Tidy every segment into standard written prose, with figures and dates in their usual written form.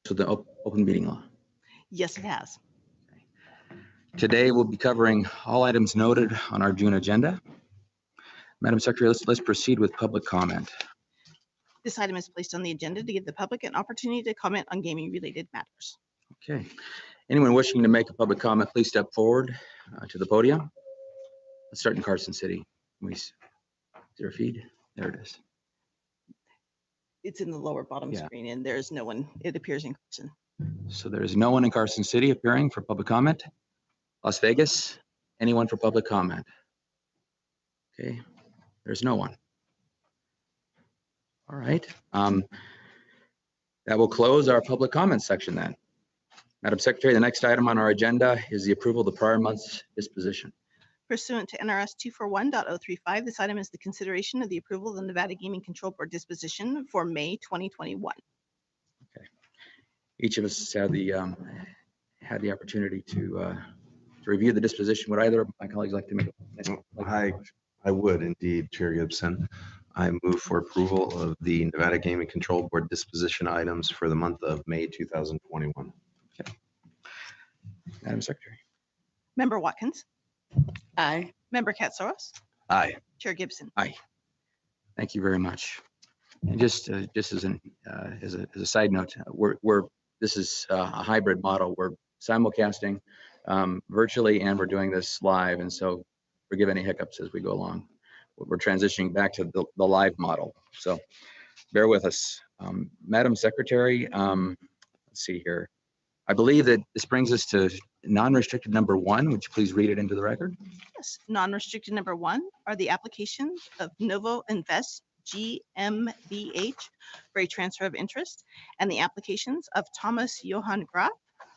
to the open meeting law? Yes, it has. Today we'll be covering all items noted on our June agenda. Madam Secretary, let's proceed with public comment. This item is placed on the agenda to give the public an opportunity to comment on gaming related matters. Okay. Anyone wishing to make a public comment, please step forward to the podium. Let's start in Carson City. Is there a feed? There it is. It's in the lower bottom screen and there's no one, it appears in Carson. So there's no one in Carson City appearing for public comment. Las Vegas, anyone for public comment? Okay, there's no one. All right. That will close our public comment section then. Madam Secretary, the next item on our agenda is the approval of the prior month's disposition. Pursuant to NRS 241.035, this item is the consideration of the approval of the Nevada Gaming Control Board disposition for May 2021. Okay. Each of us had the opportunity to review the disposition. Would either of my colleagues like to make I would indeed, Chair Gibson. I move for approval of the Nevada Gaming Control Board disposition items for the month of May 2021. Okay. Madam Secretary. Member Watkins. Aye. Member Katsaros. Aye. Chair Gibson. Aye. Thank you very much. And just as a side note, this is a hybrid model. We're simulcasting virtually, and we're doing this live, and so forgive any hiccups as we go along. We're transitioning back to the live model, so bear with us. Madam Secretary, let's see here. I believe that this brings us to non-restricted number 1. Would you please read it into the record? Yes, non-restricted number 1 are the applications of Novo Invest GmbH for a transfer of interest, and the applications of Thomas Johann Graf,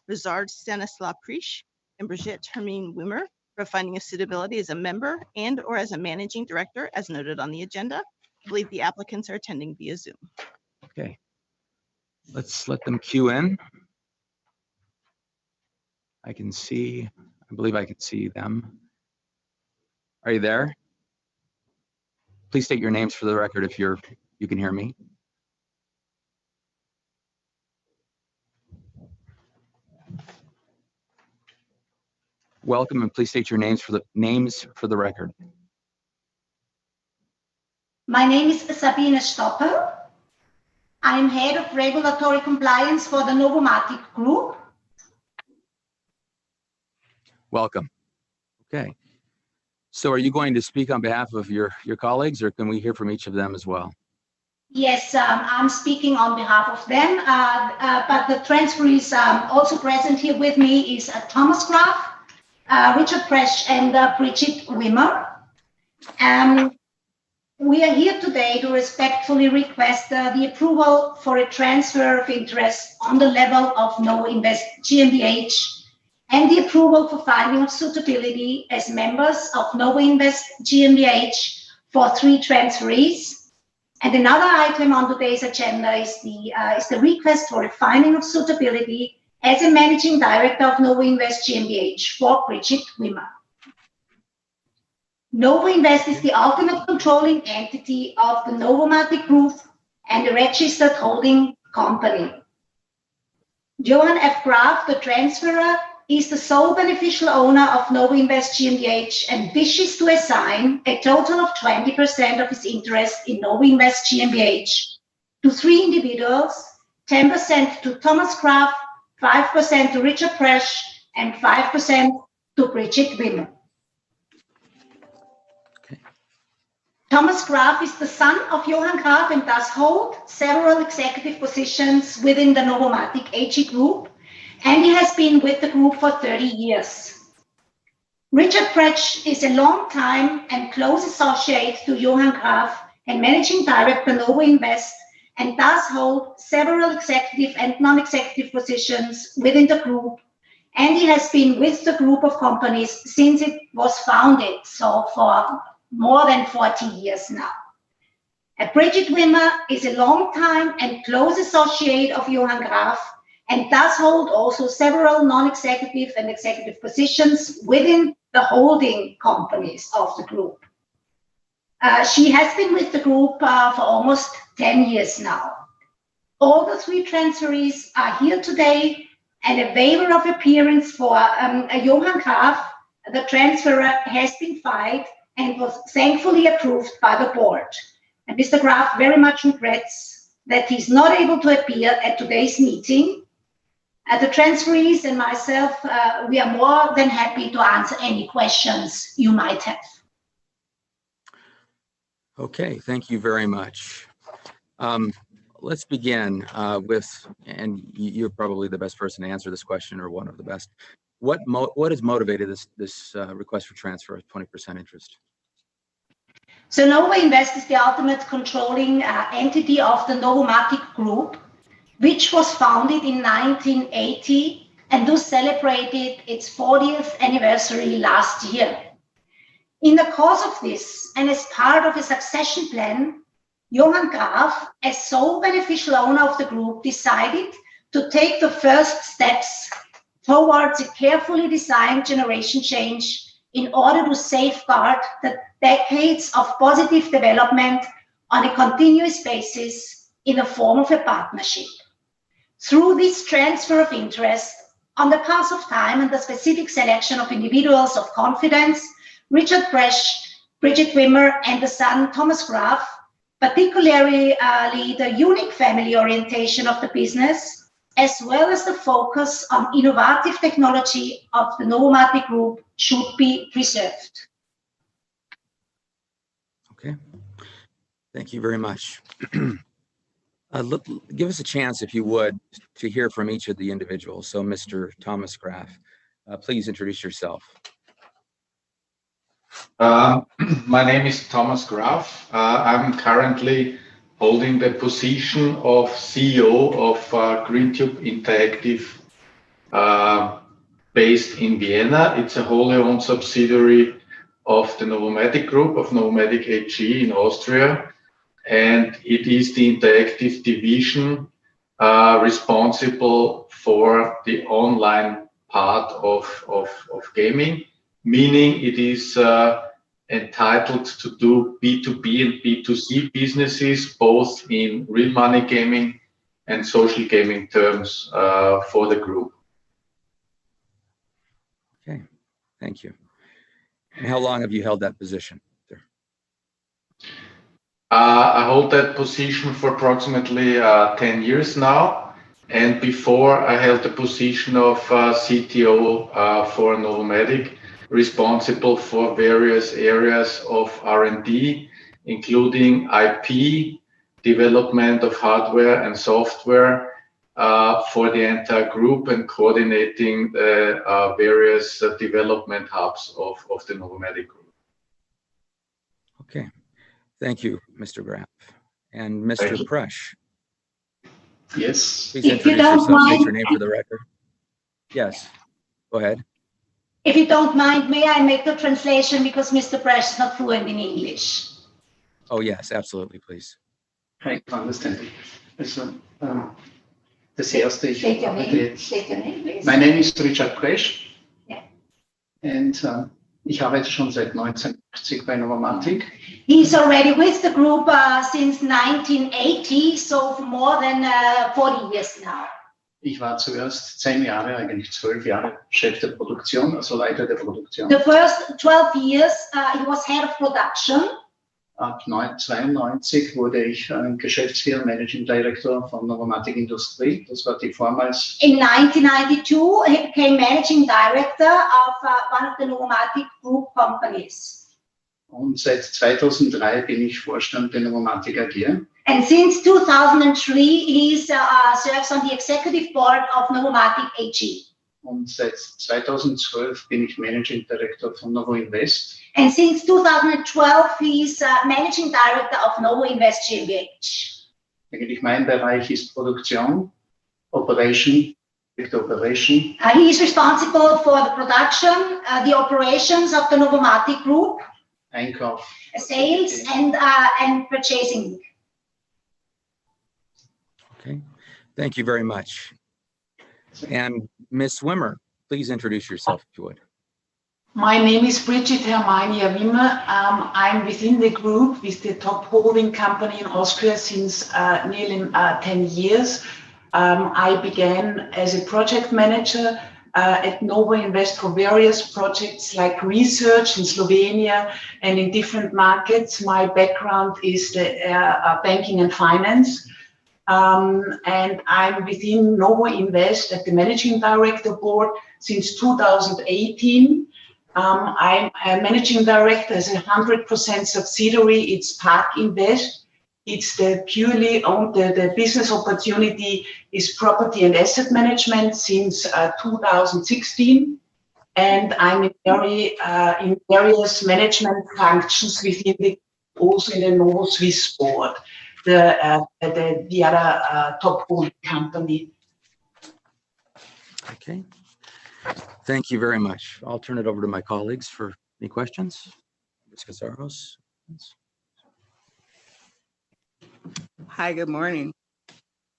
Rizard Stanislaw Prisch, and Brigitte Hermine Wimmer for finding a suitability as a member and or as a managing director as noted on the agenda. I believe the applicants are attending via Zoom. Okay. Let's let them queue in. I believe I can see them. Are you there? Please state your names for the record if you can hear me. Welcome, and please state your names for the record. My name is Sabine Stoppel. I'm head of regulatory compliance for the Novomatic Group. Welcome. Okay. So are you going to speak on behalf of your colleagues, or can we hear from each of them as well? Yes, I'm speaking on behalf of them, but the transferees also present here with me is Thomas Graf, Richard Prisch, and Brigitte Wimmer. We are here today to respectfully request the approval for a transfer of interest on the level of Novo Invest GmbH and the approval for finding of suitability as members of Novo Invest GmbH for 3 transferees. And another item on today's agenda is the request for a finding of suitability as a managing director of Novo Invest GmbH for Brigitte Wimmer. Novo Invest is the ultimate controlling entity of the Novomatic Group and a registered holding company. Johann F. Graf, the transferor, is the sole beneficial owner of Novo Invest GmbH and wishes to assign a total of 20% of his interest in Novo Invest GmbH to 3 individuals, 10% to Thomas Graf, 5% to Richard Prisch, and 5% to Brigitte Wimmer. Okay. Thomas Graf is the son of Johann Graf and does hold several executive positions within the Novomatic AG Group, and he has been with the group for 30 years. Richard Prisch is a long-time and close associate to Johann Graf and managing director Novo Invest, and does hold several executive and non-executive positions within the group, and he has been with the group of companies since it was founded, so for more than 40 years now. Brigitte Wimmer is a long-time and close associate of Johann Graf and does hold also several non-executive and executive positions within the holding companies of the group. She has been with the group for almost 10 years now. All the three transferees are here today, and a waiver of appearance for Johann Graf, the transferor, has been filed and was thankfully approved by the board. And Mr. Graf very much regrets that he's not able to appear at today's meeting. The transferees and myself, we are more than happy to answer any questions you might have. Okay, thank you very much. Let's begin with, and you're probably the best person to answer this question, or one of the best. What has motivated this request for transfer of 20% interest? So Novo Invest is the ultimate controlling entity of the Novomatic Group, which was founded in 1980 and thus celebrated its 40th anniversary last year. In the course of this, and as part of a succession plan, Johann Graf, as sole beneficial owner of the group, decided to take the first steps towards a carefully designed generation change in order to safeguard the decades of positive development on a continuous basis in the form of a partnership. Through this transfer of interest, on the path of time and the specific selection of individuals of confidence, Richard Bresch, Bridget Wimmer, and the son Thomas Graf, particularly the unique family orientation of the business, as well as the focus on innovative technology of the Novomatic Group, should be preserved. Okay, thank you very much. Give us a chance, if you would, to hear from each of the individuals. So Mr. Thomas Graf, please introduce yourself. My name is Thomas Graf. I'm currently holding the position of CEO of GreenTube Interactive based in Vienna. It's a wholly owned subsidiary of the Novomatic Group, of Novomatic AG in Austria. And it is the interactive division responsible for the online part of gaming, meaning it is entitled to do B2B and B2C businesses, both in real money gaming and social gaming terms for the group. Okay, thank you. And how long have you held that position? I hold that position for approximately 10 years now. And before, I held the position of CTO for Novomatic, responsible for various areas of R&D, including IP, development of hardware and software for the entire group, and coordinating the various development hubs of the Novomatic Group. Okay, thank you, Mr. Graf. And Mr. Bresch. Yes. Please introduce yourself, state your name for the record. Yes, go ahead. If you don't mind, may I make the translation, because Mr. Bresch is not fluent in English? Oh, yes, absolutely, please. I can understand. Also, das erste, ich State your arbeite name, jetzt. state your name, please. My name is Richard Bresch. Yeah. And ich arbeite schon seit 1980 bei Novomatic. He's already with the group since 1980, so for more than 40 years now. Ich war zuerst 10 Jahre, eigentlich 12 Jahre Chef der Produktion, also Leiter der Produktion. The first 12 years, he was head of production. Ab 1992 wurde ich Geschäftsführer, Managing Director von Novomatic Industrie. Das war die vormals. In 1992, he became managing director of one of the Novomatic Group companies. Und seit 2003 bin ich Vorstand der Novomatic AG. And since 2003, he serves on the executive board of Novomatic AG. Und seit 2012 bin ich Managing Director von Novo Invest. And since 2012, he's managing director of Novo Invest GmbH. Eigentlich mein Bereich ist Produktion, Operation, Operation. He is responsible for the production, the operations of the Novomatic Group, Einkauf. sales and purchasing. Okay, thank you very much. And Ms. Wimmer, please introduce yourself, if you would. My name is Bridget Hermania Wimmer. I'm within the group with the top holding company in Austria since nearly 10 years. I began as a project manager at Novo Invest for various projects like research in Slovenia and in different markets. My background is the banking and finance. And I'm within Novo Invest at the managing director board since 2018. I'm a managing director as a 100% subsidiary. It's Park Invest. It's the purely owned, the business opportunity is property and asset management since 2016. And I'm in various management functions within the, also in the Novo Swiss board, the other top holding company. Okay. Thank you very much. I'll turn it over to my colleagues for any questions. Ms. Casaros. Hi, good morning.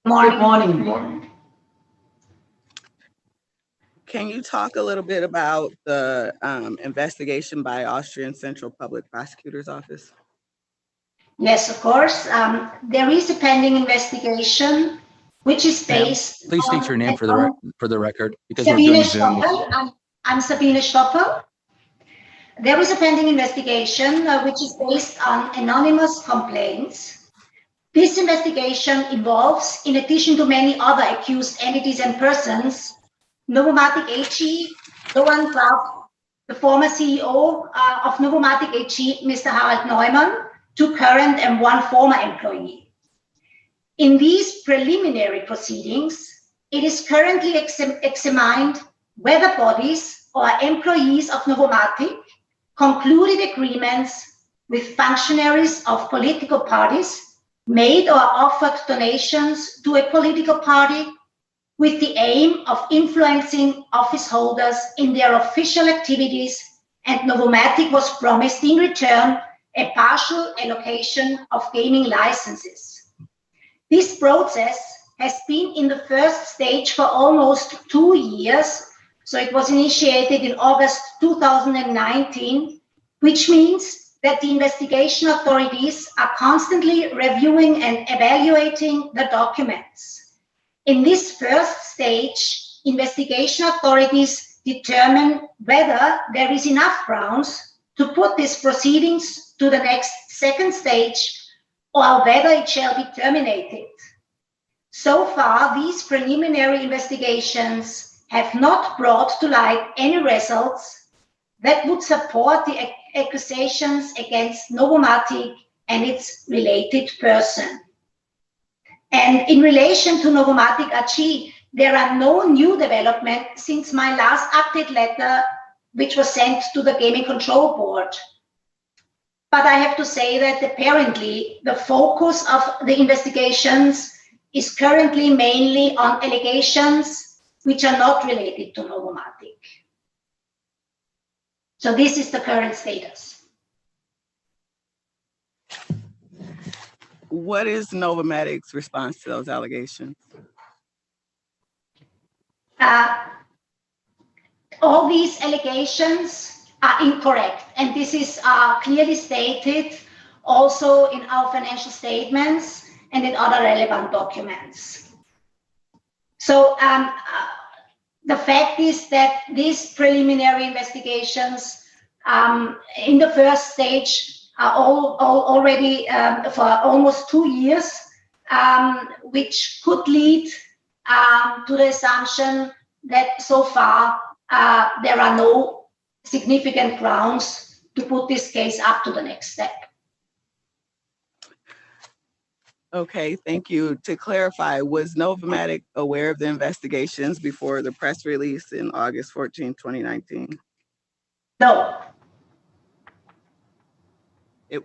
Good morning. Can you talk a little bit about the investigation by Austrian Central Public Prosecutor's Office? Yes, of course. There is a pending investigation which is based. Please state your name for the record, because Sabine we're doing Zoom. Stoppel. I'm Sabine Stoppel. There is a pending investigation which is based on anonymous complaints. This investigation involves, in addition to many other accused entities and persons, Novomatic AG, Johann Graf, the former CEO of Novomatic AG, Mr. Harald Neumann, 2 current and 1 former employee. In these preliminary proceedings, it is currently examined whether bodies or employees of Novomatic concluded agreements with functionaries of political parties, made or offered donations to a political party with the aim of influencing office holders in their official activities, and Novomatic was promised in return a partial allocation of gaming licenses. This process has been in the first stage for almost 2 years, so it was initiated in August 2019, which means that the investigation authorities are constantly reviewing and evaluating the documents. In this first stage, investigation authorities determine whether there is enough grounds to put these proceedings to the next second stage, or whether it shall be terminated. So far, these preliminary investigations have not brought to light any results that would support the accusations against Novomatic and its related person. And in relation to Novomatic AG, there are no new developments since my last update letter, which was sent to the Gaming Control Board. But I have to say that apparently the focus of the investigations is currently mainly on allegations which are not related to Novomatic. So this is the current status. What is Novomatic's response to those allegations? All these allegations are incorrect, and this is clearly stated also in our financial statements and in other relevant documents. So the fact is that these preliminary investigations in the first stage are already for almost 2 years, which could lead to the assumption that so far there are no significant grounds to put this case up to the next step. Okay, thank you. To clarify, was Novomatic aware of the investigations before the press release in August 14, 2019? No.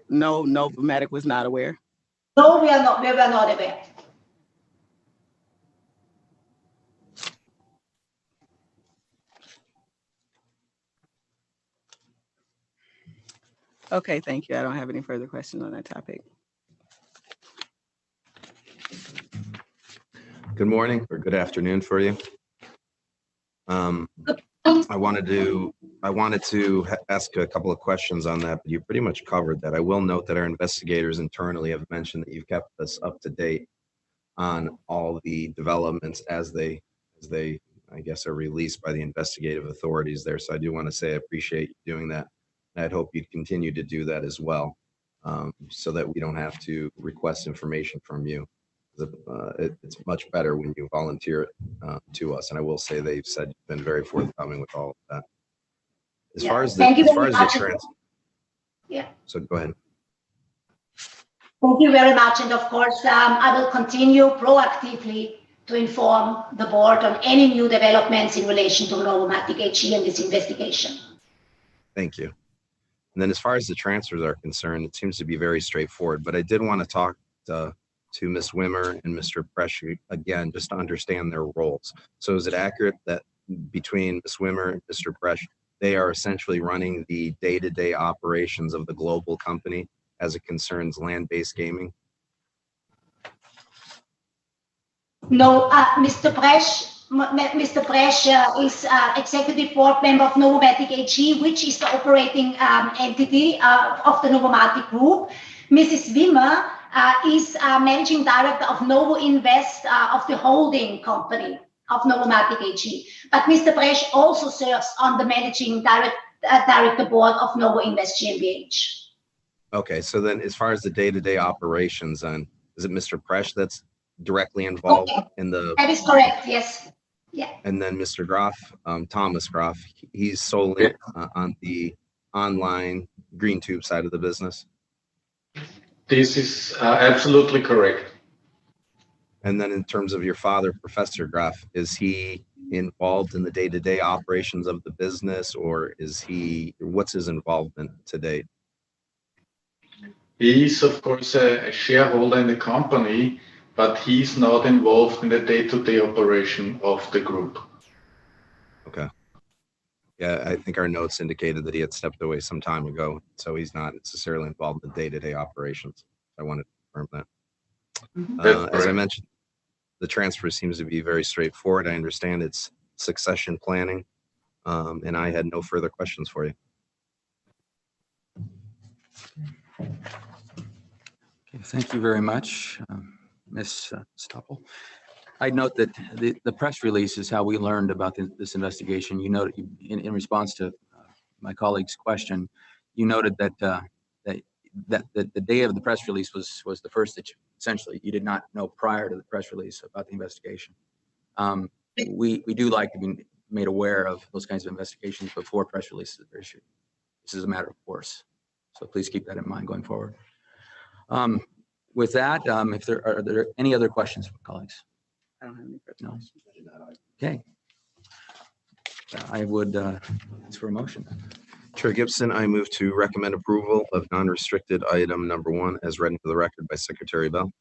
No, Novomatic was not aware? No, we were not aware. Okay, thank you. I don't have any further questions on that topic. Good morning or good afternoon for you. I wanted to I wanted to ask a couple of questions on that, but you pretty much covered that. I will note that our investigators internally have mentioned that you've kept us up to date on all the developments as they, I guess, are released by the investigative authorities there. So I do want to say I appreciate you doing that. And I'd hope you'd continue to do that as well, so that we don't have to request information from you. It's much better when you volunteer it to us. And I will say they've said you've been very forthcoming with all of that. As far as the, Thank you as very far as much. the trans, Yeah. so go ahead. Thank you very much. And of course, I will continue proactively to inform the board on any new developments in relation to Novomatic AG and this investigation. Thank you. And then as far as the transfers are concerned, it seems to be very straightforward, but I did want to talk to Ms. Wimmer and Mr. Presh again, just to understand their roles. So is it accurate that between Ms. Wimmer and Mr. Presh, they are essentially running the day-to-day operations of the global company as it concerns land-based gaming? No, Mr. Presh is executive board member of Novomatic AG, which is the operating entity of the Novomatic Group. Mrs. Wimmer is managing director of Novo Invest, of the holding company of Novomatic AG. But Mr. Presh also serves on the managing director board of Novo Invest GmbH. Okay, so then as far as the day-to-day operations, then is it Mr. Presh that's directly involved in the? That is correct. Yes. Yeah. And then Mr. Groff, Thomas Groff, he's solely on the online green tube side of the business. This is absolutely correct. And then in terms of your father, Professor Groff, is he involved in the day-to-day operations of the business, or is he, what's his involvement to date? He is, of course, a shareholder in the company, but he's not involved in the day-to-day operation of the group. Okay. Yeah, I think our notes indicated that he had stepped away some time ago, so he's not necessarily involved in the day-to-day operations. I wanted to confirm that. As I mentioned, the transfer seems to be very straightforward. I understand it's succession planning, and I had no further questions for you. Okay, thank you very much, Ms. Stoppel. I'd note that the press release is how we learned about this investigation. You noted in response to my colleague's question, you noted that the day of the press release was the first that essentially you did not know prior to the press release about the investigation. We do like to be made aware of those kinds of investigations before press releases are issued. This is a matter of course, so please keep that in mind going forward. With that, if are there any other questions from colleagues? I don't have any further No. questions. Okay. I would ask for a motion. Chair Gibson, I move to recommend approval of non-restricted item number 1 as read into the record by Secretary Bell.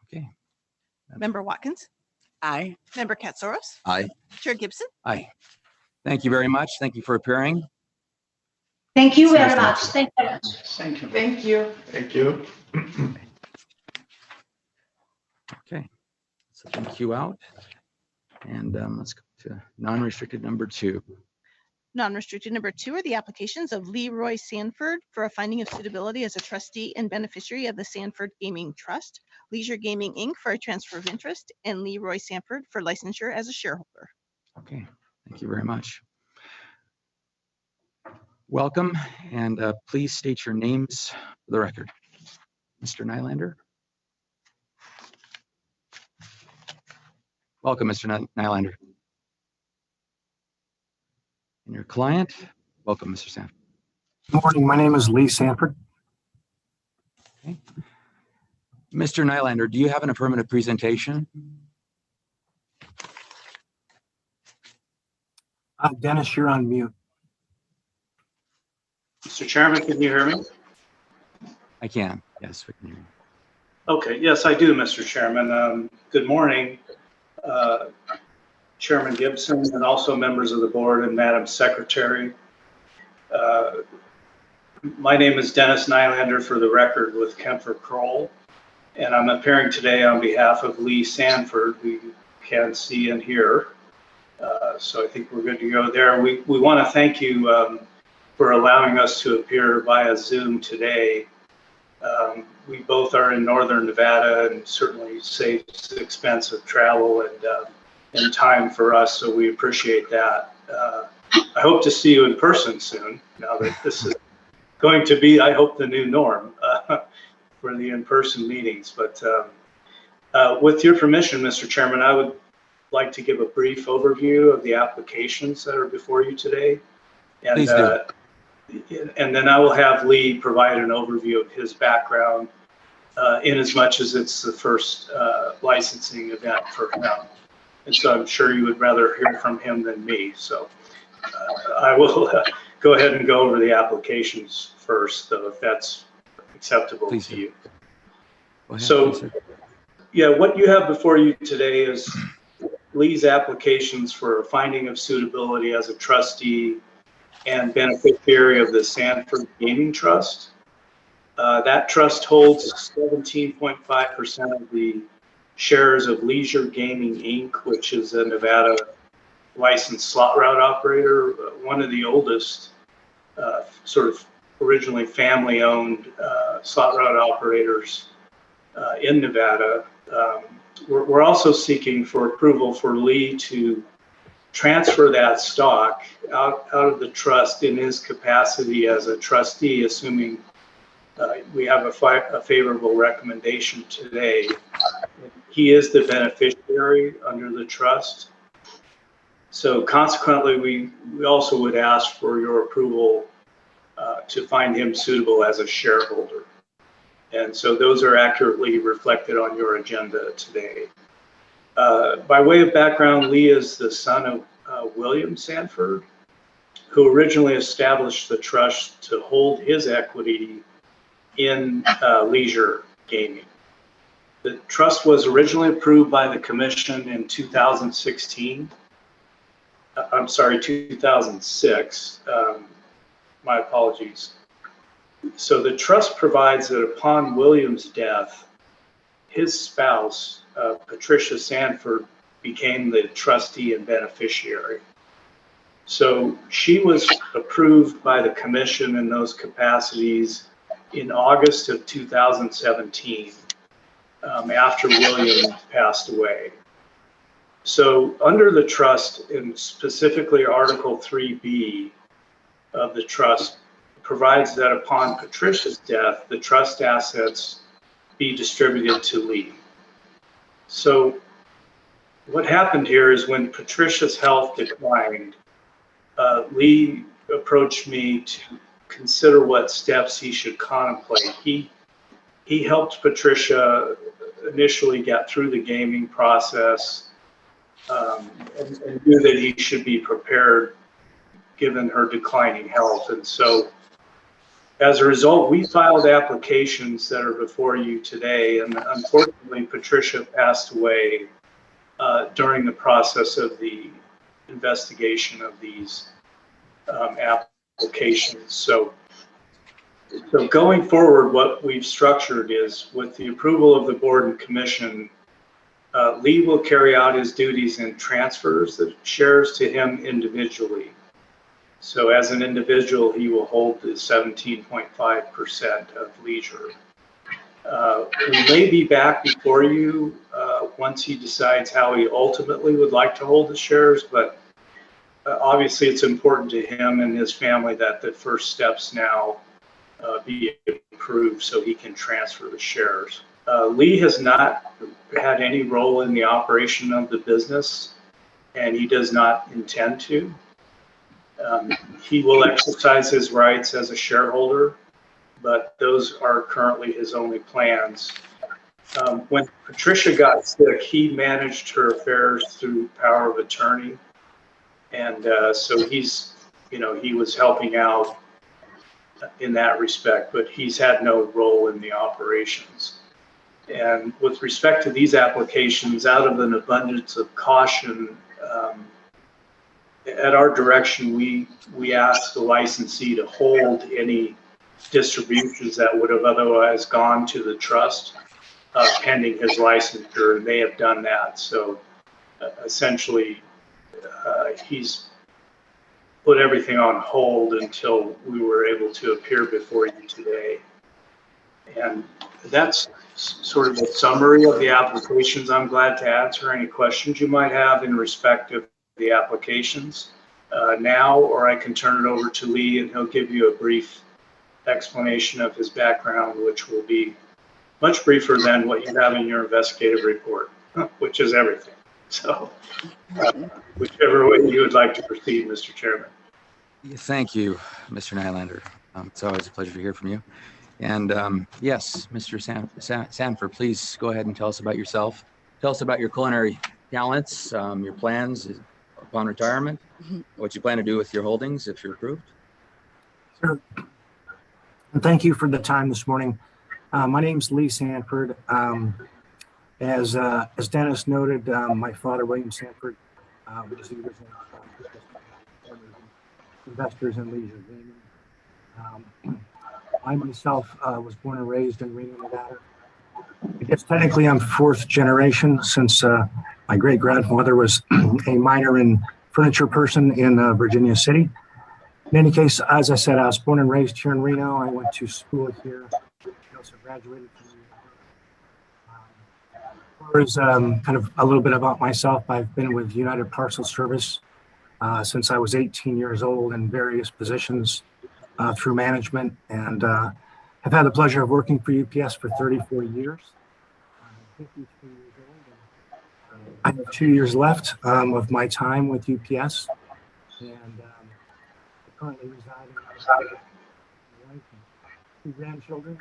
Okay. Member Watkins, Aye. Member Katsouros, Aye. Chair Gibson. Aye. Thank you very much. Thank you for appearing. Thank you It's very nice much. to Thank you very much. Thank you. Thank you. Thank you. Okay. So thank you out. And let's go to non-restricted number 2. Non-restricted number 2 are the applications of Leroy Sanford for a finding of suitability as a trustee and beneficiary of the Sanford Gaming Trust, Leisure Gaming Inc. for a transfer of interest, and Leroy Sanford for licensure as a shareholder. Okay. Thank you very much. Welcome, and please state your names for the record. Mr. Nylander. Welcome, Mr. Nylander. And your client, welcome, Mr. Sanford. Good morning. My name is Lee Sanford. Okay. Mr. Nylander, do you have an affirmative presentation? Dennis, you're on mute. Mr. Chairman, can you hear me? I can. Yes, we can hear you. Okay, yes, I do, Mr. Chairman. Good morning, Chairman Gibson, and also members of the board and Madam Secretary. My name is Dennis Nylander, for the record, with Kemper Kroll, and I'm appearing today on behalf of Lee Sanford, who you can see and hear. So I think we're good to go there. We want to thank you for allowing us to appear via Zoom today. We both are in Northern Nevada and certainly saves the expense of travel and time for us, so we appreciate that. I hope to see you in person soon, now that this is going to be, I hope, the new norm for the in-person meetings. But with your permission, Mr. Chairman, I would like to give a brief overview of the applications that are before you today. And, Please do. And then I will have Lee provide an overview of his background in as much as it's the first licensing event for him. And so I'm sure you would rather hear from him than me. So I will go ahead and go over the applications first, though, if that's acceptable Please to do. you. Go ahead, So, please, sir. yeah, what you have before you today is Lee's applications for a finding of suitability as a trustee and beneficiary of the Sanford Gaming Trust. That trust holds 17.5% of the shares of Leisure Gaming Inc., which is a Nevada licensed slot route operator, one of the oldest sort of originally family-owned slot route operators in Nevada. We're also seeking for approval for Lee to transfer that stock out of the trust in his capacity as a trustee, assuming we have a favorable recommendation today. He is the beneficiary under the trust. So consequently, we also would ask for your approval to find him suitable as a shareholder. And so those are accurately reflected on your agenda today. By way of background, Lee is the son of William Sanford, who originally established the trust to hold his equity in Leisure Gaming. The trust was originally approved by the commission in 2016. I'm sorry, 2006. My apologies. So the trust provides that upon William's death, his spouse, Patricia Sanford, became the trustee and beneficiary. So she was approved by the commission in those capacities in August of 2017, after William passed away. So under the trust, and specifically Article 3B of the trust, provides that upon Patricia's death, the trust assets be distributed to Lee. So what happened here is when Patricia's health declined, Lee approached me to consider what steps he should contemplate. He helped Patricia initially get through the gaming process and knew that he should be prepared given her declining health. And so as a result, we filed applications that are before you today. And unfortunately, Patricia passed away during the process of the investigation of these applications. So going forward, what we've structured is with the approval of the board and commission, Lee will carry out his duties and transfers the shares to him individually. So as an individual, he will hold the 17.5% of Leisure. We may be back before you once he decides how he ultimately would like to hold the shares, but obviously it's important to him and his family that the first steps now be approved so he can transfer the shares. Lee has not had any role in the operation of the business, and he does not intend to. He will exercise his rights as a shareholder, but those are currently his only plans. When Patricia got sick, he managed her affairs through power of attorney. And so he was helping out in that respect, but he's had no role in the operations. And with respect to these applications, out of an abundance of caution, at our direction, we asked the licensee to hold any distributions that would have otherwise gone to the trust pending his licensure, and they have done that. So essentially, he's put everything on hold until we were able to appear before you today. And that's sort of a summary of the applications. I'm glad to answer any questions you might have in respect of the applications now, or I can turn it over to Lee and he'll give you a brief explanation of his background, which will be much briefer than what you have in your investigative report, which is everything. So whichever way you would like to proceed, Mr. Chairman. Thank you, Mr. Nylander. It's always a pleasure to hear from you. And yes, Mr. Sanford, please go ahead and tell us about yourself. Tell us about your culinary talents, your plans upon retirement, what you plan to do with your holdings if you're approved. Sure. And thank you for the time this morning. My name's Lee Sanford. As Dennis noted, my father, William Sanford, was the original investors in leisure gaming. I myself was born and raised in Reno, Nevada. I guess technically I'm fourth generation, since my great grandfather was a miner and furniture person in Virginia City. In any case, as I said, I was born and raised here in Reno. I went to school here. I also graduated from Reno. As kind of a little bit about myself, I've been with United Parcel Service since I was 18 years old in various positions through management, and have had the pleasure of working for UPS for 34 years. I'm 53 years old. And, I have 2 years left of my time with UPS, and I currently reside in wife and 2 grandchildren.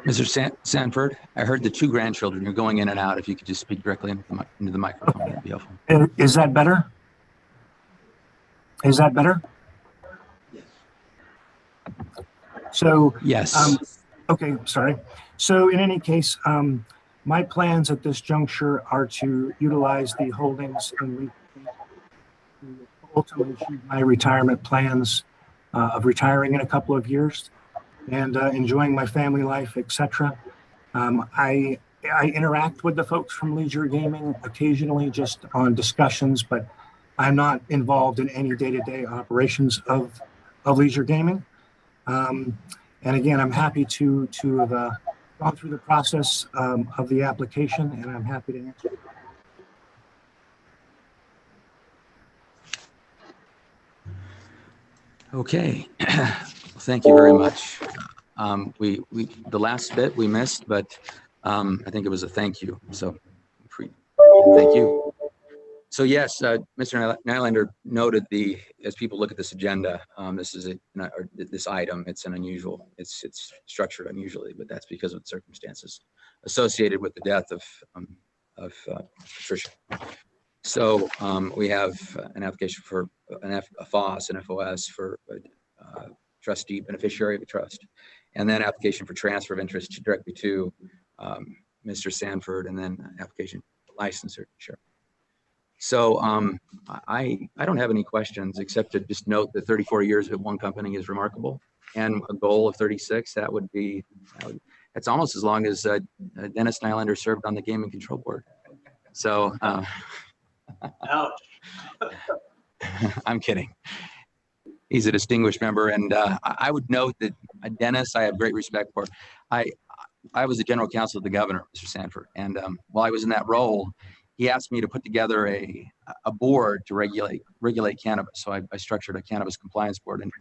Mr. Sanford, I heard the 2 grandchildren. You're going in and out. If you could just speak directly into the microphone, that'd be helpful. Is that better? Is that better? Yes. So yes. Okay, sorry. So in any case, my plans at this juncture are to utilize the holdings and to ultimately achieve my retirement plans of retiring in a couple of years and enjoying my family life, etc. I interact with the folks from Leisure Gaming occasionally, just on discussions, but I'm not involved in any day-to-day operations of Leisure Gaming. And again, I'm happy to have gone through the process of the application, and I'm happy to answer. Okay. Thank you very much. The last bit we missed, but I think it was a thank you. So thank you. So yes, Mr. Nylander noted as people look at this agenda, this item, it's unusual. It's structured unusually, but that's because of the circumstances associated with the death of Patricia. So we have an application for a FOS, an FOS for a trustee beneficiary of a trust, and then application for transfer of interest directly to Mr. Sanford, and then application for licensure. Sure. So I don't have any questions except to just note that 34 years at one company is remarkable, and a goal of 36, that's almost as long as Dennis Nylander served on the Gaming Control Board. So Ouch. I'm kidding. He's a distinguished member, and I would note that Dennis, I have great respect for. I was the general counsel of the governor, Mr. Sanford, and while I was in that role, he asked me to put together a board to regulate cannabis. So I structured a cannabis compliance board, and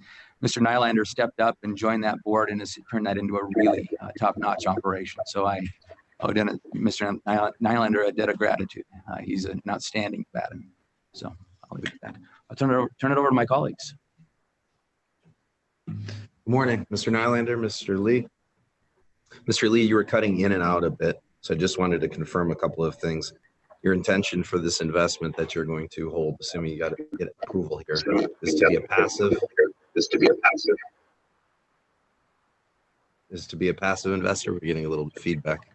Mr. Nylander stepped up and joined that board and has turned that into a really top-notch operation. So I owe Mr. Nylander a debt of gratitude. He's an outstanding baton. So I'll leave it at that. I'll turn it over to my colleagues. Good morning, Mr. Nylander, Mr. Lee. Mr. Lee, you were cutting in and out a bit, so I just wanted to confirm a couple of things. Your intention for this investment that you're going to hold, assuming you got to get approval here, is to be a passive. Is to be a passive investor. We're getting a little feedback.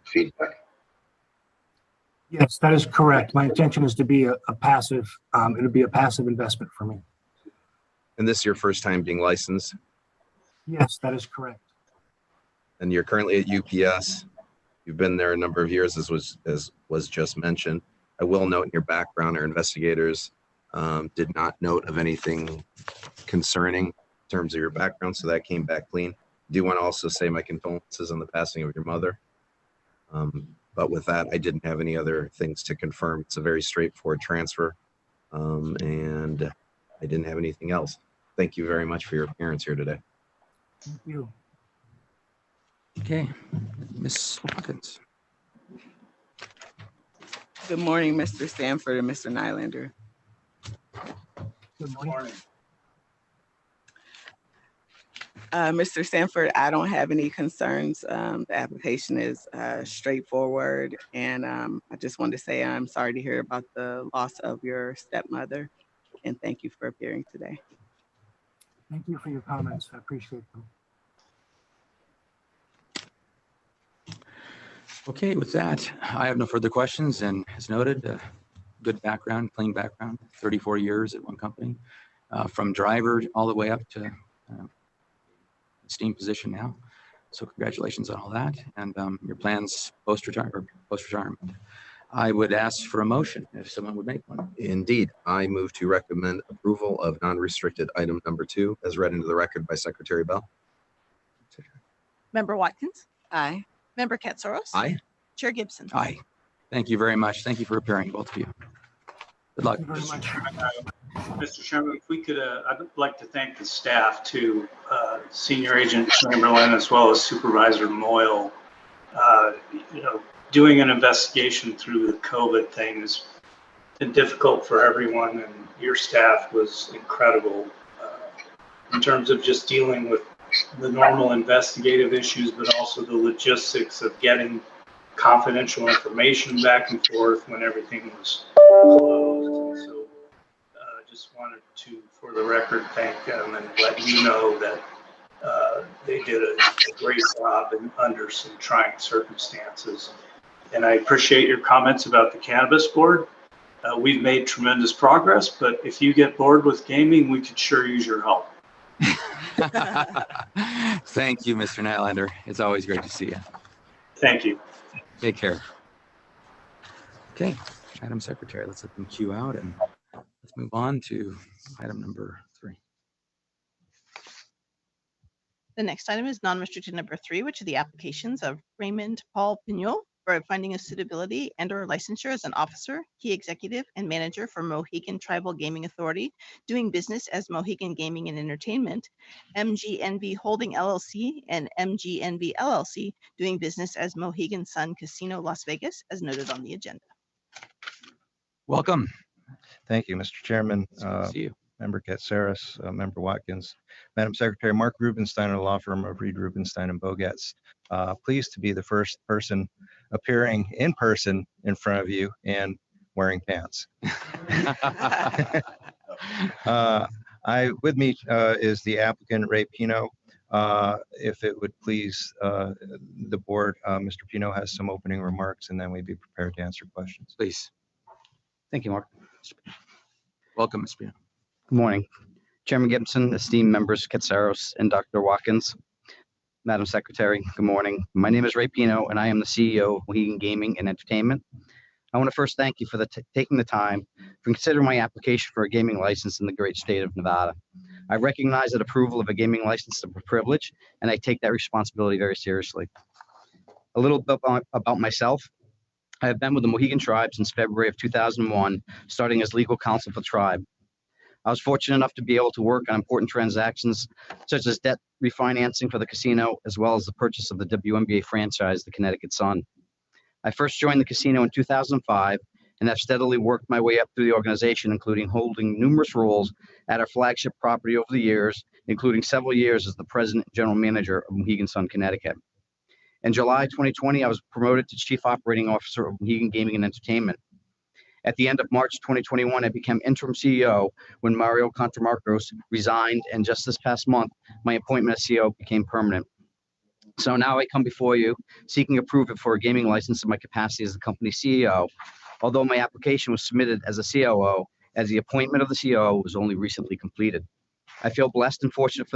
Yes, that is correct. My intention is to be a passive. It'll be a passive investment for me. And this is your first time being licensed? Yes, that is correct. And you're currently at UPS. You've been there a number of years, as was just mentioned. I will note in your background, our investigators did not note of anything concerning in terms of your background, so that came back clean. I do want to also say my condolences on the passing of your mother. But with that, I didn't have any other things to confirm. It's a very straightforward transfer, and I didn't have anything else. Thank you very much for your appearance here today. Thank you. Okay, Ms. Watkins. Good morning, Mr. Sanford and Mr. Nylander. Good morning. Mr. Sanford, I don't have any concerns. The application is straightforward, and I just wanted to say I'm sorry to hear about the loss of your stepmother, and thank you for appearing today. Thank you for your comments. I appreciate them. Okay, with that, I have no further questions, and as noted, good background, clean background, 34 years at one company, from driver all the way up to esteemed position now. So congratulations on all that, and your plans post-retirement. I would ask for a motion if someone would make one. Indeed, I move to recommend approval of non-restricted item number 2 as read into the record by Secretary Bell. Member Watkins? Aye. Member Katsaros? Aye. Chair Gibson? Aye. Thank you very much. Thank you for appearing, both of you. Good luck. Thank you very much. Mr. Chairman, if we could, I'd like to thank the staff too, Senior Agent Chamberlain as well as Supervisor Moyle. Doing an investigation through the COVID thing has been difficult for everyone, and your staff was incredible in terms of just dealing with the normal investigative issues, but also the logistics of getting confidential information back and forth when everything was closed. And so just wanted to, for the record, thank them and let you know that they did a great job under some trying circumstances. And I appreciate your comments about the Cannabis Board. We've made tremendous progress, but if you get bored with gaming, we could sure use your help. Thank you, Mr. Nylander. It's always great to see you. Thank you. Take care. Okay, Madam Secretary, let's let them queue out and let's move on to item number 3. The next item is non-restricted number 3, which are the applications of Raymond Paul Pignol for a finding of suitability and or licensure as an officer, key executive, and manager for Mohegan Tribal Gaming Authority, doing business as Mohegan Gaming and Entertainment, MGNB Holding LLC, and MGNB LLC, doing business as Mohegan Sun Casino Las Vegas, as noted on the agenda. Welcome. Thank you, Mr. Chairman. It's good to see you. Member Katsaros, Member Watkins, Madam Secretary, Mark Rubenstein of the law firm of Reed Rubenstein and Bogatz. Pleased to be the first person appearing in person in front of you and wearing pants. With me is the applicant, Ray Pino. If it would please the board, Mr. Pino has some opening remarks, and then we'd be prepared to answer questions. Please. Thank you, Mark. Welcome, Ms. Pino. Good morning. Chairman Gibson, esteemed members Katsaros and Dr. Watkins. Madam Secretary, good morning. My name is Ray Pino, and I am the CEO of Mohegan Gaming and Entertainment. I want to first thank you for taking the time to consider my application for a gaming license in the great state of Nevada. I recognize that approval of a gaming license is a privilege, and I take that responsibility very seriously. A little bit about myself. I have been with the Mohegan Tribe since February of 2001, starting as legal counsel for the tribe. I was fortunate enough to be able to work on important transactions such as debt refinancing for the casino, as well as the purchase of the WNBA franchise, the Connecticut Sun. I first joined the casino in 2005 and have steadily worked my way up through the organization, including holding numerous roles at our flagship property over the years, including several years as the president and general manager of Mohegan Sun, Connecticut. In July 2020, I was promoted to Chief Operating Officer of Mohegan Gaming and Entertainment. At the end of March 2021, I became interim CEO when Mario Contramarcos resigned, and just this past month, my appointment as CEO became permanent. So now I come before you seeking approval for a gaming license in my capacity as the company CEO, although my application was submitted as a COO, as the appointment of the COO was only recently completed. I feel blessed and fortunate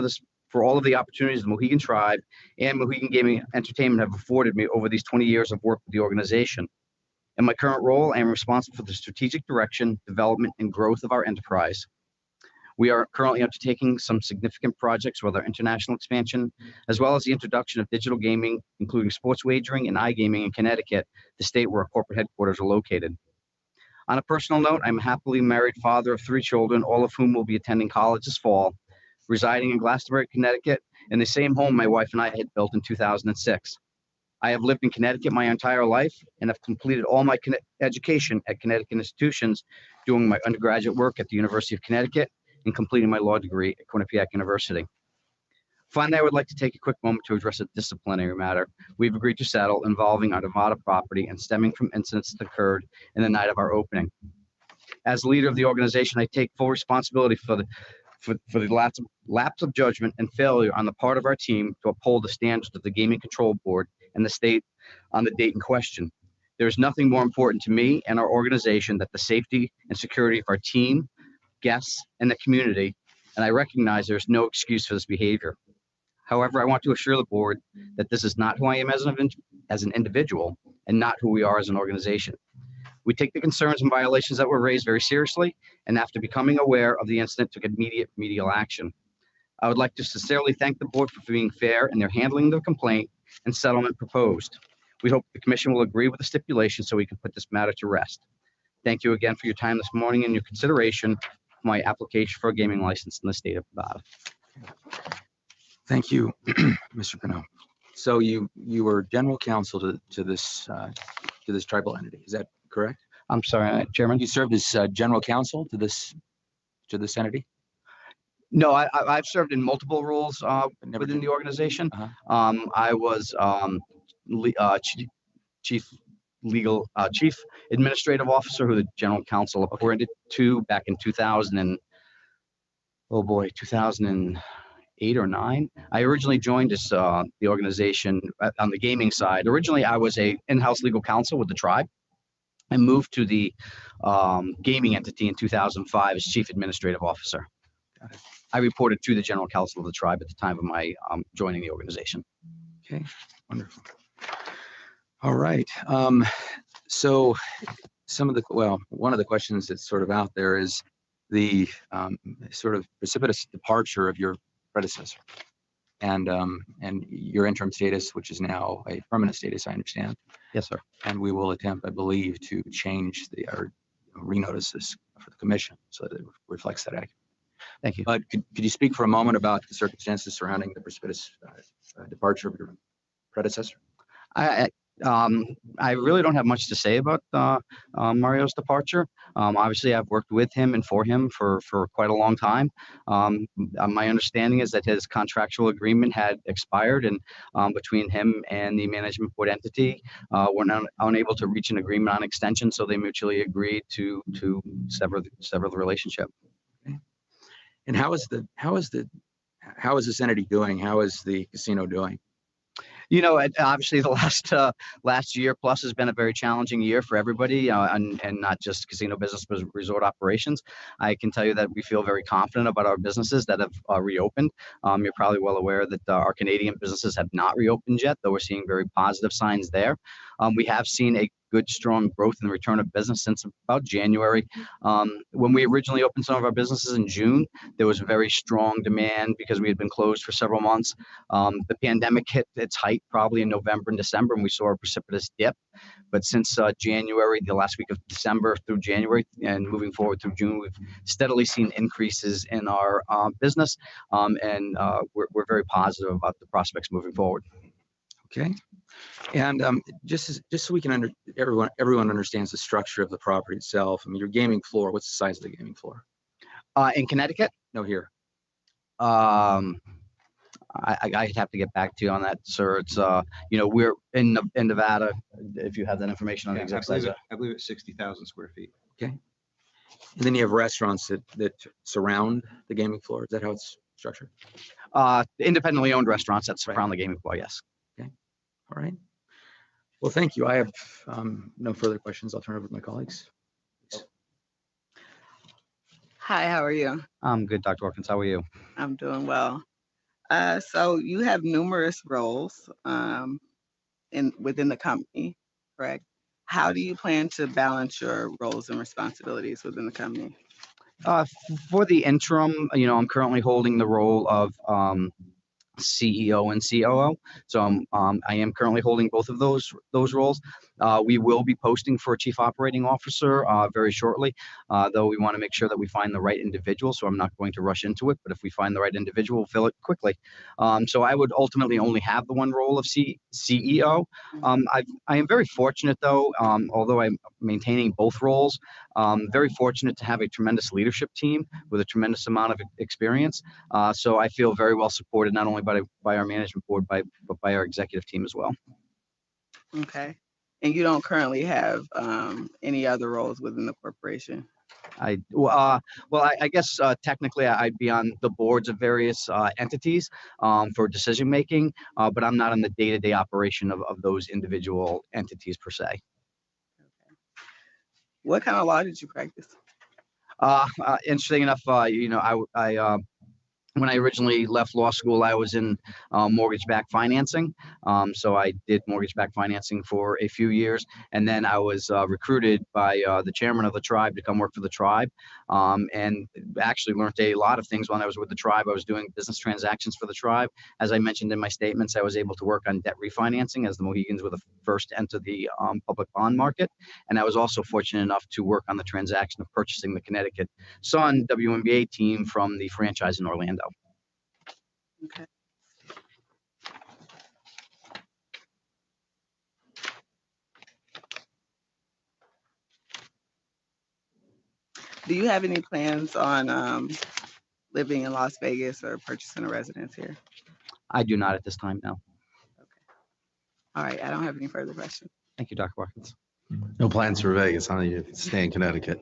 for all of the opportunities the Mohegan Tribe and Mohegan Gaming Entertainment have afforded me over these 20 years of work with the organization. In my current role, I am responsible for the strategic direction, development, and growth of our enterprise. We are currently undertaking some significant projects with our international expansion, as well as the introduction of digital gaming, including sports wagering and iGaming in Connecticut, the state where our corporate headquarters are located. On a personal note, I'm a happily married father of 3 children, all of whom will be attending college this fall, residing in Glastonbury, Connecticut, in the same home my wife and I had built in 2006. I have lived in Connecticut my entire life and have completed all my education at Connecticut institutions, doing my undergraduate work at the University of Connecticut and completing my law degree at Quinnipiac University. Finally, I would like to take a quick moment to address a disciplinary matter we've agreed to settle involving our Nevada property and stemming from incidents that occurred in the night of our opening. As leader of the organization, I take full responsibility for the lapse of judgment and failure on the part of our team to uphold the standards of the Gaming Control Board and the state on the date in question. There is nothing more important to me and our organization than the safety and security of our team, guests, and the community, and I recognize there's no excuse for this behavior. However, I want to assure the board that this is not who I am as an individual and not who we are as an organization. We take the concerns and violations that were raised very seriously, and after becoming aware of the incident, took immediate remedial action. I would like to sincerely thank the board for being fair in their handling the complaint and settlement proposed. We hope the commission will agree with the stipulation so we can put this matter to rest. Thank you again for your time this morning and your consideration of my application for a gaming license in the state of Nevada. Thank you, Mr. Carano. So you were general counsel to this tribal entity, is that correct? I'm sorry, Chairman. You served as general counsel to this entity? No, I've served in multiple roles within the organization. I was chief administrative officer, who the general counsel appointed to back in 2008 or 9. I originally joined the organization on the gaming side. Originally, I was a in-house legal counsel with the tribe. I moved to the gaming entity in 2005 as chief administrative officer. I reported to the general counsel of the tribe at the time of my joining the organization. Okay, wonderful. All right. So one of the questions that's sort of out there is the sort of precipitous departure of your predecessor and your interim status, which is now a permanent status, I understand. Yes, sir. And we will attempt, I believe, to change or renotice this for the commission so that it reflects that activity. Thank you. But could you speak for a moment about the circumstances surrounding the precipitous departure of your predecessor? I really don't have much to say about Mario's departure. Obviously, I've worked with him and for him for quite a long time. My understanding is that his contractual agreement had expired, and between him and the management board entity, were unable to reach an agreement on extension, so they mutually agreed to sever the relationship. Okay. And how is this entity doing? How is the casino doing? You know, obviously the last year plus has been a very challenging year for everybody, and not just casino business, but resort operations. I can tell you that we feel very confident about our businesses that have reopened. You're probably well aware that our Canadian businesses have not reopened yet, though we're seeing very positive signs there. We have seen a good, strong growth in the return of business since about January. When we originally opened some of our businesses in June, there was very strong demand because we had been closed for several months. The pandemic hit its height probably in November and December, and we saw a precipitous dip. But since January, the last week of December through January, and moving forward through June, we've steadily seen increases in our business, and we're very positive about the prospects moving forward. Okay. And just so we can everyone understands the structure of the property itself. I mean, your gaming floor. What's the size of the gaming floor? In Connecticut? No, here. I'd have to get back to you on that, sir. It's we're in Nevada. If you have that information on the exact size, I believe it's 60,000 square feet. Okay. And then you have restaurants that surround the gaming floor. Is that how it's structured? Independently owned restaurants that surround the gaming floor. Yes. Okay. All right. Well, thank you. I have no further questions. I'll turn it over to my colleagues. Hi, how are you? I'm good, Dr. Watkins. How are you? I'm doing well. So you have numerous roles within the company, correct? How do you plan to balance your roles and responsibilities within the company? For the interim, I'm currently holding the role of CEO and COO. So I am currently holding both of those roles. We will be posting for a chief operating officer very shortly, though we want to make sure that we find the right individual. So I'm not going to rush into it, but if we find the right individual, we'll fill it quickly. So I would ultimately only have the one role of CEO. I am very fortunate though, although I'm maintaining both roles, very fortunate to have a tremendous leadership team with a tremendous amount of experience. So I feel very well supported, not only by our management board, but by our executive team as well. Okay. And you don't currently have any other roles within the corporation? I guess technically I'd be on the boards of various entities for decision making, but I'm not in the day-to-day operation of those individual entities per se. What kind of law did you practice? Interesting enough, when I originally left law school, I was in mortgage-backed financing. So I did mortgage-backed financing for a few years. And then I was recruited by the chairman of the tribe to come work for the tribe. And actually learned a lot of things when I was with the tribe. I was doing business transactions for the tribe. As I mentioned in my statements, I was able to work on debt refinancing, as the Mohegans were the first to enter the public bond market. And I was also fortunate enough to work on the transaction of purchasing the Connecticut Sun WNBA team from the franchise in Orlando. Okay. Do you have any plans on living in Las Vegas or purchasing a residence here? I do not at this time, no. Okay. All right. I don't have any further questions. Thank you, Dr. Watkins. No plans for Vegas, huh? You stay in Connecticut.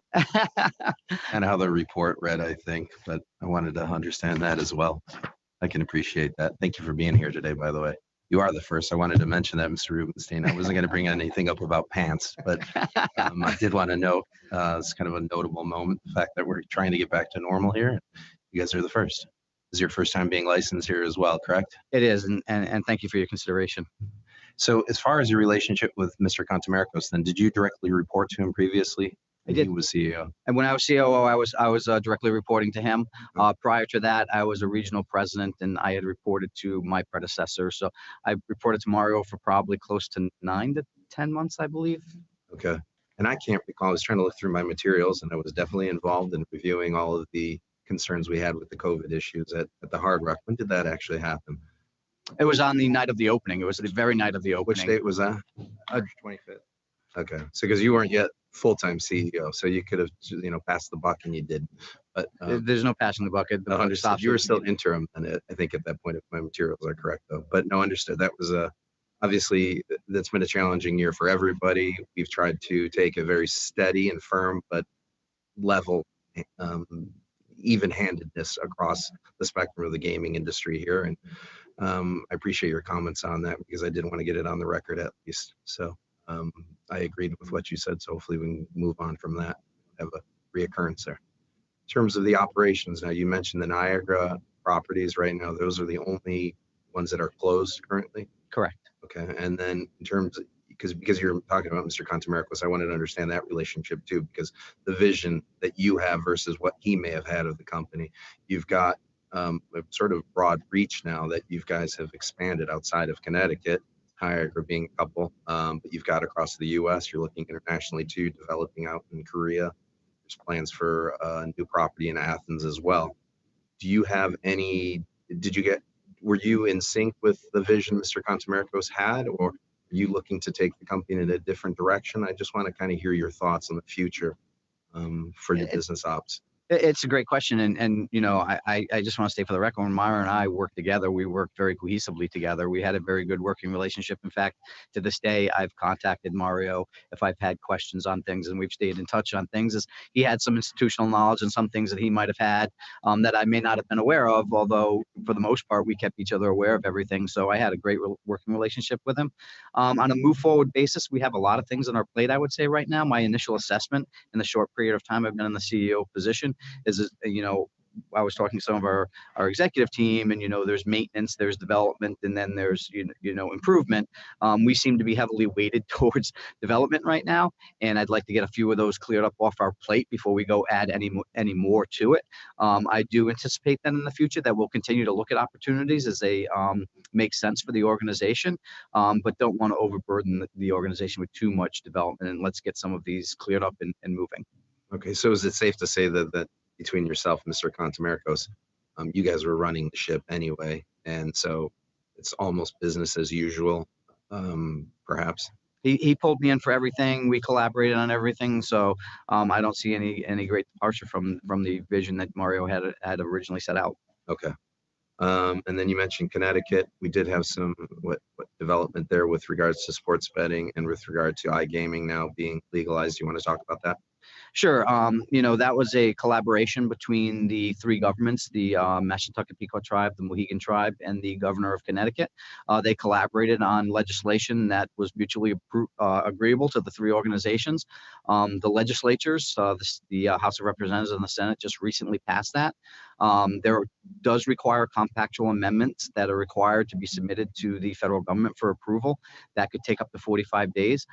And how the report read, I think, but I wanted to understand that as well. I can appreciate that. Thank you for being here today, by the way. You are the first. I wanted to mention that, Mr. Rubenstein. I wasn't going to bring anything up about pants, but I did want to note it's kind of a notable moment, the fact that we're trying to get back to normal here. You guys are the first. This is your first time being licensed here as well, correct? It is, and thank you for your consideration. So as far as your relationship with Mr. Contamaricos, then, did you directly report to him previously? I did. He was CEO. And when I was COO, I was directly reporting to him. Prior to that, I was a regional president, and I had reported to my predecessor. So I reported to Mario for probably close to 9 to 10 months, I believe. Okay. And I can't recall. I was trying to look through my materials, and I was definitely involved in reviewing all of the concerns we had with the COVID issues at the Hard Rock. When did that actually happen? It was on the night of the opening. It was the very night of the opening. Which date was that? March 25th. Okay. So because you weren't yet full-time CEO, so you could have, passed the buck, and you did. But there's no passing the bucket. No, understood. You were still interim, and I think at that point, if my materials are correct, though. But no, understood. That was obviously that's been a challenging year for everybody. We've tried to take a very steady and firm, but level, even-handedness across the spectrum of the gaming industry here. And I appreciate your comments on that, because I did want to get it on the record at least. So I agreed with what you said. So hopefully we can move on from that, have a reoccurrence there. In terms of the operations, now you mentioned the Niagara properties right now. Those are the only ones that are closed currently? Correct. Okay. And then in terms of, because you're talking about Mr. Contamaricos, I wanted to understand that relationship too, because the vision that you have versus what he may have had of the company, you've got a sort of broad reach now that you guys have expanded outside of Connecticut, Niagara being a couple, but you've got across the U.S. You're looking internationally too, developing out in Korea. There's plans for a new property in Athens as well. Do you have any? Were you in sync with the vision Mr. Contamaricos had, or are you looking to take the company in a different direction? I just want to kind of hear your thoughts on the future for your business ops. It's a great question. And I just want to state for the record, when Myra and I worked together, we worked very cohesively together. We had a very good working relationship. In fact, to this day, I've contacted Mario if I've had questions on things, and we've stayed in touch on things. As he had some institutional knowledge and some things that he might have had that I may not have been aware of, although for the most part, we kept each other aware of everything. So I had a great working relationship with him. On a move forward basis, we have a lot of things on our plate, I would say right now. My initial assessment in the short period of time I've been in the CEO position is, I was talking to some of our executive team, and there's maintenance, there's development, and then there's improvement. We seem to be heavily weighted towards development right now, and I'd like to get a few of those cleared up off our plate before we go add any more to it. I do anticipate that in the future that we'll continue to look at opportunities as they make sense for the organization, but don't want to overburden the organization with too much development, and let's get some of these cleared up and moving. Okay, so is it safe to say that between yourself and Mr. Contamericos, you guys were running the ship anyway, and so it's almost business as usual, perhaps? He pulled me in for everything. We collaborated on everything, so I don't see any great departure from the vision that Mario had originally set out. Okay. And then you mentioned Connecticut. We did have some what development there with regards to sports betting and with regard to iGaming now being legalized. You want to talk about that? Sure. That was a collaboration between the three governments, the Mashantucket Pequot tribe, the Mohegan tribe, and the governor of Connecticut. They collaborated on legislation that was mutually agreeable to the three organizations. The legislatures, the House of Representatives and the Senate just recently passed that. There does require compactual amendments that are required to be submitted to the federal government for approval. That could take up to 45 days.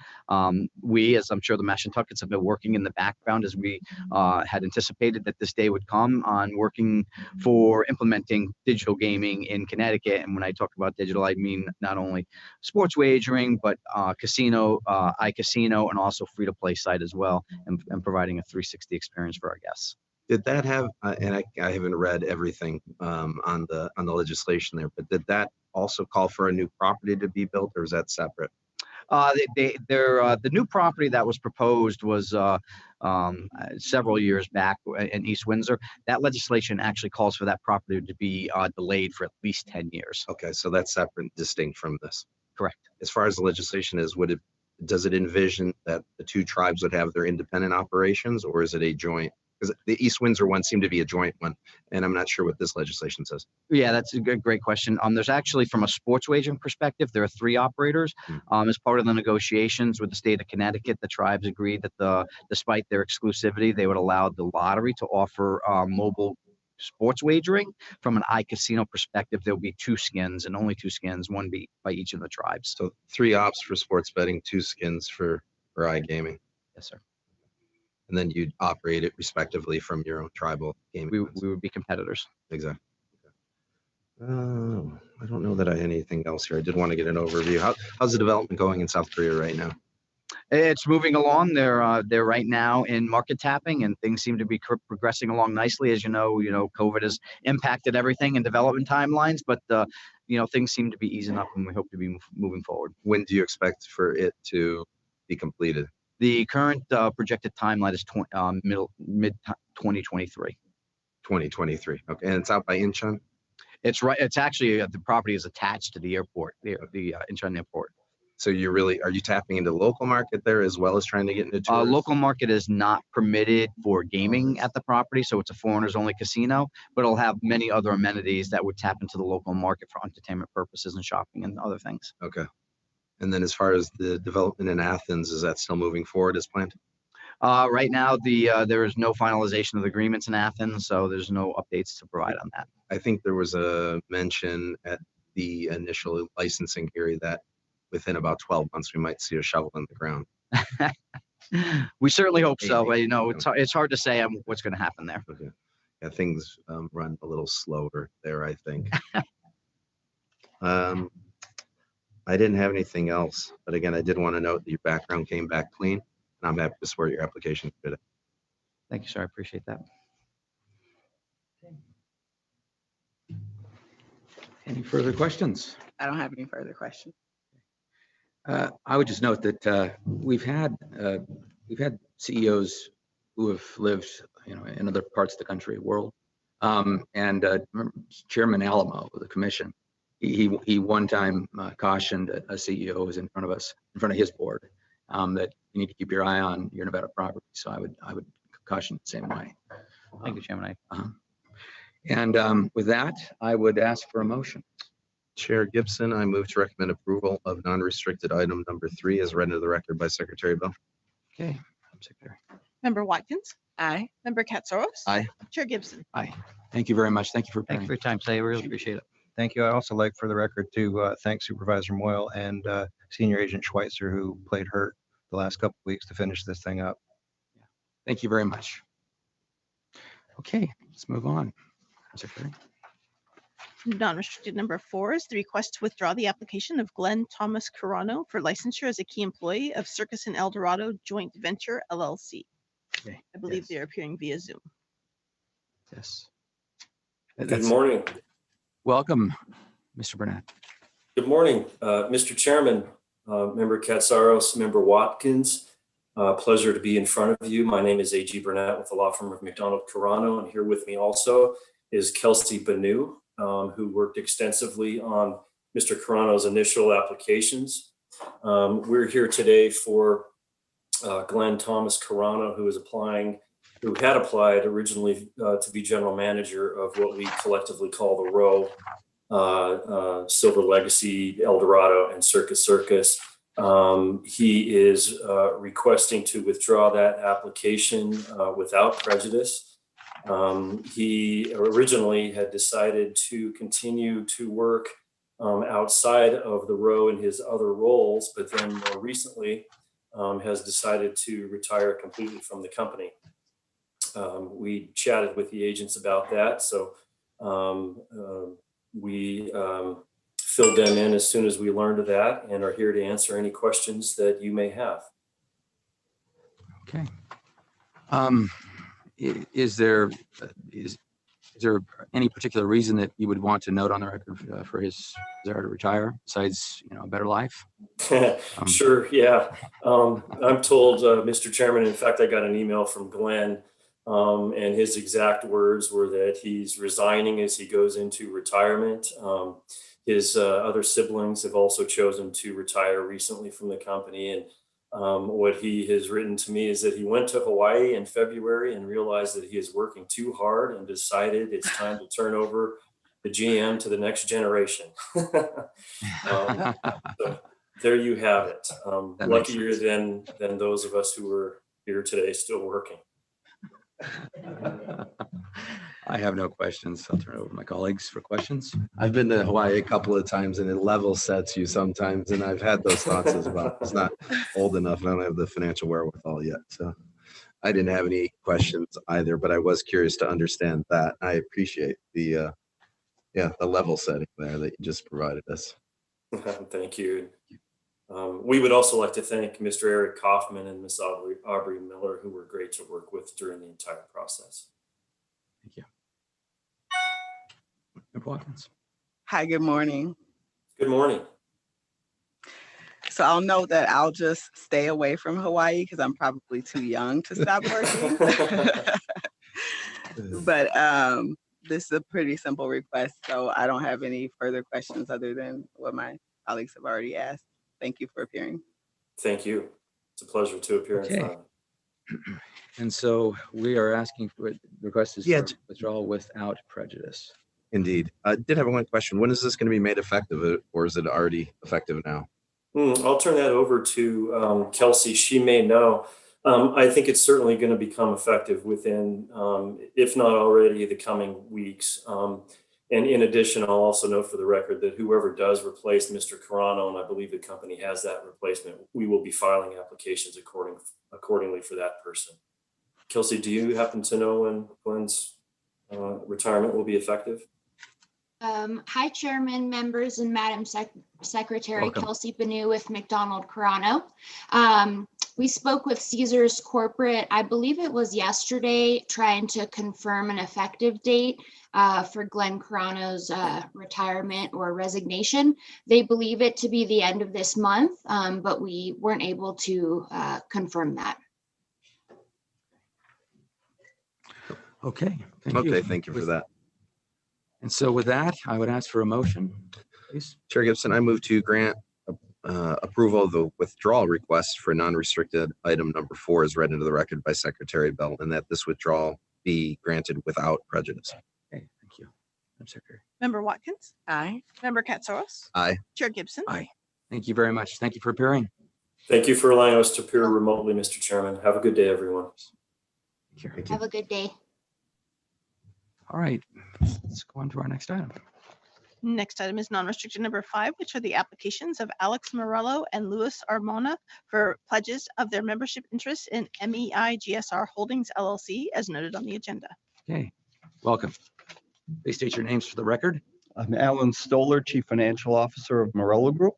We, as I'm sure the Mashantuckets, have been working in the background as we had anticipated that this day would come on working for implementing digital gaming in Connecticut. And when I talk about digital, I mean not only sports wagering, but casino, iCasino, and also free-to-play site as well, and providing a 360 experience for our guests. Did that have, and I haven't read everything on the legislation there, but did that also call for a new property to be built, or is that separate? The new property that was proposed was several years back in East Windsor. That legislation actually calls for that property to be delayed for at least 10 years. Okay, so that's separate and distinct from this. Correct. As far as the legislation is, does it envision that the two tribes would have their independent operations, or is it a joint? Because the East Windsor one seemed to be a joint one, and I'm not sure what this legislation says. Yeah, that's a great question. There's actually, from a sports wagering perspective, there are three operators. As part of the negotiations with the state of Connecticut, the tribes agreed that despite their exclusivity, they would allow the lottery to offer mobile sports wagering. From an iCasino perspective, there'll be two skins, and only two skins, one by each of the tribes. So 3 ops for sports betting, 2 skins for iGaming. Yes, sir. And then you'd operate it respectively from your own tribal gaming. We would be competitors. Exactly. I don't know that I had anything else here. I did want to get an overview. How's the development going in South Korea right now? It's moving along. They're right now in market tapping, and things seem to be progressing along nicely. As you know, COVID has impacted everything in development timelines, but things seem to be easing up, and we hope to be moving forward. When do you expect for it to be completed? The current projected timeline is mid 2023. 2023. Okay, and it's out by Incheon? It's right. It's actually the property is attached to the airport, the Incheon airport. So are you tapping into the local market there as well as trying to get into tourists? Local market is not permitted for gaming at the property, so it's a foreigners only casino, but it'll have many other amenities that would tap into the local market for entertainment purposes and shopping and other things. Okay. And then as far as the development in Athens, is that still moving forward as planned? Right now, there is no finalization of the agreements in Athens, so there's no updates to provide on that. I think there was a mention at the initial licensing hearing that within about 12 months, we might see a shovel in the ground. We certainly hope so, but it's hard to say what's going to happen there. Okay. Yeah, things run a little slower there, I think. I didn't have anything else, but again, I did want to note that your background came back clean, and I'm happy to support your application today. Thank you, sir. I appreciate that. Any further questions? I don't have any further questions. I would just note that we've had CEOs who have lived, in other parts of the country, world, and Chairman Alamo of the commission. He one time cautioned a CEO who was in front of his board, that you need to keep your eye on your Nevada property. So I would caution the same way. Thank you, Chairman. And with that, I would ask for a motion. Chair Gibson, I move to recommend approval of non-restricted item number 3 as read into the record by Secretary Bell. Okay, Madam Secretary. Member Watkins? Aye. Member Katsaros? Aye. Chair Gibson? Aye. Thank you very much. Thank you for Thank you appearing. for your time today. I really appreciate it. Thank you. I also like for the record to thank Supervisor Moyle and Senior Agent Schweitzer, who played hurt the last couple of weeks to finish this thing up. Thank you very much. Okay, let's move on. Secretary. Non-restricted number 4 is the request to withdraw the application of Glenn Thomas Carano for licensure as a key employee of Circus and El Dorado Joint Venture LLC. Okay. I believe Yes. they are appearing via Zoom. Yes. Good morning. Welcome, Mr. Burnett. Good morning, Mr. Chairman, Member Katsaros, Member Watkins. Pleasure to be in front of you. My name is A.G. Burnett with the law firm of McDonald Carano, and here with me also is Kelsey Banu, who worked extensively on Mr. Carano's initial applications. We're here today for Glenn Thomas Carano, who had applied originally to be general manager of what we collectively call the Row, Silver Legacy, El Dorado, and Circus. He is requesting to withdraw that application without prejudice. He originally had decided to continue to work outside of the Row in his other roles, but then more recently has decided to retire completely from the company. We chatted with the agents about that, so we filled them in as soon as we learned of that and are here to answer any questions that you may have. Okay. Is there any particular reason that you would want to note on the record for his desire to retire, besides a better life? Sure. Yeah. I'm told, Mr. Chairman. In fact, I got an email from Glenn, and his exact words were that he's resigning as he goes into retirement. His other siblings have also chosen to retire recently from the company. And what he has written to me is that he went to Hawaii in February and realized that he is working too hard and decided it's time to turn over the GM to the next generation. So there you have it. Luckier than those of us who are here today still working. I have no questions. I'll turn it over to my colleagues for questions. I've been to Hawaii a couple of times and it level sets you sometimes. And I've had those thoughts as well. It's not old enough. I don't have the financial wherewithal yet. So I didn't have any questions either, but I was curious to understand that. I appreciate the level setting there that you just provided us. Thank you. We would also like to thank Mr. Eric Kaufman and Ms. Aubrey Miller, who were great to work with during the entire process. Thank you. Member Watkins. Hi, good morning. Good morning. So I'll note that I'll just stay away from Hawaii because I'm probably too young to stop working. But this is a pretty simple request, so I don't have any further questions other than what my colleagues have already asked. Thank you for appearing. Thank you. It's a pleasure to appear in front of you. And so we are asking for the request is for withdrawal without prejudice. Indeed. I did have one question. When is this going to be made effective, or is it already effective now? I'll turn that over to Kelsey. She may know. I think it's certainly going to become effective within, if not already, the coming weeks. And in addition, I'll also note for the record that whoever does replace Mr. Carano, and I believe the company has that replacement, we will be filing applications accordingly for that person. Kelsey, do you happen to know when Glenn's retirement will be effective? Hi, Chairman, members, and Madam Secretary. Welcome. Kelsey Banu with McDonald Carano. We spoke with Caesars Corporate, I believe it was yesterday, trying to confirm an effective date for Glenn Carano's retirement or resignation. They believe it to be the end of this month, but we weren't able to confirm that. Okay. Thank you for that. And so with that, I would ask for a motion, please. Chair Gibson, I move to grant approval of the withdrawal request for non-restricted item number 4 as read into the record by Secretary Bell, and that this withdrawal be granted without prejudice. Okay, thank you. Madam Secretary. Member Watkins? Aye. Member Katsaros? Aye. Chair Gibson? Aye. Thank you very much. Thank you for appearing. Thank you for allowing us to appear remotely, Mr. Chairman. Have a good day, everyone. Have a good day. All right, let's go on to our next item. Next item is non-restricted number 5, which are the applications of Alex Morello and Louis Armona for pledges of their membership interest in MEI GSR Holdings LLC, as noted on the agenda. Okay, welcome. Please state your names for the record. I'm Alan Stoller, Chief Financial Officer of Morello Group.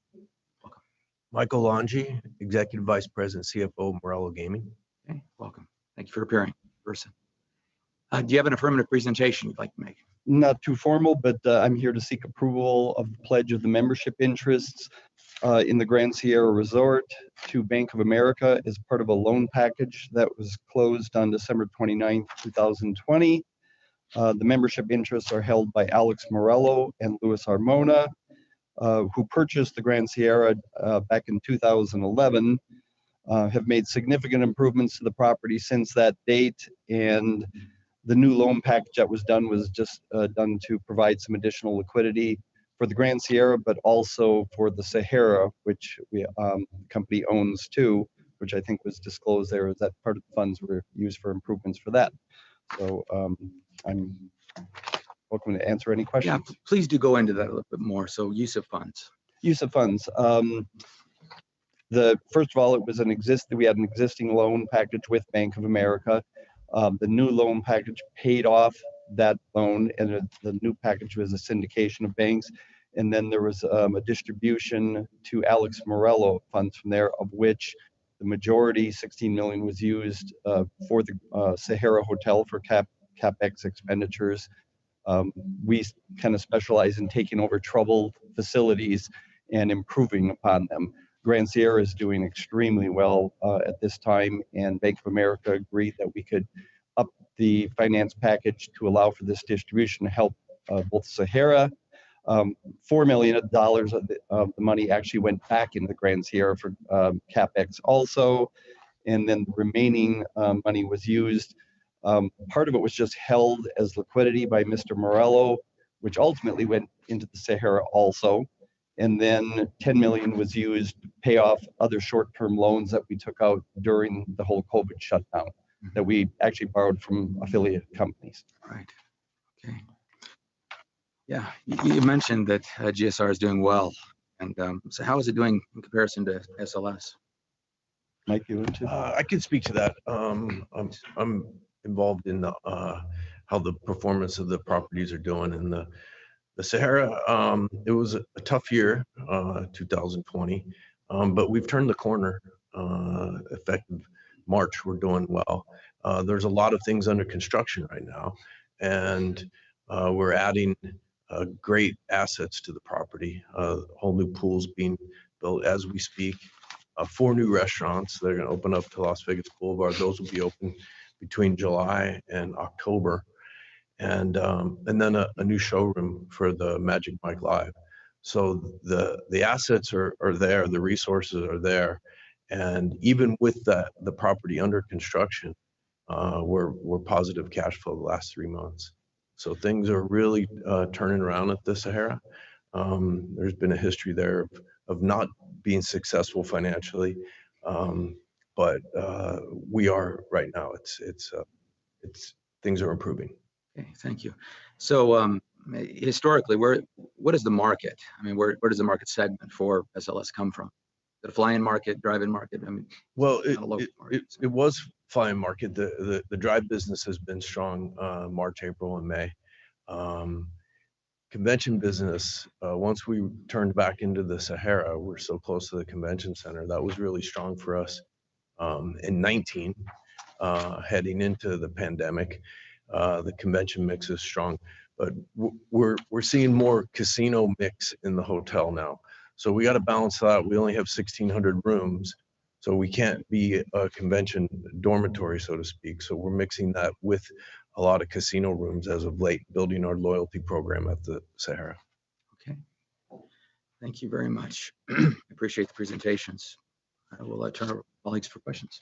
Michael Longi, Executive Vice President, CFO, Morello Gaming. Okay, welcome. Thank you for appearing in person. Do you have an affirmative presentation you'd like to make? Not too formal, but I'm here to seek approval of the pledge of the membership interests in the Grand Sierra Resort to Bank of America as part of a loan package that was closed on December 29th, 2020. The membership interests are held by Alex Morello and Louis Armona, who purchased the Grand Sierra back in 2011, have made significant improvements to the property since that date, and the new loan package that was done was just done to provide some additional liquidity for the Grand Sierra, but also for the Sahara, which the company owns too, which I think was disclosed there, is that part of the funds were used for improvements for that. So I'm welcome to answer any questions. Yeah, please do go into that a little bit more. So use of funds. Use of funds. First of all, it was we had an existing loan package with Bank of America. The new loan package paid off that loan, and the new package was a syndication of banks. And then there was a distribution to Alex Morello funds from there, of which the majority, 16 million, was used for the Sahara Hotel for CapEx expenditures. We kind of specialize in taking over troubled facilities and improving upon them. Grand Sierra is doing extremely well at this time, and Bank of America agreed that we could up the finance package to allow for this distribution to help both Sahara. $4 million of the money actually went back into Grand Sierra for CapEx also, and then the remaining money was used. Part of it was just held as liquidity by Mr. Morello, which ultimately went into the Sahara also. And then 10 million was used to pay off other short-term loans that we took out during the whole COVID shutdown that we actually borrowed from affiliate companies. Right. Okay. Yeah, you mentioned that GSR is doing well. And so how is it doing in comparison to SLS? Mike, you want to? I can speak to that. I'm involved in how the performance of the properties are doing in the Sahara. It was a tough year, 2020, but we've turned the corner. Effective March, we're doing well. There's a lot of things under construction right now, and we're adding great assets to the property. Whole new pools being built as we speak. 4 new restaurants that are going to open up to Las Vegas Boulevard. Those will be open between July and October. And then a new showroom for the Magic Mike Live. So the assets are there, the resources are there, and even with the property under construction, we're positive cash flow the last 3 months. So things are really turning around at the Sahara. There's been a history there of not being successful financially, but we are right now. It's things are improving. Okay, thank you. So historically, what is the market? I mean, where does the market segment for SLS come from? The fly-in market, drive-in market? I mean, well, it was fly-in market. The drive business has been strong March, April, and May. Convention business, once we turned back into the Sahara, we're so close to the convention center. That was really strong for us in 19, heading into the pandemic. The convention mix is strong, but we're seeing more casino mix in the hotel now. So we got to balance that. We only have 1,600 rooms, so we can't be a convention dormitory, so to speak. So we're mixing that with a lot of casino rooms as of late, building our loyalty program at the Sahara. Okay. Thank you very much. Appreciate the presentations. I will turn over to colleagues for questions.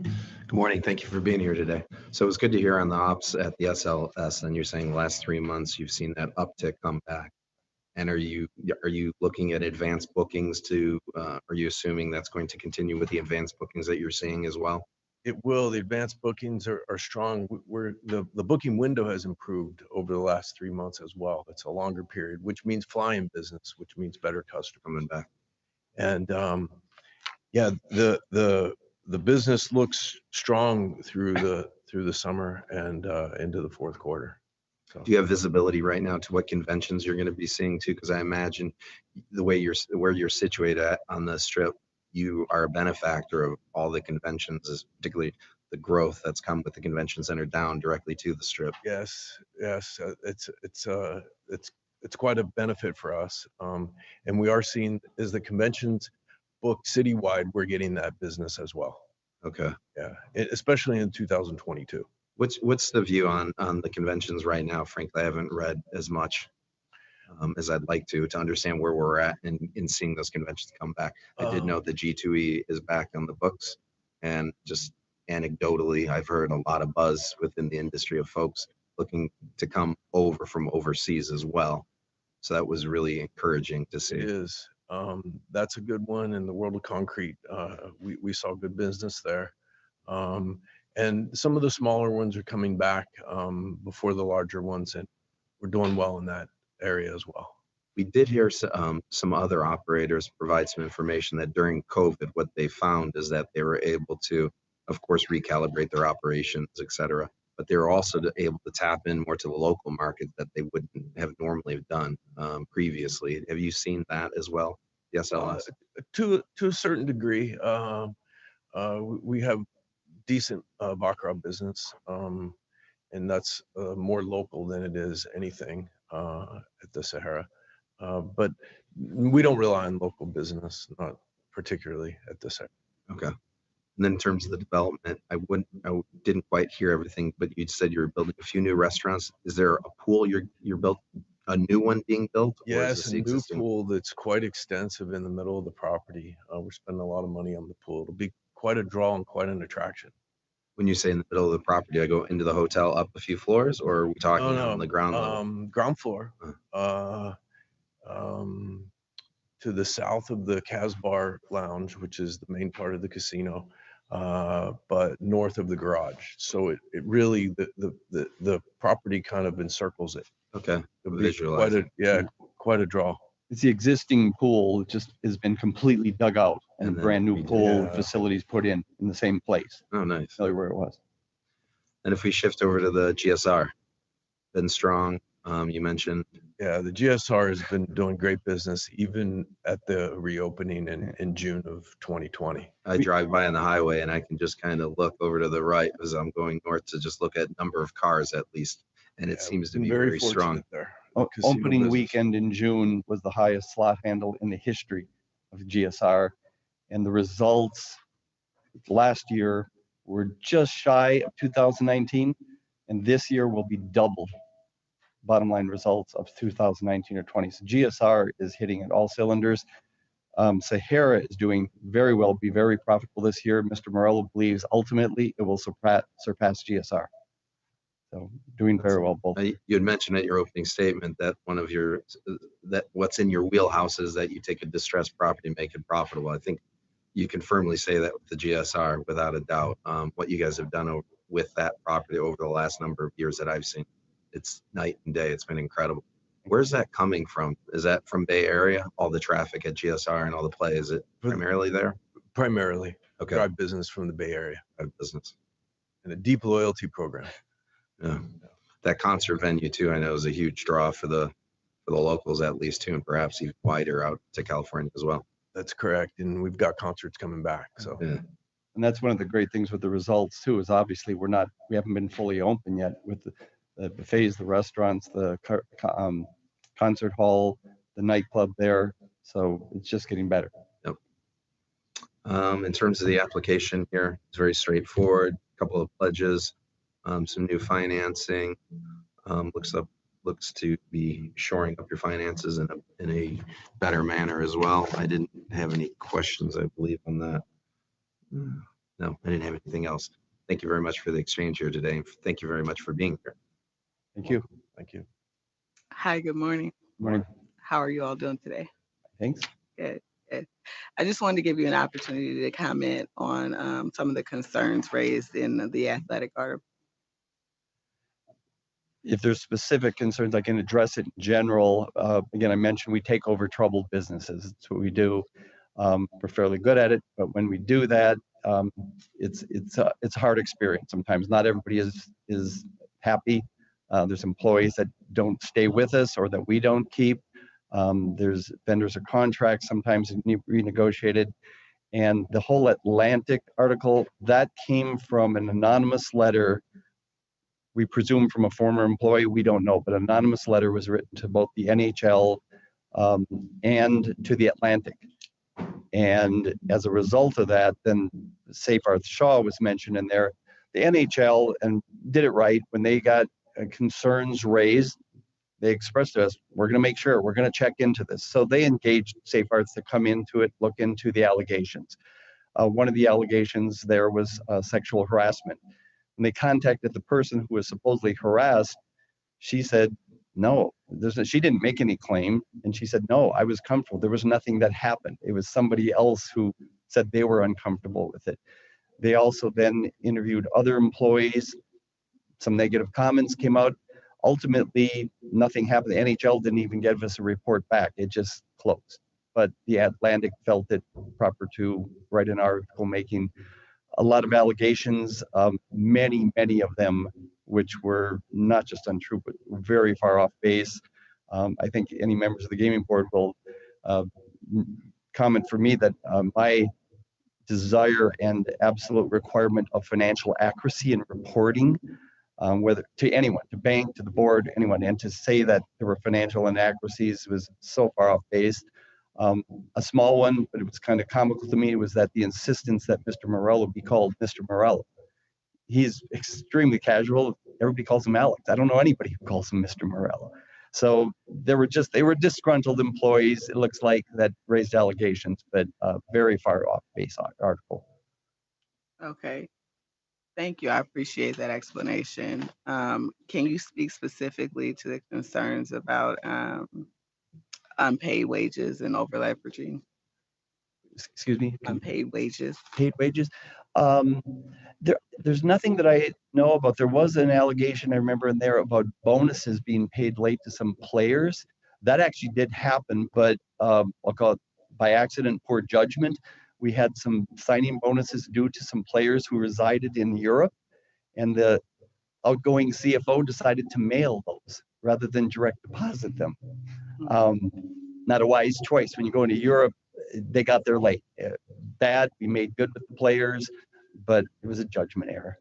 Good morning. Thank you for being here today. So it was good to hear on the ops at the SLS, and you're saying the last 3 months you've seen that uptick come back. And are you looking at advanced bookings to? Are you assuming that's going to continue with the advanced bookings that you're seeing as well? It will. The advanced bookings are strong. The booking window has improved over the last 3 months as well. It's a longer period, which means flying business, which means better customer coming back. And yeah, the business looks strong through the summer and into the fourth quarter. So. Do you have visibility right now to what conventions you're going to be seeing too? Because I imagine the way where you're situated at on the Strip, you are a benefactor of all the conventions, particularly the growth that's come with the convention center down directly to the Strip. Yes, it's quite a benefit for us, and we are seeing as the conventions book citywide, we're getting that business as well. Okay. Yeah, especially in 2022. What's the view on the conventions right now? Frankly, I haven't read as much as I'd like to understand where we're at in seeing those conventions come back. I did know the G2E is back on the books, and just anecdotally, I've heard a lot of buzz within the industry of folks looking to come over from overseas as well. So that was really encouraging to see. It is. That's a good one. In the world of concrete, we saw good business there. And some of the smaller ones are coming back before the larger ones, and we're doing well in that area as well. We did hear some other operators provide some information that during COVID, what they found is that they were able to, of course, recalibrate their operations, et cetera, but they were also able to tap in more to the local market that they wouldn't have normally done previously. Have you seen that as well? Yes, SLS? To a certain degree, we have decent baccarat business, and that's more local than it is anything at the Sahara. But we don't rely on local business, not particularly at the Sahara. Okay. And then in terms of the development, I didn't quite hear everything, but you said you're building a few new restaurants. Is there a pool you're built, a new one being built? Yes, a new pool that's quite extensive in the middle of the property. We're spending a lot of money on the pool. It'll be quite a draw and quite an attraction. When you say in the middle of the property, I go into the hotel up a few floors, or are we talking on the ground level? Ground floor. To the south of the Casbar Lounge, which is the main part of the casino, but north of the garage. So it really, the property kind of encircles it. Okay. Quite a draw. It's the existing pool, it just has been completely dug out and brand new pool facilities put in the same place. Oh, nice. Tell you where it was. And if we shift over to the GSR, been strong. You mentioned. Yeah, the GSR has been doing great business, even at the reopening in June of 2020. I drive by on the highway and I can just kind of look over to the right as I'm going north to just look at number of cars at least. And it seems to be very strong there. Opening weekend in June was the highest slot handle in the history of GSR. And the results last year were just shy of 2019. And this year will be double bottom line results of 2019 or 20. So GSR is hitting at all cylinders. Sahara is doing very well, be very profitable this year. Mr. Morello believes ultimately it will surpass GSR. So doing very well both. You had mentioned at your opening statement that that what's in your wheelhouse is that you take a distressed property and make it profitable. I think you can firmly say that with the GSR without a doubt. What you guys have done with that property over the last number of years that I've seen, it's night and day. It's been incredible. Where's that coming from? Is that from Bay Area? All the traffic at GSR and all the play, is it primarily there? Primarily. Okay. Drive business from the Bay Area. Drive business. And a deep loyalty program. Yeah. That concert venue too, I know, is a huge draw for the locals at least too, and perhaps even wider out to California as well. That's correct. And we've got concerts coming back. So yeah. And that's one of the great things with the results too, is obviously we haven't been fully open yet with the buffets, the restaurants, the concert hall, the nightclub there. So it's just getting better. Yep. In terms of the application here, it's very straightforward. A couple of pledges, some new financing. Looks to be shoring up your finances in a better manner as well. I didn't have any questions, I believe, on that. No, I didn't have anything else. Thank you very much for the exchange here today. And thank you very much for being here. Thank you. Thank you. Hi, good morning. Morning. How are you all doing today? Thanks. Good. Okay. I just wanted to give you an opportunity to comment on some of the concerns raised in the athletic article. If there's specific concerns, I can address it in general. Again, I mentioned we take over troubled businesses. That's what we do. We're fairly good at it, but when we do that, it's a hard experience. Sometimes not everybody is happy. There's employees that don't stay with us or that we don't keep. There's vendors or contracts sometimes renegotiated. And the whole Atlantic article, that came from an anonymous letter. We presume from a former employee, we don't know, but an anonymous letter was written to both the NHL and to the Atlantic. And as a result of that, then Seyfarth Shaw was mentioned in there. The NHL and did it right when they got concerns raised. They expressed to us, we're going to make sure, we're going to check into this. So they engaged Seyfarth to come into it, look into the allegations. One of the allegations there was sexual harassment. When they contacted the person who was supposedly harassed, she said, no, she didn't make any claim. And she said, no, I was comfortable. There was nothing that happened. It was somebody else who said they were uncomfortable with it. They also then interviewed other employees. Some negative comments came out. Ultimately, nothing happened. The NHL didn't even give us a report back. It just closed. But the Atlantic felt it proper to write an article making a lot of allegations, many of them, which were not just untrue, but very far off base. I think any members of the gaming board will comment for me that my desire and absolute requirement of financial accuracy in reporting, whether to anyone, to bank, to the board, anyone, and to say that there were financial inaccuracies was so far off base. A small one, but it was kind of comical to me, was that the insistence that Mr. Morello be called Mr. Morello. He's extremely casual. Everybody calls him Alex. I don't know anybody who calls him Mr. Morello. So they were disgruntled employees, it looks like, that raised allegations, but very far off base article. Okay. Thank you. I appreciate that explanation. Can you speak specifically to the concerns about unpaid wages and over leveraging? Excuse me? Unpaid wages. Paid wages. There's nothing that I know about. There was an allegation I remember in there about bonuses being paid late to some players. That actually did happen, but I'll call it by accident, poor judgment. We had some signing bonuses due to some players who resided in Europe, and the outgoing CFO decided to mail those rather than direct deposit them. Not a wise choice. When you go into Europe, they got there late. Bad, we made good with the players, but it was a judgment error.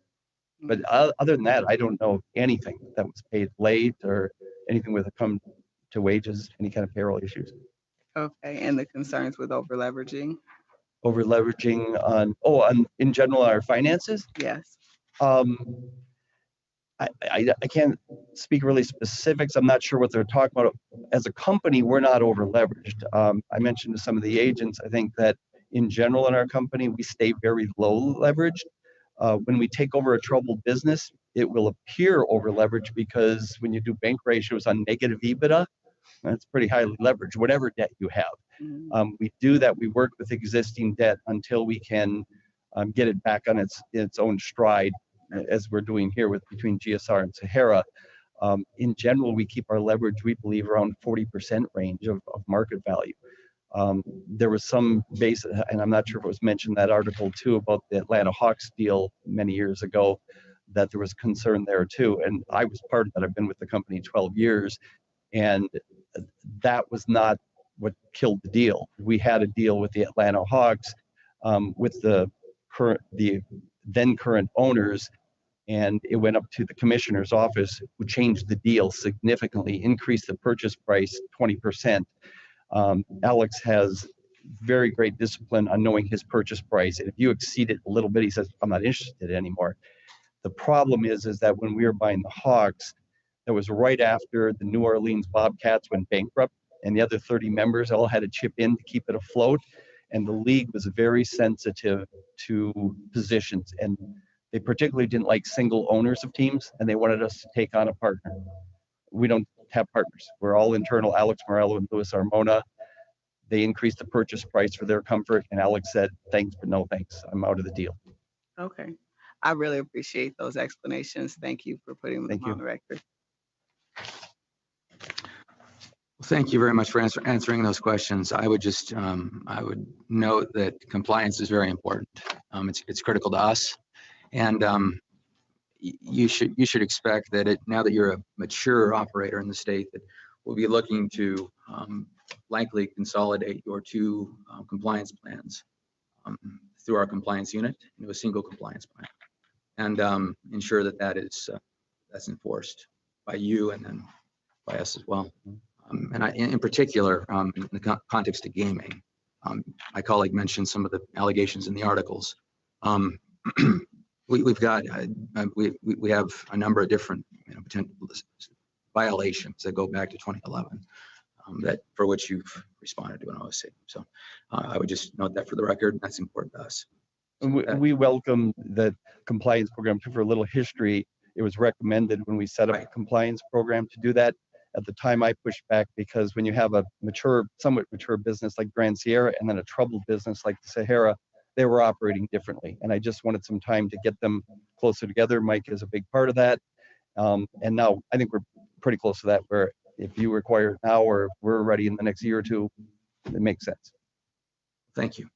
But other than that, I don't know anything that was paid late or anything with it come to wages, any kind of payroll issues. Okay, and the concerns with over leveraging? Over leveraging on in general, our finances? Yes. I can't speak really specifics. I'm not sure what they're talking about. As a company, we're not over leveraged. I mentioned to some of the agents, I think that in general in our company, we stay very low leveraged. When we take over a troubled business, it will appear over leveraged because when you do bank ratios on negative EBITDA, that's pretty highly leveraged, whatever debt you have. We do that. We work with existing debt until we can get it back on its own stride, as we're doing here with between GSR and Sahara. In general, we keep our leverage, we believe, around 40% range of market value. There was some base, and I'm not sure if it was mentioned in that article too, about the Atlanta Hawks deal many years ago, that there was concern there too. And I was part of that. I've been with the company 12 years, and that was not what killed the deal. We had a deal with the Atlanta Hawks, with the then current owners, and it went up to the commissioner's office, who changed the deal significantly, increased the purchase price 20%. Alex has very great discipline on knowing his purchase price, and if you exceed it a little bit, he says, I'm not interested anymore. The problem is that when we were buying the Hawks, that was right after the New Orleans Bobcats went bankrupt, and the other 30 members all had to chip in to keep it afloat, and the league was very sensitive to positions, and they particularly didn't like single owners of teams, and they wanted us to take on a partner. We don't have partners. We're all internal, Alex Morello and Louis Armona. They increased the purchase price for their comfort, and Alex said, thanks, but no thanks. I'm out of the deal. Okay. I really appreciate those explanations. Thank you for putting them on the record. Thank you very much for answering those questions. I would just, I would note that compliance is very important. It's critical to us. And you should expect that now that you're a mature operator in the state, that we'll be looking to likely consolidate your two compliance plans through our compliance unit into a single compliance plan, and ensure that that's enforced by you and then by us as well. And in particular, in the context of gaming, my colleague mentioned some of the allegations in the articles. We have a number of different potential violations that go back to 2011 that for which you've responded to an OSC. So I would just note that for the record. That's important to us. We welcome the compliance program. For a little history, it was recommended when we set up a compliance program to do that. At the time, I pushed back because when you have a somewhat mature business like Grand Sierra and then a troubled business like the Sahara, they were operating differently. And I just wanted some time to get them closer together. Mike is a big part of that. And now I think we're pretty close to that, where if you require it now or we're ready in the next year or two, it makes sense. Thank you.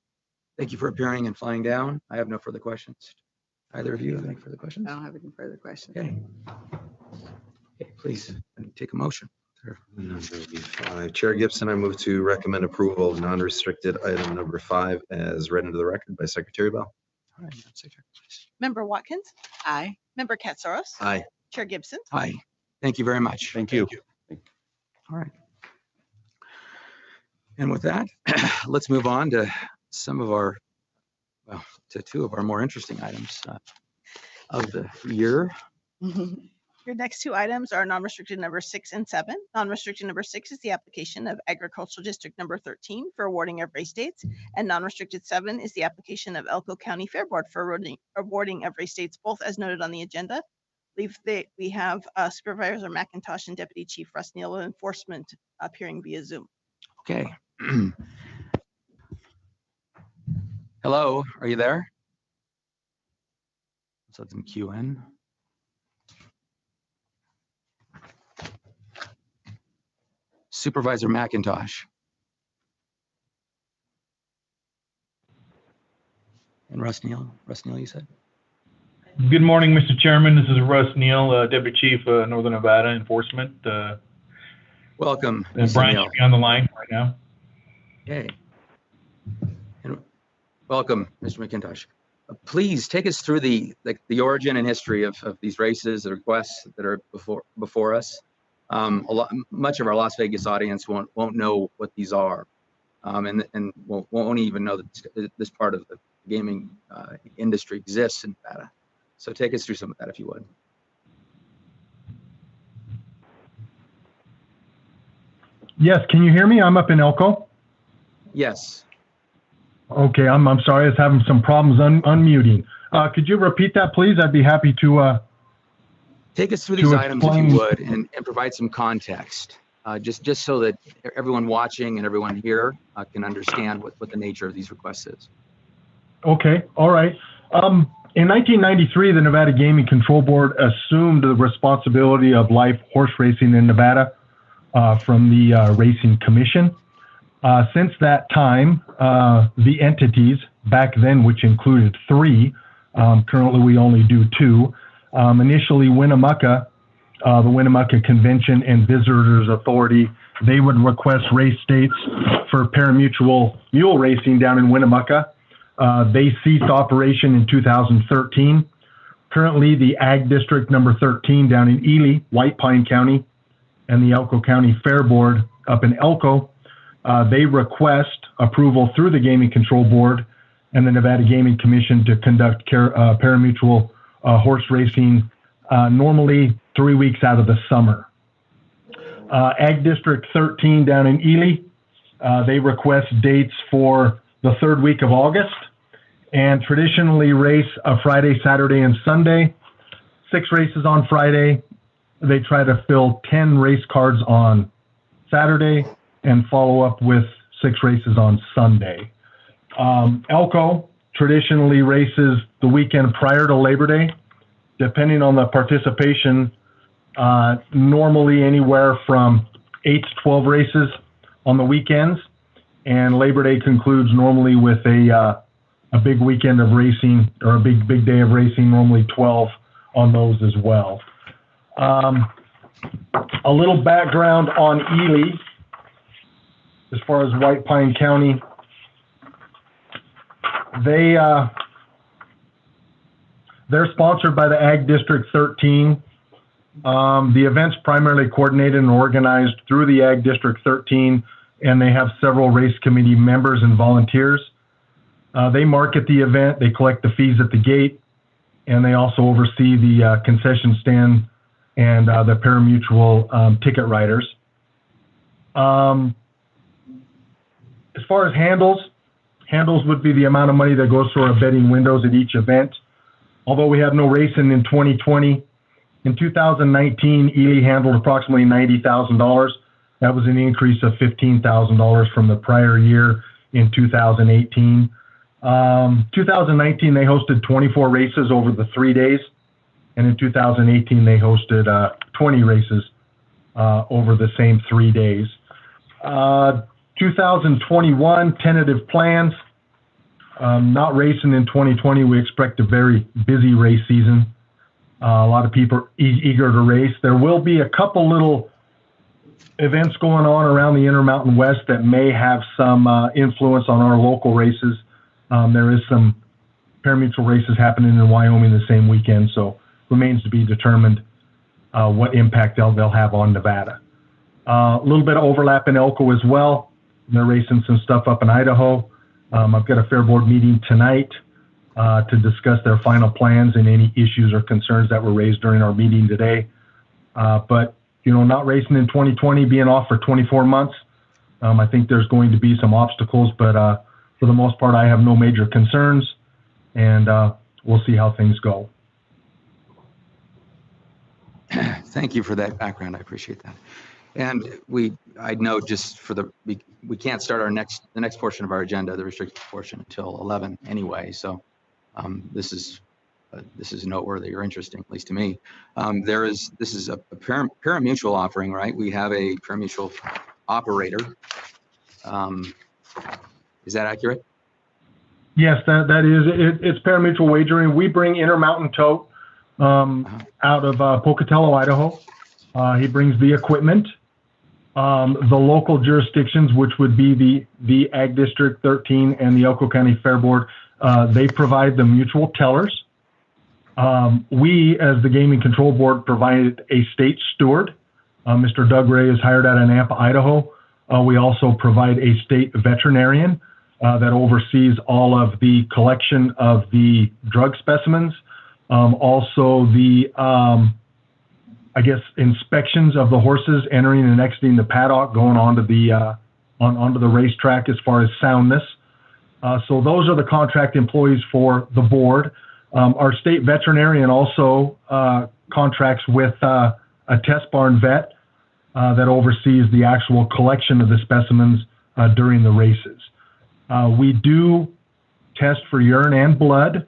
Thank you for appearing and flying down. I have no further questions. Either of you have any further questions? I don't have any further questions. Okay. Okay, please take a motion. Number 5. Chair Gibson, I move to recommend approval of non-restricted item number 5 as read into the record by Secretary Bell. All right, Secretary, please. Member Watkins? Aye. Member Katsaros? Aye. Chair Gibson? Aye. Thank you very much. Thank you. All right. And with that, let's move on to some of our, well, to two of our more interesting items of the year. Your next two items are non-restricted number 6 and 7. Non-restricted number 6 is the application of Agricultural District number 13 for awarding of race dates, and non-restricted 7 is the application of Elko County Fair Board for awarding of race dates, both as noted on the agenda. We have Supervisor McIntosh and Deputy Chief Russ Neal of Enforcement appearing via Zoom. Okay. Hello, are you there? Let's let them queue in. Supervisor McIntosh. And Russ Neal, you said? Good morning, Mr. Chairman. This is Russ Neal, Deputy Chief, Northern Nevada Enforcement. Welcome. And Brian should be on the line right now. Okay. And welcome, Mr. McIntosh. Please take us through the origin and history of these races, the requests that are before us. Much of our Las Vegas audience won't know what these are, and won't even know that this part of the gaming industry exists in Nevada. So take us through some of that, if you would. Yes, can you hear me? I'm up in Elko. Yes. Okay, I'm sorry, I was having some problems unmuting. Could you repeat that, please? I'd be happy to. Take us through these items, if you would, and provide some context, just so that everyone watching and everyone here can understand what the nature of these requests is. Okay, all right. In 1993, the Nevada Gaming Control Board assumed the responsibility of live horse racing in Nevada from the Racing Commission. Since that time, the entities back then, which included 3, currently we only do 2, initially Winnemucca, the Winnemucca Convention and Visitors Authority, they would request race dates for parimutuel mule racing down in Winnemucca. They ceased operation in 2013. Currently, the Ag District number 13 down in Ely, White Pine County, and the Elko County Fair Board up in Elko, they request approval through the Gaming Control Board and the Nevada Gaming Commission to conduct parimutuel horse racing normally 3 weeks out of the summer. Ag District 13 down in Ely, they request dates for the 3rd week of August, and traditionally race a Friday, Saturday, and Sunday. 6 races on Friday. They try to fill 10 race cards on Saturday and follow up with 6 races on Sunday. Elko traditionally races the weekend prior to Labor Day, depending on the participation, normally anywhere from 8 to 12 races on the weekends, and Labor Day concludes normally with a big weekend of racing, or a big day of racing, normally 12 on those as well. A little background on Ely, as far as White Pine County. They're sponsored by the Ag District 13. The event's primarily coordinated and organized through the Ag District 13, and they have several race committee members and volunteers. They market the event, they collect the fees at the gate, and they also oversee the concession stand and the pari-mutuel ticket riders. As far as handles would be the amount of money that goes through our betting windows at each event. Although we have no racing in 2020, in 2019, Ely handled approximately $90,000. That was an increase of $15,000 from the prior year in 2018. 2019, they hosted 24 races over the 3 days. And in 2018, they hosted 20 races over the same 3 days. 2021, tentative plans. Not racing in 2020. We expect a very busy race season. A lot of people are eager to race. There will be a couple little events going on around the Intermountain West that may have some influence on our local races. There is some pari-mutuel races happening in Wyoming the same weekend, so remains to be determined what impact they'll have on Nevada. A little bit of overlap in Elko as well. They're racing some stuff up in Idaho. I've got a fair board meeting tonight to discuss their final plans and any issues or concerns that were raised during our meeting today. But, not racing in 2020, being off for 24 months, I think there's going to be some obstacles, but for the most part, I have no major concerns, and we'll see how things go. Thank you for that background. I appreciate that. And I'd note just for we can't start the next portion of our agenda, the restricted portion, until 11 anyway. So this is noteworthy or interesting, at least to me. This is a pari-mutuel offering, right? We have a pari-mutuel operator. Is that accurate? Yes, that is. It's pari-mutuel wagering. We bring Intermountain Tote out of Pocatello, Idaho. He brings the equipment. The local jurisdictions, which would be the Ag District 13 and the Elko County Fair Board, they provide the mutual tellers. We, as the Gaming Control Board, provided a state steward. Mr. Doug Ray is hired out of Nampa, Idaho. We also provide a state veterinarian that oversees all of the collection of the drug specimens. Also the inspections of the horses entering and exiting the paddock, going onto the racetrack as far as soundness. So those are the contract employees for the board. Our state veterinarian also contracts with a test barn vet that oversees the actual collection of the specimens during the races. We do test for urine and blood,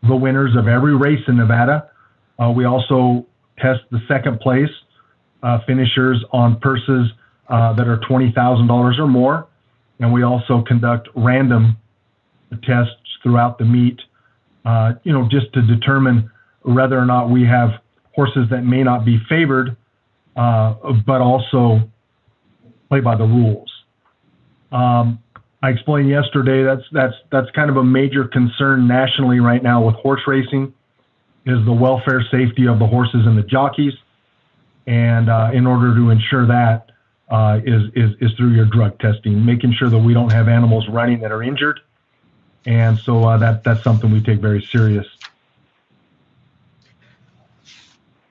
the winners of every race in Nevada. We also test the second place finishers on purses that are $20,000 or more. And we also conduct random tests throughout the meet, just to determine whether or not we have horses that may not be favored, but also play by the rules. I explained yesterday that's kind of a major concern nationally right now with horse racing, is the welfare, safety of the horses and the jockeys. And in order to ensure that is through your drug testing, making sure that we don't have animals running that are injured. And so that's something we take very serious.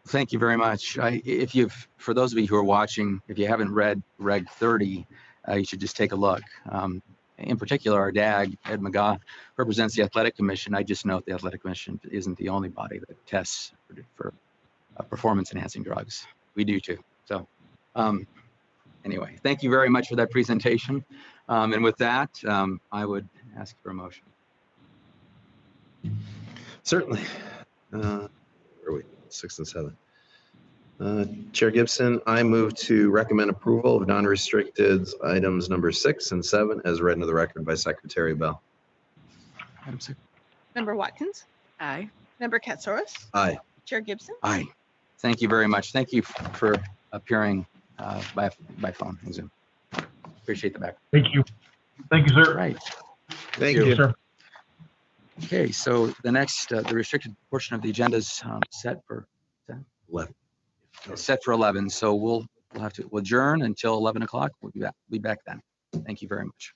Thank you very much. For those of you who are watching, if you haven't read Reg 30, you should just take a look. In particular, our DAG, Ed McGaugh, represents the Athletic Commission. I just note the Athletic Commission isn't the only body that tests for performance-enhancing drugs. We do too. So anyway, thank you very much for that presentation. And with that, I would ask for a motion. Certainly. Where are we? 6 and 7. Chair Gibson, I move to recommend approval of non-restricted items number 6 and 7 as read into the record by Secretary Bell. Member Watkins? Aye. Member Katsouris? Aye. Chair Gibson? Aye. Thank you very much. Thank you for appearing by phone and Zoom. Appreciate the back. Thank you. Thank you, sir. Right. Thank you. Sir. Okay, so the next, the restricted portion of the agenda is set for 11. Set for 11. So we'll have to adjourn until 11 o'clock. We'll be back then. Thank you very much.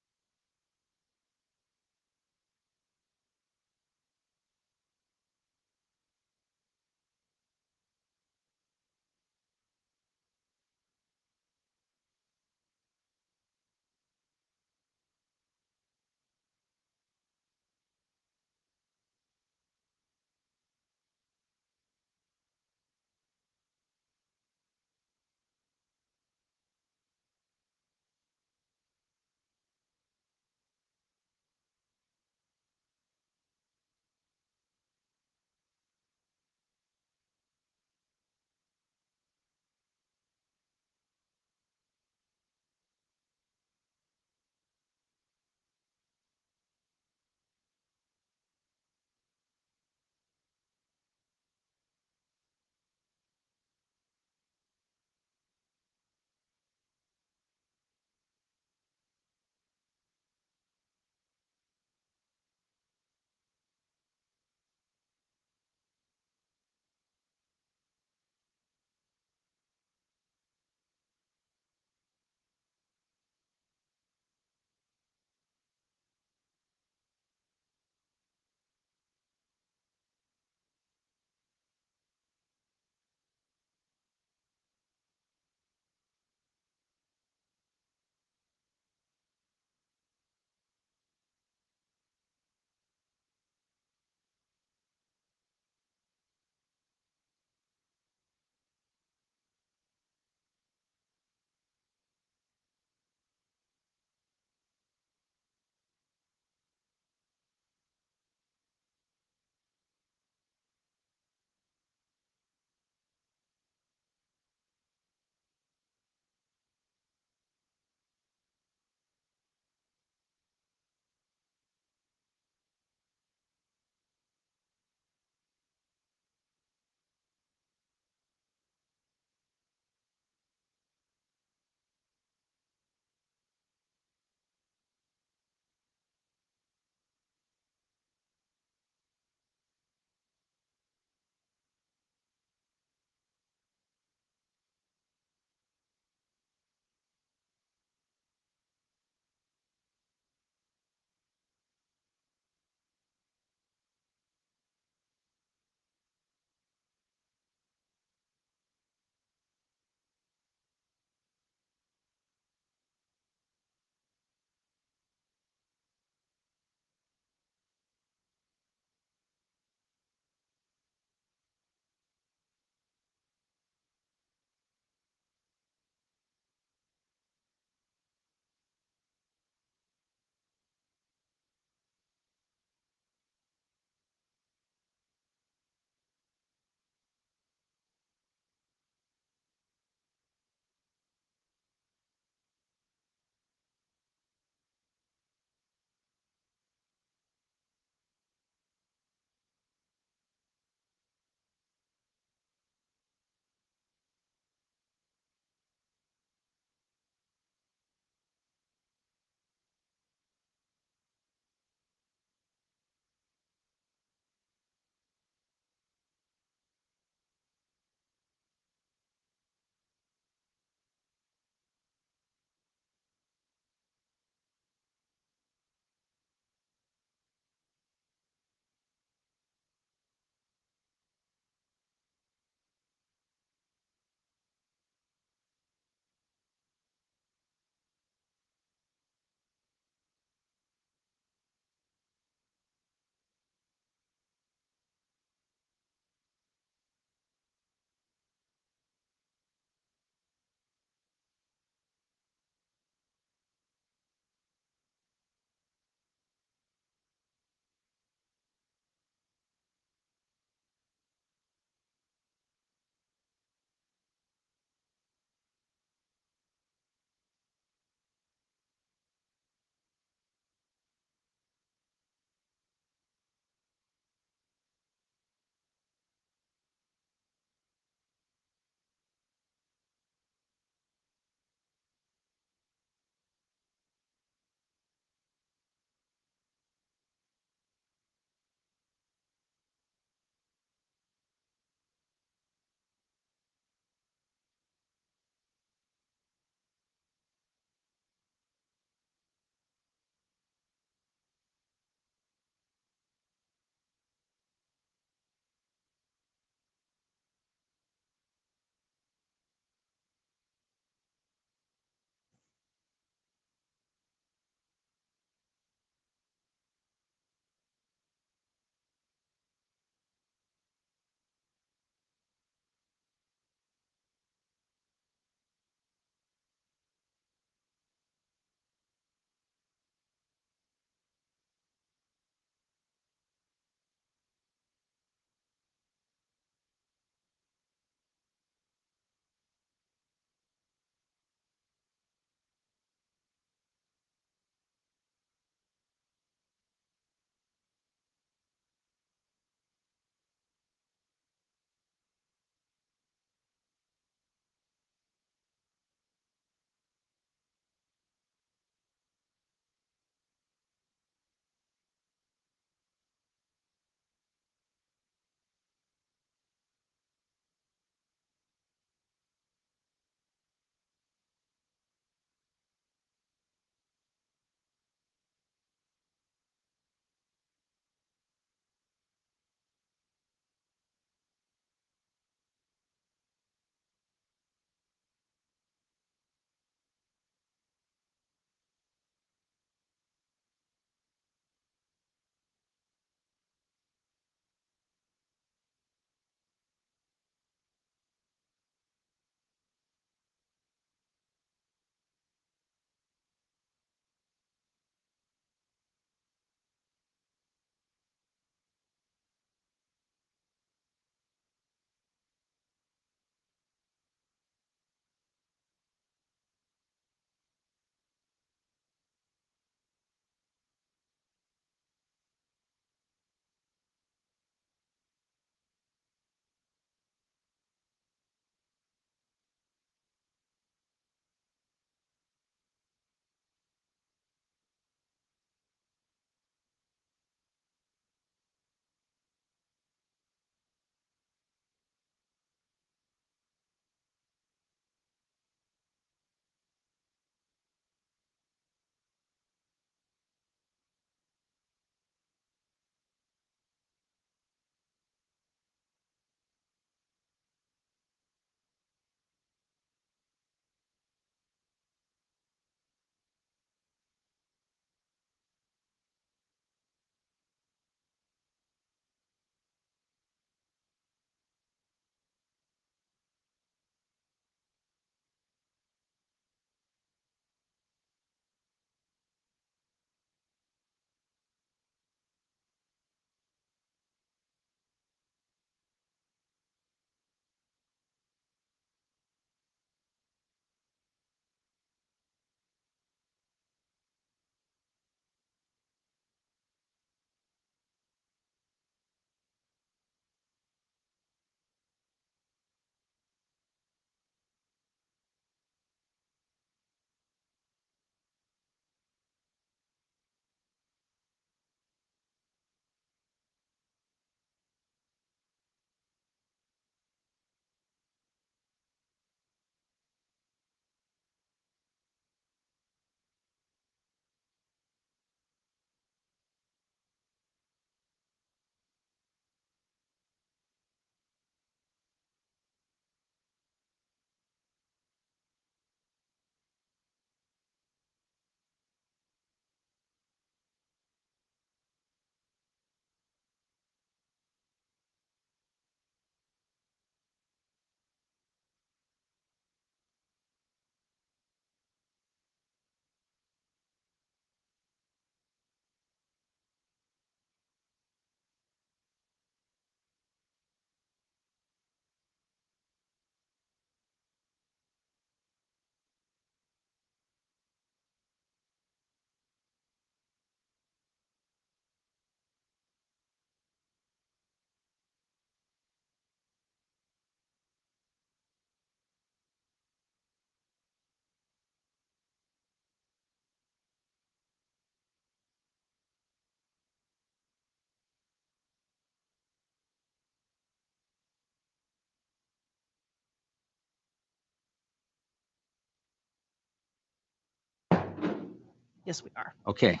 Yes, we are. Okay.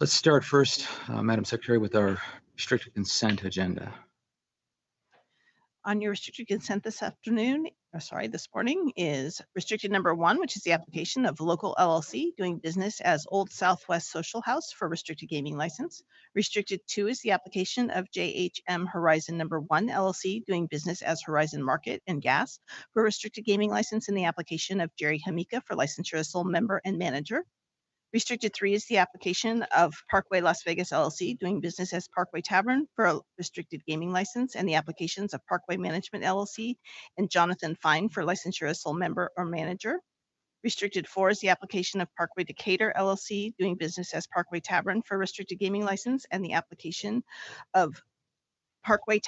Let's start first, Madam Secretary, with our restricted consent agenda. On your restricted consent this morning is restricted number 1, which is the application of Local LLC doing business as Old Southwest Social House for restricted gaming license. Restricted 2 is the application of JHM Horizon number 1 LLC doing business as Horizon Market and Gas for restricted gaming license, in the application of Jerry Hamika for licensure as sole member and manager. Restricted 3 is the application of Parkway Las Vegas LLC doing business as Parkway Tavern for a restricted gaming license, and the applications of Parkway Management LLC and Jonathan Fine for licensure as sole member or manager. Restricted 4 is the application of Parkway Decatur LLC doing business as Parkway Tavern for a restricted gaming license, and the application of Parkway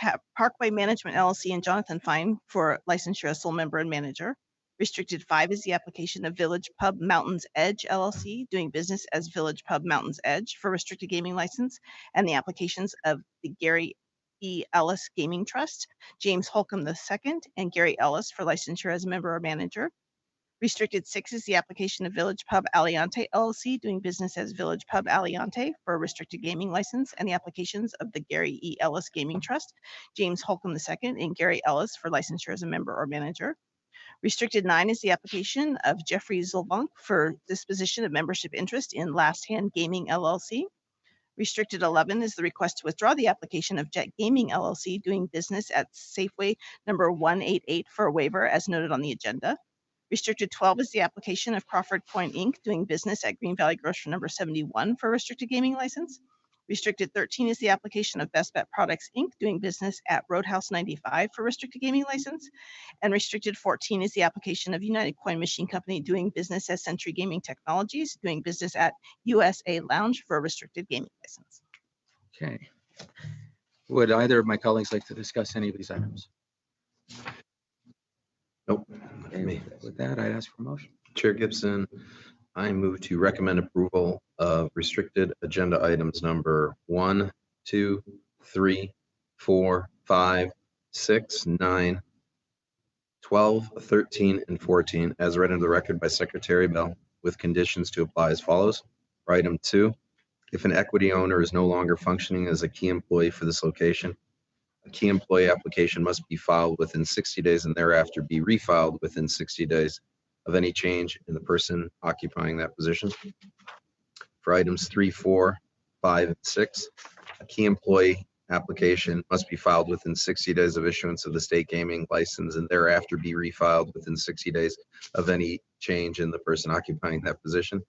Management LLC and Jonathan Fine for licensure as sole member and manager. Restricted 5 is the application of Village Pub Mountains Edge LLC doing business as Village Pub Mountains Edge for restricted gaming license, and the applications of the Gary E. Ellis Gaming Trust, James Holcomb II, and Gary Ellis for licensure as a member or manager. Restricted 6 is the application of Village Pub Aliante LLC doing business as Village Pub Aliante for a restricted gaming license, and the applications of the Gary E. Ellis Gaming Trust, James Holcomb II, and Gary Ellis for licensure as a member or manager. Restricted 9 is the application of Jeffrey Zolbank for disposition of membership interest in Last Hand Gaming LLC. Restricted 11 is the request to withdraw the application of Jet Gaming LLC doing business at Safeway number 188 for a waiver as noted on the agenda. Restricted 12 is the application of Crawford Point Inc. doing business at Green Valley Grocery number 71 for a restricted gaming license. Restricted 13 is the application of Best Bet Products Inc. doing business at Roadhouse 95 for restricted gaming license. And restricted 14 is the application of United Coin Machine Company doing business as Century Gaming Technologies doing business at USA Lounge for a restricted gaming license. Okay. Would either of my colleagues like to discuss any of these items? Nope. Okay, with that, I'd ask for a motion. Chair Gibson, I move to recommend approval of restricted agenda items number 1, 2, 3, 4, 5, 6, 9, 12, 13, and 14 as read into the record by Secretary Bell, with conditions to apply as follows. For item 2, if an equity owner is no longer functioning as a key employee for this location, a key employee application must be filed within 60 days and thereafter be refiled within 60 days of any change in the person occupying that position. For items 3, 4, 5, and 6, a key employee application must be filed within 60 days of issuance of the state gaming license and thereafter be refiled within 60 days of any change in the person occupying that position.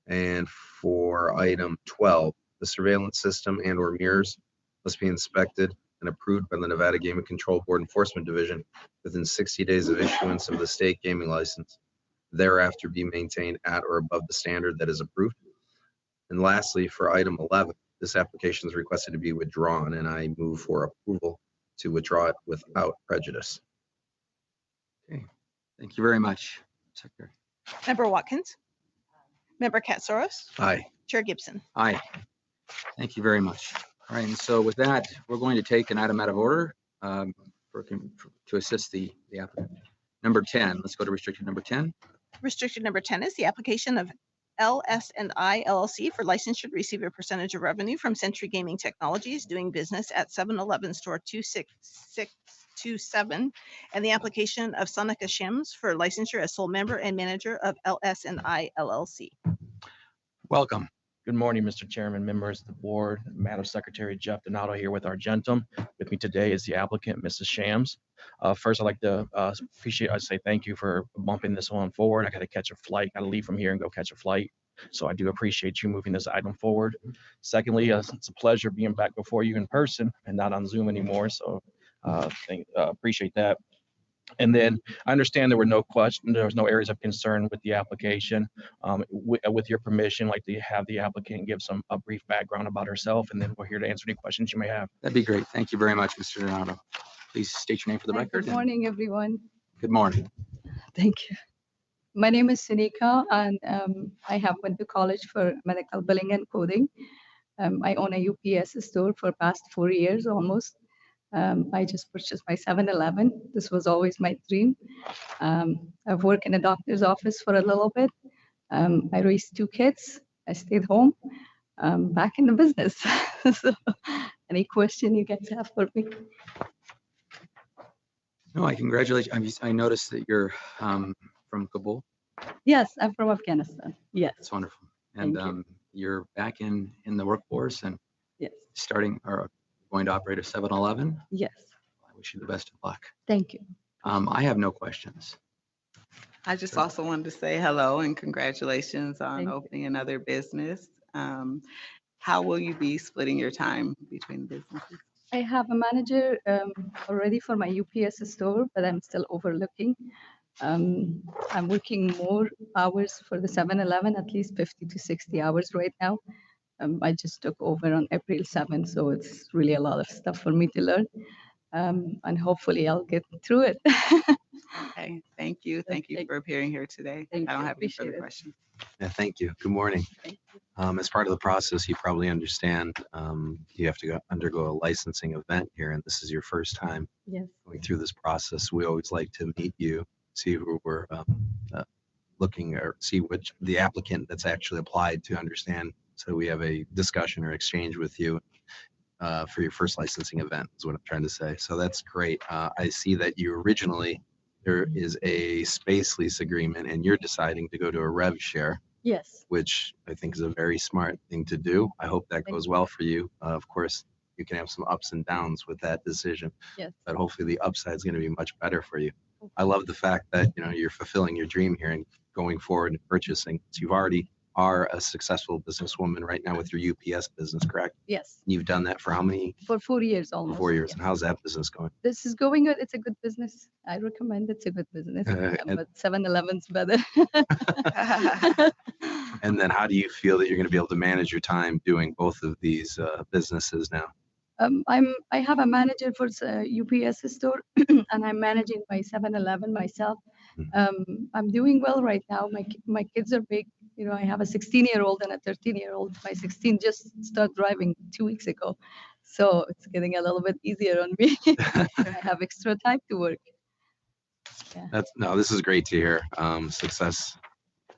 And for item 12, the surveillance system and or mirrors must be inspected and approved by the Nevada Gaming Control Board Enforcement Division within 60 days of issuance of the state gaming license, thereafter be maintained at or above the standard that is approved. And lastly, for item 11, this application is requested to be withdrawn, and I move for approval to withdraw it without prejudice. Okay, thank you very much, Secretary. Member Watkins? Member Katsaros? Aye. Chair Gibson? Aye. Thank you very much. All right, and so with that, we're going to take an item out of order to assist the applicant. Number 10, let's go to restricted number 10. Restricted number 10 is the application of LS&I LLC for licensure to receive a percentage of revenue from Century Gaming Technologies doing business at 711 store 26627, and the application of Sonica Shims for licensure as sole member and manager of LS&I LLC. Welcome. Good morning, Mr. Chairman, members of the board, Madam Secretary Jeff Donato here with Argentum. With me today is the applicant, Mrs. Shams. First, I'd like to say thank you for bumping this one forward. I got to catch a flight, got to leave from here and go catch a flight. So I do appreciate you moving this item forward. Secondly, it's a pleasure being back before you in person and not on Zoom anymore. So appreciate that. And then I understand there were no questions, there was no areas of concern with the application. With your permission, I'd like to have the applicant give a brief background about herself, and then we're here to answer any questions you may have. That'd be great. Thank you very much, Mr. Donato. Please state your name for the record. Good morning, everyone. Good morning. Thank you. My name is Sunika, and I have went to college for medical billing and coding. I own a UPS store for past 4 years almost. I just purchased my 7-Eleven. This was always my dream. I've worked in a doctor's office for a little bit, I raised 2 kids. I stayed home. Back in the business. So, any question you guys have for me? No, I congratulate you. I noticed that you're from Kabul. Yes, I'm from Afghanistan. Yes. That's wonderful. And Thank you. you're back in the workforce and Yes. starting or going to operate a 7-Eleven. Yes. I wish you the best of luck. Thank you. I have no questions. I just also wanted to say hello and congratulations on Thank you. opening another business. How will you be splitting your time between businesses? I have a manager already for my UPS store, but I'm still overlooking. I'm working more hours for the 7-Eleven, at least 50 to 60 hours right now. I just took over on April 7th, so it's really a lot of stuff for me to learn. And hopefully I'll get through it. Okay, thank you. Thank you for appearing here today. I don't have any further questions. Yeah, thank you. Good morning. As part of the process, you probably understand you have to undergo a licensing event here, and this is your first time Yes. going through this process. We always like to meet you, see who we're looking or see which the applicant that's actually applied to understand. So we have a discussion or exchange with you for your first licensing event is what I'm trying to say. So that's great. I see that you originally, there is a space lease agreement and you're deciding to go to a rev share. Yes. Which I think is a very smart thing to do. I hope that goes well for you. Of course, you can have some ups and downs with that decision, Yes. but hopefully the upside is going to be much better for you. I love the fact that you're fulfilling your dream here and going forward and purchasing. So you already are a successful businesswoman right now with your UPS business, correct? Yes. You've done that for how many? For 4 years almost. 4 years. Yes. And how's that business going? This is going good. It's a good business. I recommend it's a good business. And- But 7-Eleven's better. And then how do you feel that you're going to be able to manage your time doing both of these businesses now? I have a manager for UPS store and I'm managing my 7-Eleven myself. I'm doing well right now. My kids are big. I have a 16-year-old and a 13-year-old. My 16 just started driving 2 weeks ago. So it's getting a little bit easier on me. I have extra time to work. Yeah. This is great to hear. Success,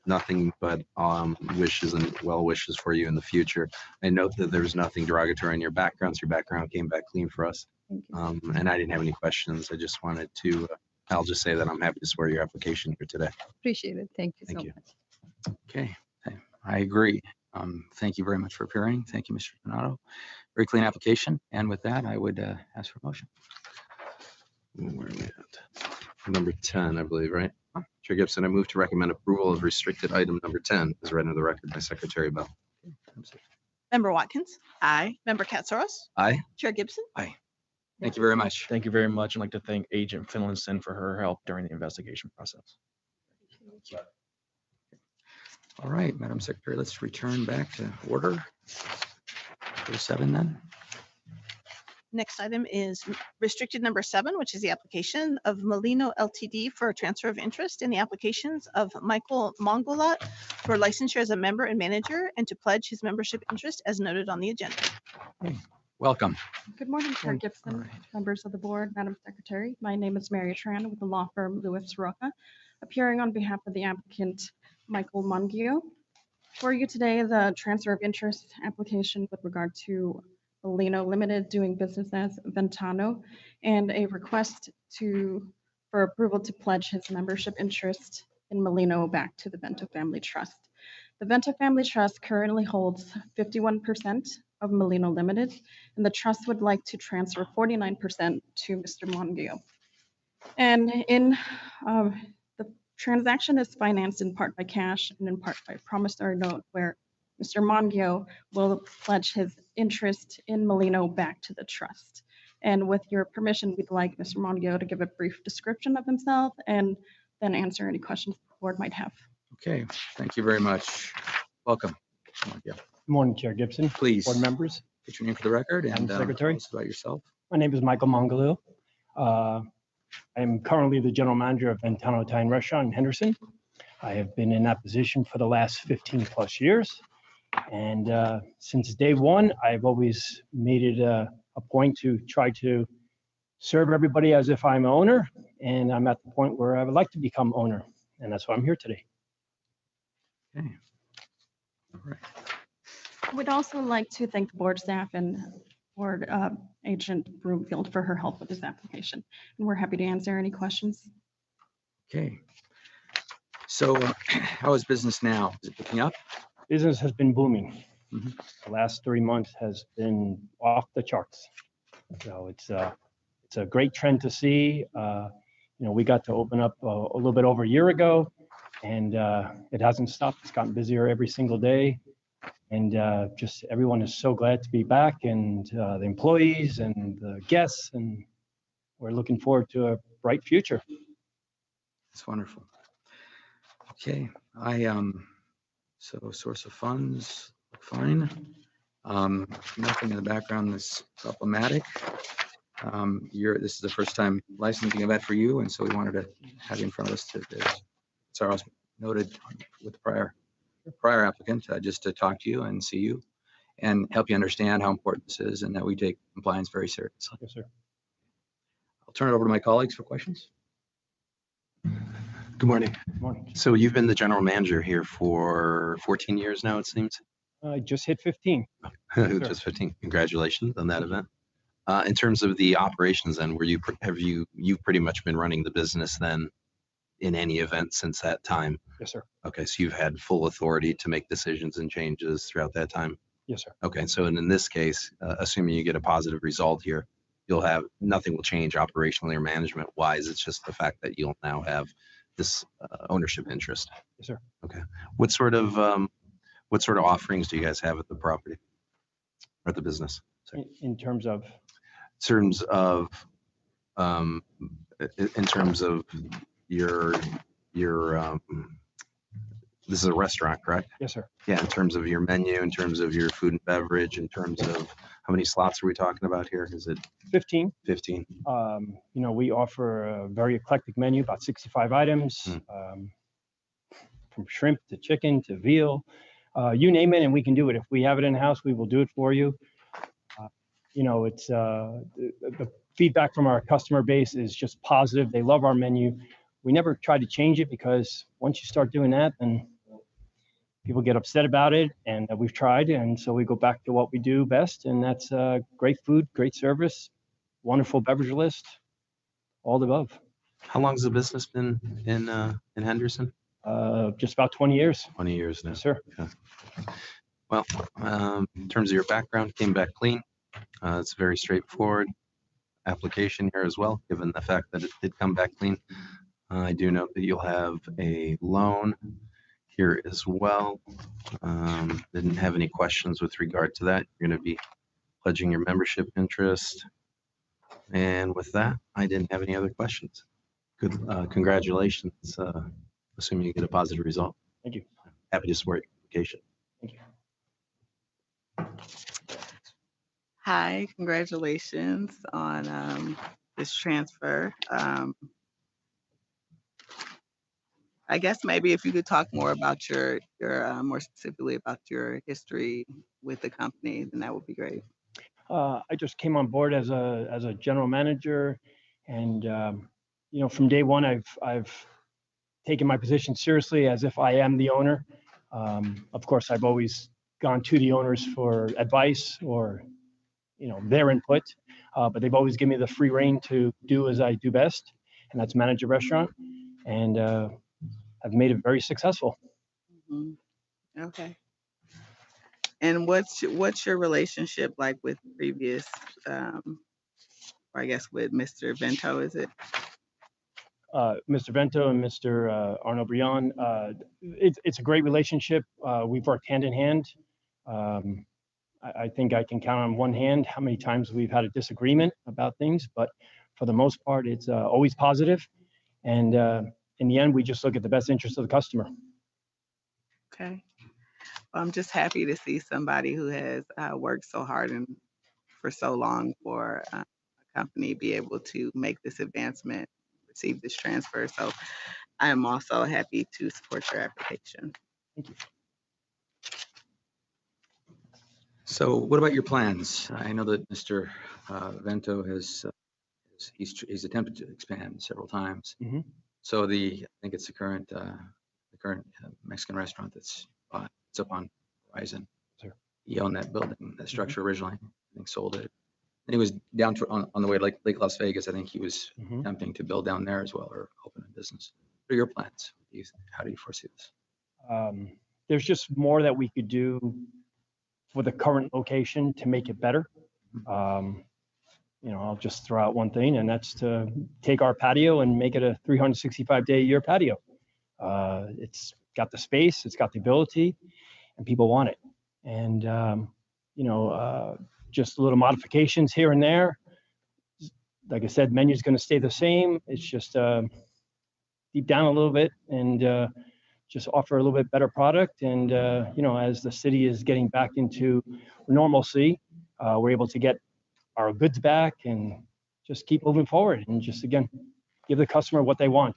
nothing but wishes and well wishes for you in the future. I note that there's nothing derogatory in your background. So your background came back clean for us. And I didn't have any questions. I just wanted to, I'll just say that I'm happy to swear your application here today. Appreciate it. Thank you so Thank you. much. Okay, I agree. Thank you very much for appearing. Thank you, Mr. Dorado. Very clean application. And with that, I would ask for a motion. Where are we at? Number 10, I believe, right? Chair Gibson, I move to recommend approval of restricted item number 10 as read into the record by Secretary Bell. Member Watkins? Aye. Member Katsaros? Aye. Chair Gibson? Aye. Thank you very much. Thank you very much. I'd like to thank Agent Finlinson for her help during the investigation process. All right, Madam Secretary, let's return back to order. Go to 7 then. Next item is restricted number 7, which is the application of Molino Ltd. for a transfer of interest in the applications of Michael Mongolat for licensure as a member and manager and to pledge his membership interest as noted on the agenda. Welcome. Good morning, Chair Gibson, members of the board, Madam Secretary. My name is Mary Tran with the law firm Lewis Roca, appearing on behalf of the applicant Michael Mongio. For you today, the transfer of interest application with regard to Molino Limited doing business as Ventano and a request for approval to pledge his membership interest in Molino back to the Vento Family Trust. The Vento Family Trust currently holds 51% of Molino Limited, and the trust would like to transfer 49% to Mr. Mongio. And in the transaction is financed in part by cash and in part by a promissory note where Mr. Mongio will pledge his interest in Molino back to the trust. And with your permission, we'd like Mr. Mongio to give a brief description of himself and then answer any questions the board might have. Okay, thank you very much. Welcome. Good morning, Chair Gibson. Please. Board members. Get your name for the record and Secretary. Tell us about yourself. My name is Michael Mongaloo. I am currently the general manager of Ventano Italian Restaurant in Henderson. I have been in that position for the last 15 plus years. And since day one, I've always made it a point to try to serve everybody as if I'm an owner. And I'm at the point where I would like to become owner. And that's why I'm here today. Okay. All right. We'd also like to thank the board staff and board agent Broomfield for her help with this application. And we're happy to answer any questions. Okay. So how is business now? Is it picking up? Business has been booming. Mhm. The last 3 months has been off the charts. So it's a great trend to see. We got to open up a little bit over a year ago, and it hasn't stopped. It's gotten busier every single day. And just everyone is so glad to be back, and the employees and the guests, and we're looking forward to a bright future. It's wonderful. Okay, so source of funds, look fine. Nothing in the background that's problematic. This is the first time licensing event for you, and so we wanted to have you in front of us as Sarah noted with the prior applicant, just to talk to you and see you and help you understand how important this is and that we take compliance very seriously. Yes, sir. I'll turn it over to my colleagues for questions. Good morning. Good morning. So you've been the general manager here for 14 years now, it seems? I just hit 15. Just 15. Congratulations on that event. In terms of the operations then, you've pretty much been running the business then in any event since that time? Yes, sir. Okay, so you've had full authority to make decisions and changes throughout that time? Yes, sir. Okay, so in this case, assuming you get a positive result here, nothing will change operationally or management wise. It's just the fact that you'll now have this ownership interest. Yes, sir. Okay. What sort of offerings do you guys have at the property or the business? In terms of? In terms of your this is a restaurant, correct? Yes, sir. Yeah, in terms of your menu, in terms of your food and beverage, in terms of how many slots are we talking about here? Is it 15? 15. We offer a very eclectic menu, about 65 items, from shrimp to chicken to veal. You name it and we can do it. If we have it in-house, we will do it for you. It's the feedback from our customer base is just positive. They love our menu. We never try to change it because once you start doing that, then people get upset about it, and we've tried, and so we go back to what we do best, and that's great food, great service, wonderful beverage list, all the above. How long has the business been in Henderson? Just about 20 years. 20 years now. Yes, sir. Okay. Well, in terms of your background, came back clean. It's very straightforward application here as well, given the fact that it did come back clean. I do note that you'll have a loan here as well. Didn't have any questions with regard to that. You're going to be pledging your membership interest. And with that, I didn't have any other questions. Good, congratulations. Assuming you get a positive result. Thank you. Happy to support your application. Thank you. Hi, congratulations on this transfer. I guess maybe if you could talk more about your more specifically about your history with the company, then that would be great. I just came on board as a general manager, and from day one, I've taken my position seriously as if I am the owner. Of course, I've always gone to the owners for advice or their input, but they've always given me the free rein to do as I do best, and that's manage a restaurant, and I've made it very successful. Mm-hmm. Okay. And what's your relationship like with previous, or I guess with Mr. Vento, is it? Mr. Vento and Mr. Arnaud Briand, it's a great relationship. We've worked hand in hand. I think I can count on one hand how many times we've had a disagreement about things, but for the most part, it's always positive. And in the end, we just look at the best interest of the customer. Okay. Well, I'm just happy to see somebody who has worked so hard and for so long for a company be able to make this advancement, receive this transfer. So I am also happy to support your application. Thank you. So what about your plans? I know that Mr. Vento he's attempted to expand several times. Mm-hmm. So I think it's the current current Mexican restaurant that's it's up on Horizon. Sure. He owned that building, that structure originally. I think sold it. And he was down to on the way to Lake Las Vegas. I think he was attempting to build down there as well or open a business. What are your plans? How do you foresee this? There's just more that we could do for the current location to make it better. I'll just throw out one thing, and that's to take our patio and make it a 365-day-a-year patio. It's got the space, it's got the ability, and people want it. And, just little modifications here and there. Like I said, menu's going to stay the same. It's just deep down a little bit and just offer a little bit better product. And, as the city is getting back into normalcy, we're able to get our goods back and just keep moving forward and just, again, give the customer what they want.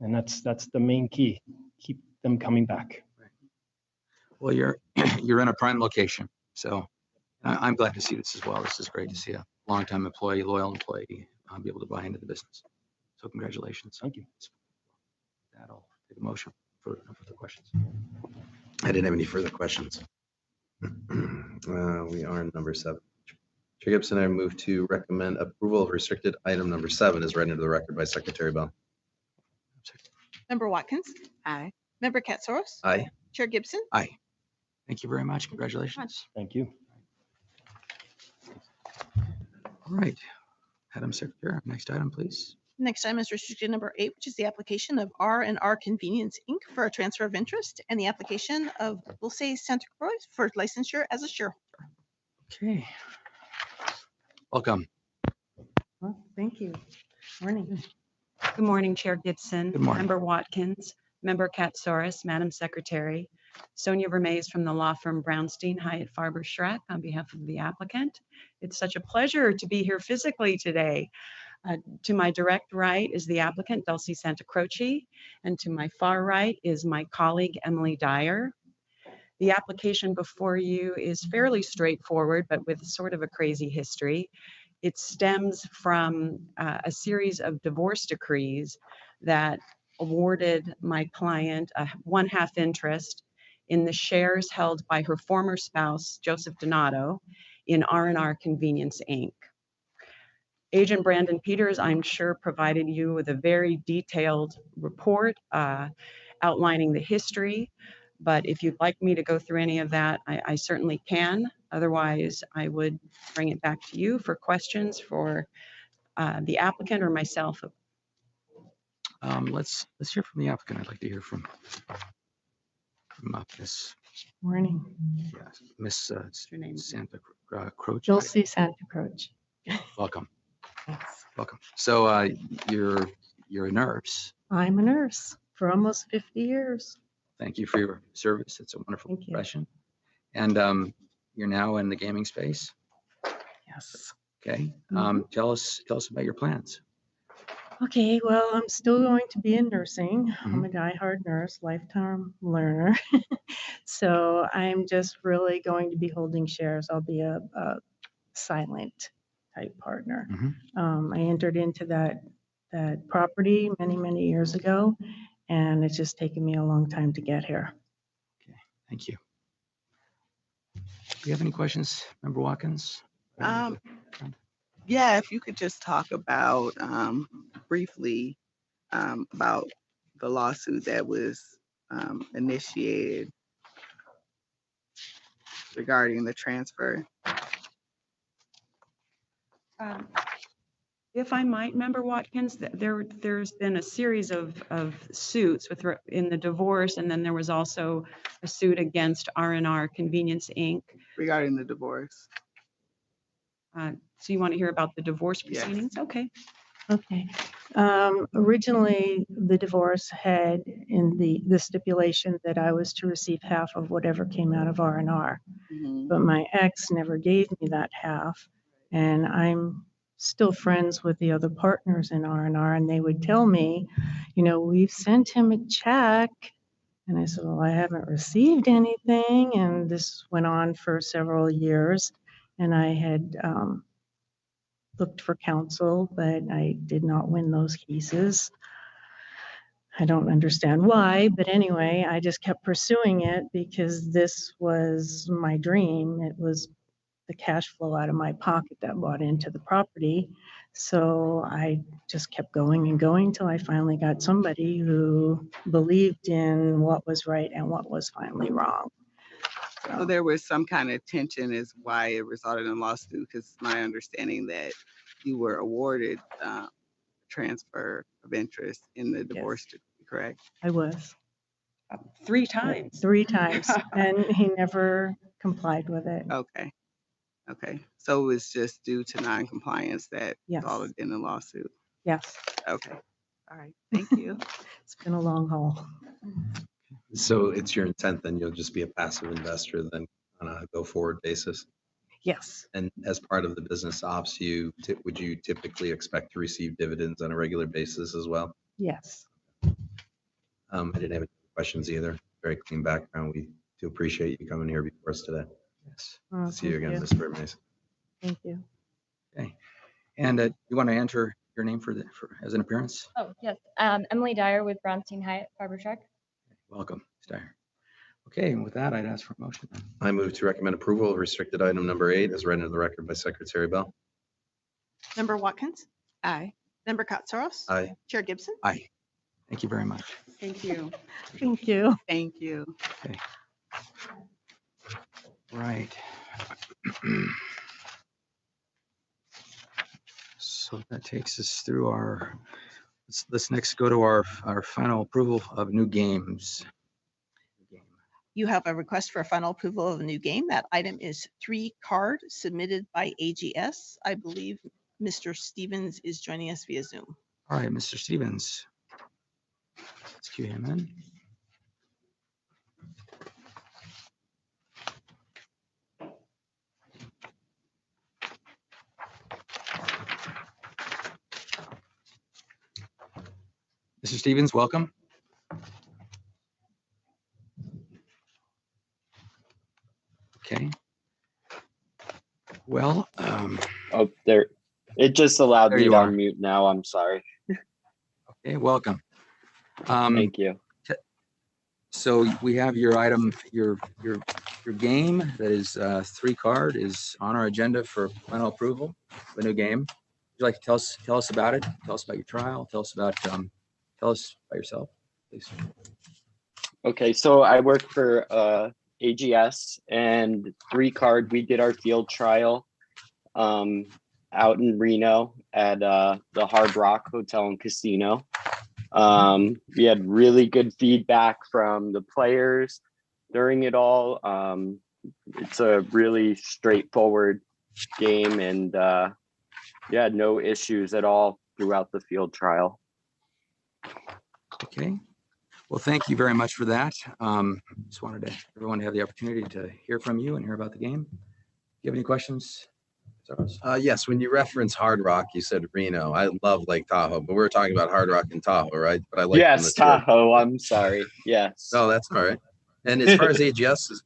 And that's the main key. Keep them coming back. Well, you're in a prime location. So I'm glad to see this as well. This is great to see a longtime employee, loyal employee, be able to buy into the business. So congratulations. Thank you. That'll take a motion for the questions. I didn't have any further questions. We are on number 7. Chair Gibson, I move to recommend approval of restricted item number 7 as read into the record by Secretary Bell. Member Watkins? Aye. Member Katsaros? Aye. Chair Gibson? Aye. Thank you very much. Congratulations. Thank you. All right. Madam Secretary, next item, please. Next item is restricted number 8, which is the application of R&R Convenience Inc. for a transfer of interest and the application of Dulce Santa Cruz for licensure as a shareholder. Okay. Welcome. Well, thank you. Morning. Good morning, Chair Gibson. Good morning. Member Watkins, Member Katsaros, Madam Secretary. Sonia Vermees from the law firm Brownstein Hyatt Farber Schreck on behalf of the applicant. It's such a pleasure to be here physically today. To my direct right is the applicant, Dulce Santa Croce, and to my far right is my colleague, Emily Dyer. The application before you is fairly straightforward, but with sort of a crazy history. It stems from a series of divorce decrees that awarded my client a 1/2 interest in the shares held by her former spouse, Joseph Dorado, in R&R Convenience Inc. Agent Brandon Peters, I'm sure, provided you with a very detailed report outlining the history. But if you'd like me to go through any of that, I certainly can. Otherwise, I would bring it back to you for questions for the applicant or myself. Let's hear from the applicant. I'd like to hear from Miss. Morning. Yes, Miss Santa Croce. Dulce Santa Croce. Welcome. Welcome. So you're a nurse. I'm a nurse for almost 50 years. Thank you for your service. It's a wonderful profession. And you're now in the gaming space. Yes. Okay. Tell us about your plans. Okay, well, I'm still going to be in nursing. I'm a diehard nurse, lifetime learner. So I'm just really going to be holding shares. I'll be a silent type partner. I entered into that property many years ago, and it's just taken me a long time to get here. Okay, thank you. Do you have any questions, Member Watkins? Yeah, if you could just talk about briefly about the lawsuit that was initiated regarding the transfer. If I might, Member Watkins, there's been a series of suits in the divorce, and then there was also a suit against R&R Convenience Inc. Regarding the divorce. So you want to hear about the divorce proceedings? Yes. Okay. Okay. Originally, the divorce had in the stipulation that I was to receive half of whatever came out of R&R. But my ex never gave me that half, and I'm still friends with the other partners in R&R, and they would tell me, we've sent him a check. And I said, well, I haven't received anything. And this went on for several years. And I had looked for counsel, but I did not win those cases. I don't understand why, but anyway, I just kept pursuing it because this was my dream. It was the cash flow out of my pocket that bought into the property. So I just kept going and going till I finally got somebody who believed in what was right and what was finally wrong. So there was some kind of tension is why it resulted in a lawsuit, because my understanding that you were awarded transfer of interest in the divorce decree, correct? I was. 3 times. 3 times, and he never complied with it. Okay. Okay. So it was just due to non-compliance that Yes. resulted in a lawsuit. Yes. Okay. All right. Thank you. It's been a long haul. So it's your intent then you'll just be a passive investor then on a go-forward basis? Yes. And as part of the business ops, would you typically expect to receive dividends on a regular basis as well? Yes. I didn't have any questions either. Very clean background. We do appreciate you coming here before us today. Yes. Oh, See you thank again, you. Ms. Vermees. Thank you. Okay. And you want to enter your name as an appearance? Oh, yes. Emily Dyer with Brownstein Hyatt Barber Shack. Welcome, Ms. Dyer. Okay, and with that, I'd ask for a motion. I move to recommend approval of restricted item number 8 as read into the record by Secretary Bell. Member Watkins? Aye. Member Katsaros? Aye. Chair Gibson? Aye. Thank you very much. Thank you. Thank you. Thank you. Okay. Right. So that takes us through let's next go to our final approval of new games. You have a request for a final approval of a new game. That item is 3 card submitted by AGS. I believe Mr. Stevens is joining us via Zoom. All right, Mr. Stevens. Let's cue him in. Mr. Stevens, welcome. Okay. Well, oh, there. It just allowed There me you to are. unmute now. I'm sorry. Okay, welcome. Thank you. So we have your item, your game that is 3 card is on our agenda for final approval of a new game. Would you like to tell us about it? Tell us about your trial. Tell us about yourself, please. Okay, so I work for AGS and 3 card. We did our field trial out in Reno at the Hard Rock Hotel and Casino. We had really good feedback from the players during it all. It's a really straightforward game and yeah, no issues at all throughout the field trial. Okay. Well, thank you very much for that. Just wanted everyone to have the opportunity to hear from you and hear about the game. Do you have any questions? Yes, when you reference Hard Rock, you said Reno. I love Lake Tahoe, but we were talking about Hard Rock in Tahoe, right? But I like Yes, Tahoe. I'm sorry. Yes. No, that's all right. And as far as AGS is,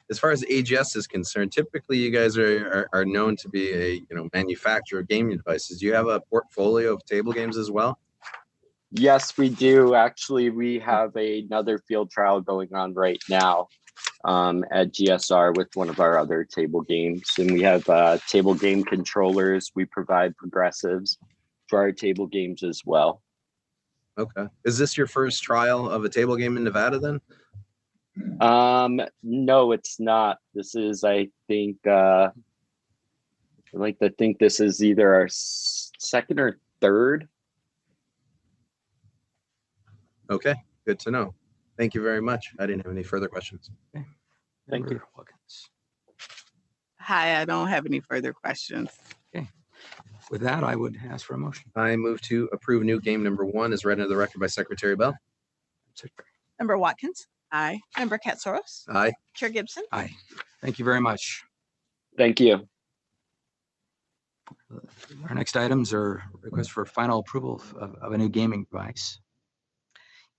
as far as AGS is concerned, typically you guys are known to be a manufacturer of gaming devices. Do you have a portfolio of table games as well? Yes, we do. Actually, we have another field trial going on right now at GSR with one of our other table games. And we have table game controllers. We provide progressives for our table games as well. Okay. Is this your first trial of a table game in Nevada then? No, it's not. This is, I think, this is either our second or third. Okay, good to know. Thank you very much. I didn't have any further questions. Okay. Thank you. Hi, I don't have any further questions. Okay. With that, I would ask for a motion. I move to approve new game number 1 as read into the record by Secretary Bell. Member Watkins? Aye. Member Katsaros? Aye. Chair Gibson? Aye. Thank you very much. Thank you. Our next items are requests for final approval of a new gaming device.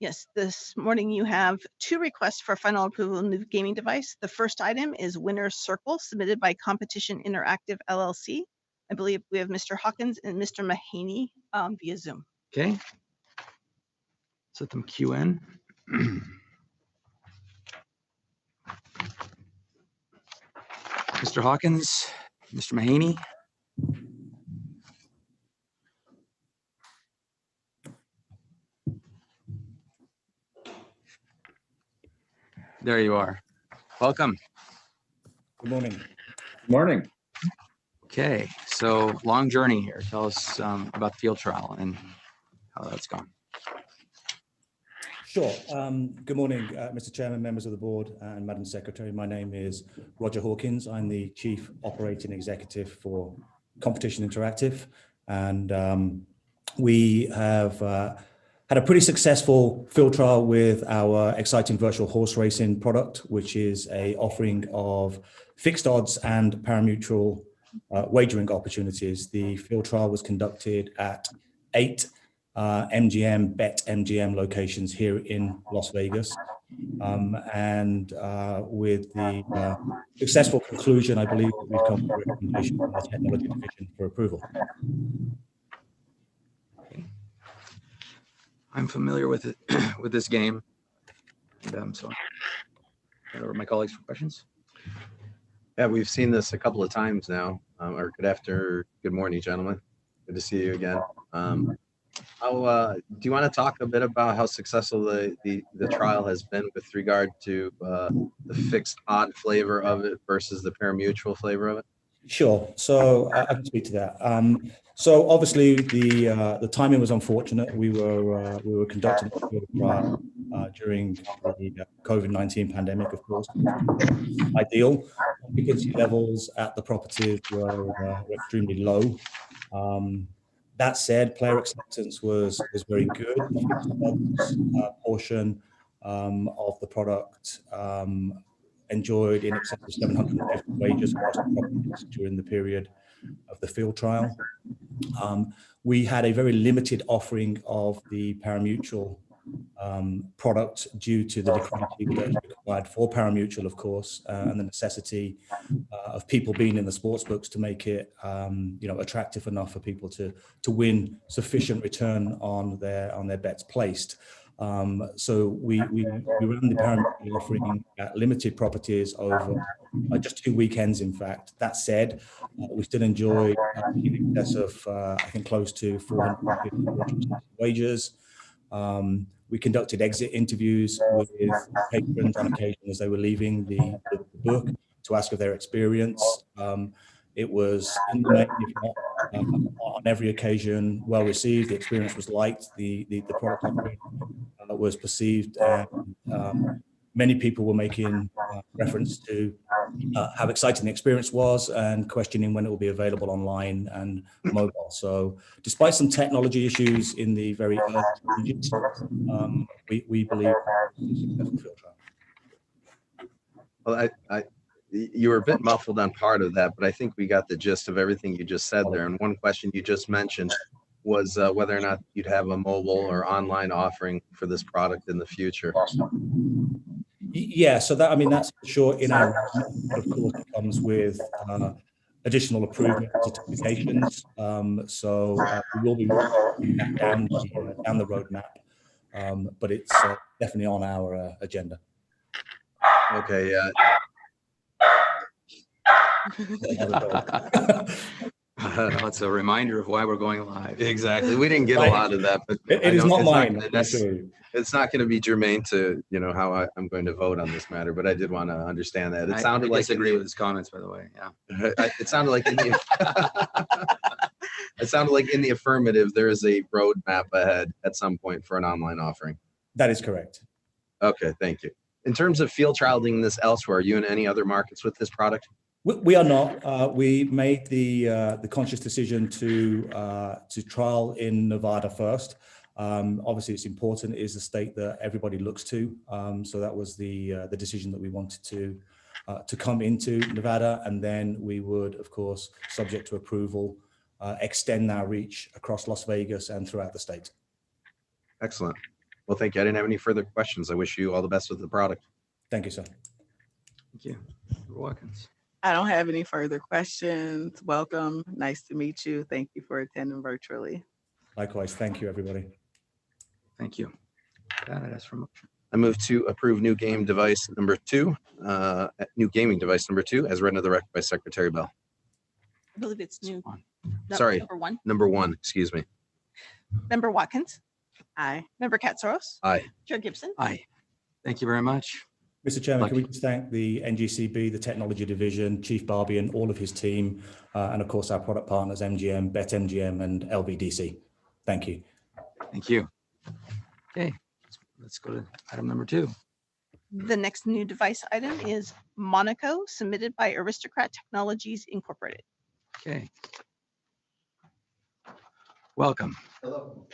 Yes, this morning you have 2 requests for final approval of new gaming device. The first item is Winner's Circle submitted by Competition Interactive LLC. I believe we have Mr. Hawkins and Mr. Mahaney via Zoom. Okay. Let's let them queue in. Mr. Hawkins, Mr. Mahaney. There you are. Welcome. Good morning. Good morning. Okay, so long journey here. Tell us about the field trial and how that's gone. Sure. Good morning, Mr. Chairman, members of the board, and Madam Secretary. My name is Roger Hawkins. I'm the Chief Operating Executive for Competition Interactive, and we have had a pretty successful field trial with our exciting virtual horse racing product, which is a offering of fixed odds and parimutuel wagering opportunities. The field trial was conducted at 8 MGM, Bet MGM locations here in Las Vegas. And with the successful conclusion, I believe that we've come to a recommendation from the Technology Division for approval. Okay. I'm familiar with it, with this game. And so I'll over my colleagues for questions. Yeah, we've seen this a couple of times now. Or good morning, gentlemen. Good to see you again. Do you want to talk a bit about how successful the trial has been with regard to the fixed odd flavor of it versus the parimutuel flavor of it? Sure. So I can speak to that. So obviously the timing was unfortunate. We were conducting a trial during the COVID-19 pandemic, of course. Ideal. Occupancy levels at the properties were extremely low. That said, player acceptance was very good. The portion of the product enjoyed in excess of 750 wagers across the properties during the period of the field trial. We had a very limited offering of the parimutuel product due to the liquidity that is required for parimutuel, of course, and the necessity of people being in the sports books to make it attractive enough for people to win sufficient return on their bets placed. So we ran the parimutuel offering at limited properties over just 2 weekends, in fact. That said, we still enjoy in excess of, I think, close to 450 wagers. We conducted exit interviews with patrons on occasion as they were leaving the book to ask of their experience. It was, in the main, if not on every occasion, well received. The experience was liked. The product offering was perceived, and many people were making reference to how exciting the experience was and questioning when it will be available online and mobile. So despite some technology issues in the very early stages, we believe it's a successful field trial. Well, you were a bit muffled on part of that, but I think we got the gist of everything you just said there. And one question you just mentioned was whether or not you'd have a mobile or online offering for this product in the future. Yeah, so that's for sure in our, of course, it comes with additional approval certifications. So we will be down the roadmap, but it's definitely on our agenda. Okay, yeah. That's a reminder of why we're going live. Exactly. We didn't get a lot of that, but it is not mine. It's not going to be germane to how I'm going to vote on this matter. But I did want to understand that. It sounded like I disagree with his comments, by the way. Yeah. It sounded like it sounded like in the affirmative there is a roadmap ahead at some point for an online offering. That is correct. Okay, thank you. In terms of field trialing this elsewhere, are you in any other markets with this product? We are not. We made the conscious decision to trial in Nevada first. Obviously, it's important. It is the state that everybody looks to. So that was the decision that we wanted to come into Nevada, and then we would, of course, subject to approval, extend our reach across Las Vegas and throughout the state. Excellent. Well, thank you. I didn't have any further questions. I wish you all the best with the product. Thank you, sir. Thank you. Watkins. I don't have any further questions. Welcome. Nice to meet you. Thank you for attending virtually. Likewise. Thank you, everybody. Thank you. That I'd ask for a motion. I move to approve new game device number 2, new gaming device number 2, as read into the record by Secretary Bell. I believe it's new. No, Sorry, Number one. number 1, excuse me. Member Watkins. Aye. Member Katsaros. Aye. Chair Gibson. Aye. Thank you very much. Mr. Chairman, can we just thank the NGCB, the Technology Division, Chief Barbie and all of his team, and of course our product partners, MGM, BetMGM and LVDC. Thank you. Thank you. Okay, let's go to item number 2. The next new device item is Monaco, submitted by Aristocrat Technologies Incorporated. Okay. Welcome. Hello.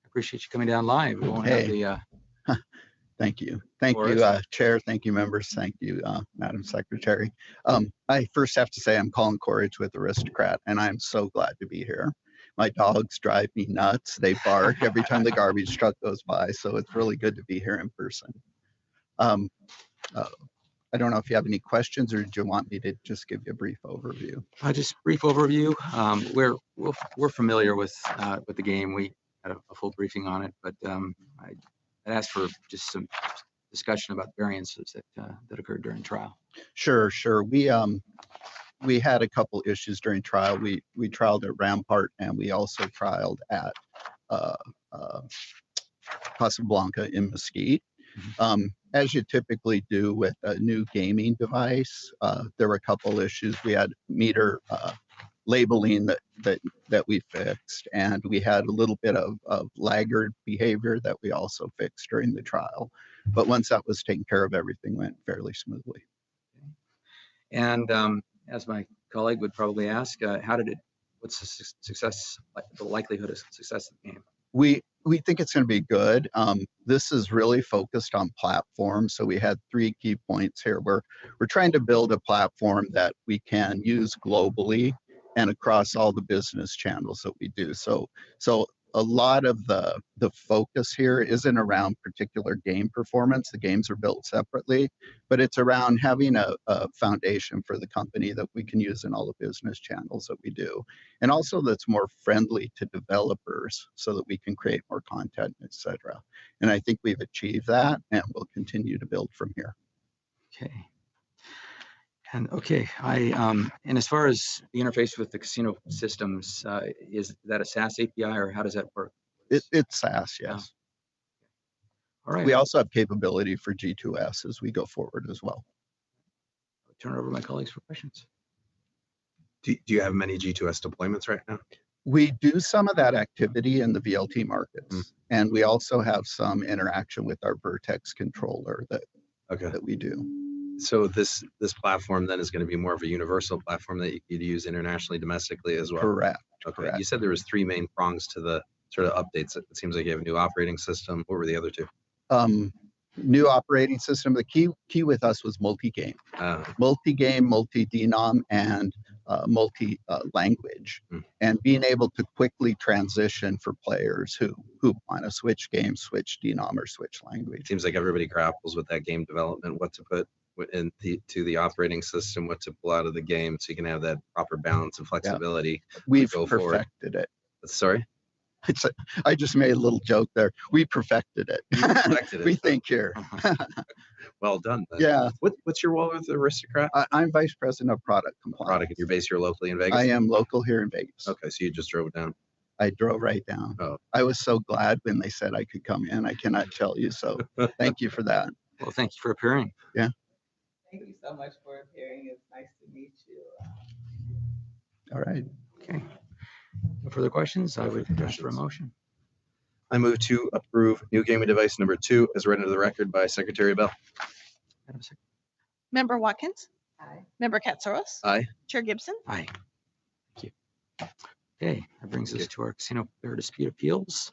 Appreciate you coming down live. We won't have the Thank you. Thank for you, us. Chair. Thank you, members. Thank you, Madam Secretary. I first have to say I'm Colin Courage with Aristocrat, and I'm so glad to be here. My dogs drive me nuts. They bark every time the garbage truck goes by, so it's really good to be here in person. I don't know if you have any questions, or do you want me to just give you a brief overview? Just brief overview. We're familiar with the game. We had a full briefing on it, but I'd ask for just some discussion about variances that occurred during trial. Sure. We had a couple issues during trial. We trialed at Rampart, and we also trialed at Casablanca in Mesquite. As you typically do with a new gaming device, there were a couple issues. We had meter labeling that we fixed, and we had a little bit of laggard behavior that we also fixed during the trial. But once that was taken care of, everything went fairly smoothly. And as my colleague would probably ask, what's the success, the likelihood of success of the game? We think it's going to be good. This is really focused on platform. So we had 3 key points here. We're trying to build a platform that we can use globally and across all the business channels that we do. So a lot of the focus here isn't around particular game performance. The games are built separately, but it's around having a foundation for the company that we can use in all the business channels that we do. And also that's more friendly to developers so that we can create more content, etc. And I think we've achieved that, and we'll continue to build from here. Okay. And okay, and as far as the interface with the casino systems, is that a SaaS API, or how does that work? It's SaaS, yes. All right. We also have capability for G2S as we go forward as well. I'll turn it over to my colleagues for questions. Do you have many G2S deployments right now? We do some of that activity in the VLT markets, and we also have some interaction with our Vertex controller that we do. So this platform then is going to be more of a universal platform that you could use internationally, domestically as well? Correct. Okay. Correct. You said there was 3 main prongs to the sort of updates. It seems like you have a new operating system. What were the other 2? New operating system. The key with us was multi-game. Multi-game, multi-denom, and multi-language. And being able to quickly transition for players who want to switch games, switch denom, or switch language. Seems like everybody grapples with that game development, what to put to the operating system, what to pull out of the game, so you can have that proper balance and flexibility. We've go forward. perfected it. Sorry? I just made a little joke there. We perfected it. You perfected it. We think here. Well done. Then. Yeah. What's your role with Aristocrat? I'm Vice President of Product Compliance. Product. You're based here locally in Vegas? I am local here in Vegas. Okay, so you just drove down. I drove right down. Oh. I was so glad when they said I could come in. I cannot tell you. So thank you for that. Well, thank you for appearing. Yeah. Thank you so much for appearing. It's nice to meet you. All right. Okay. No further questions? I would ask for a motion. I move to approve new gaming device number 2 as read into the record by Secretary Bell. Member Watkins. Aye. Member Katsaros. Aye. Chair Gibson. Aye. Thank you. Okay, that brings us to our casino player dispute appeals.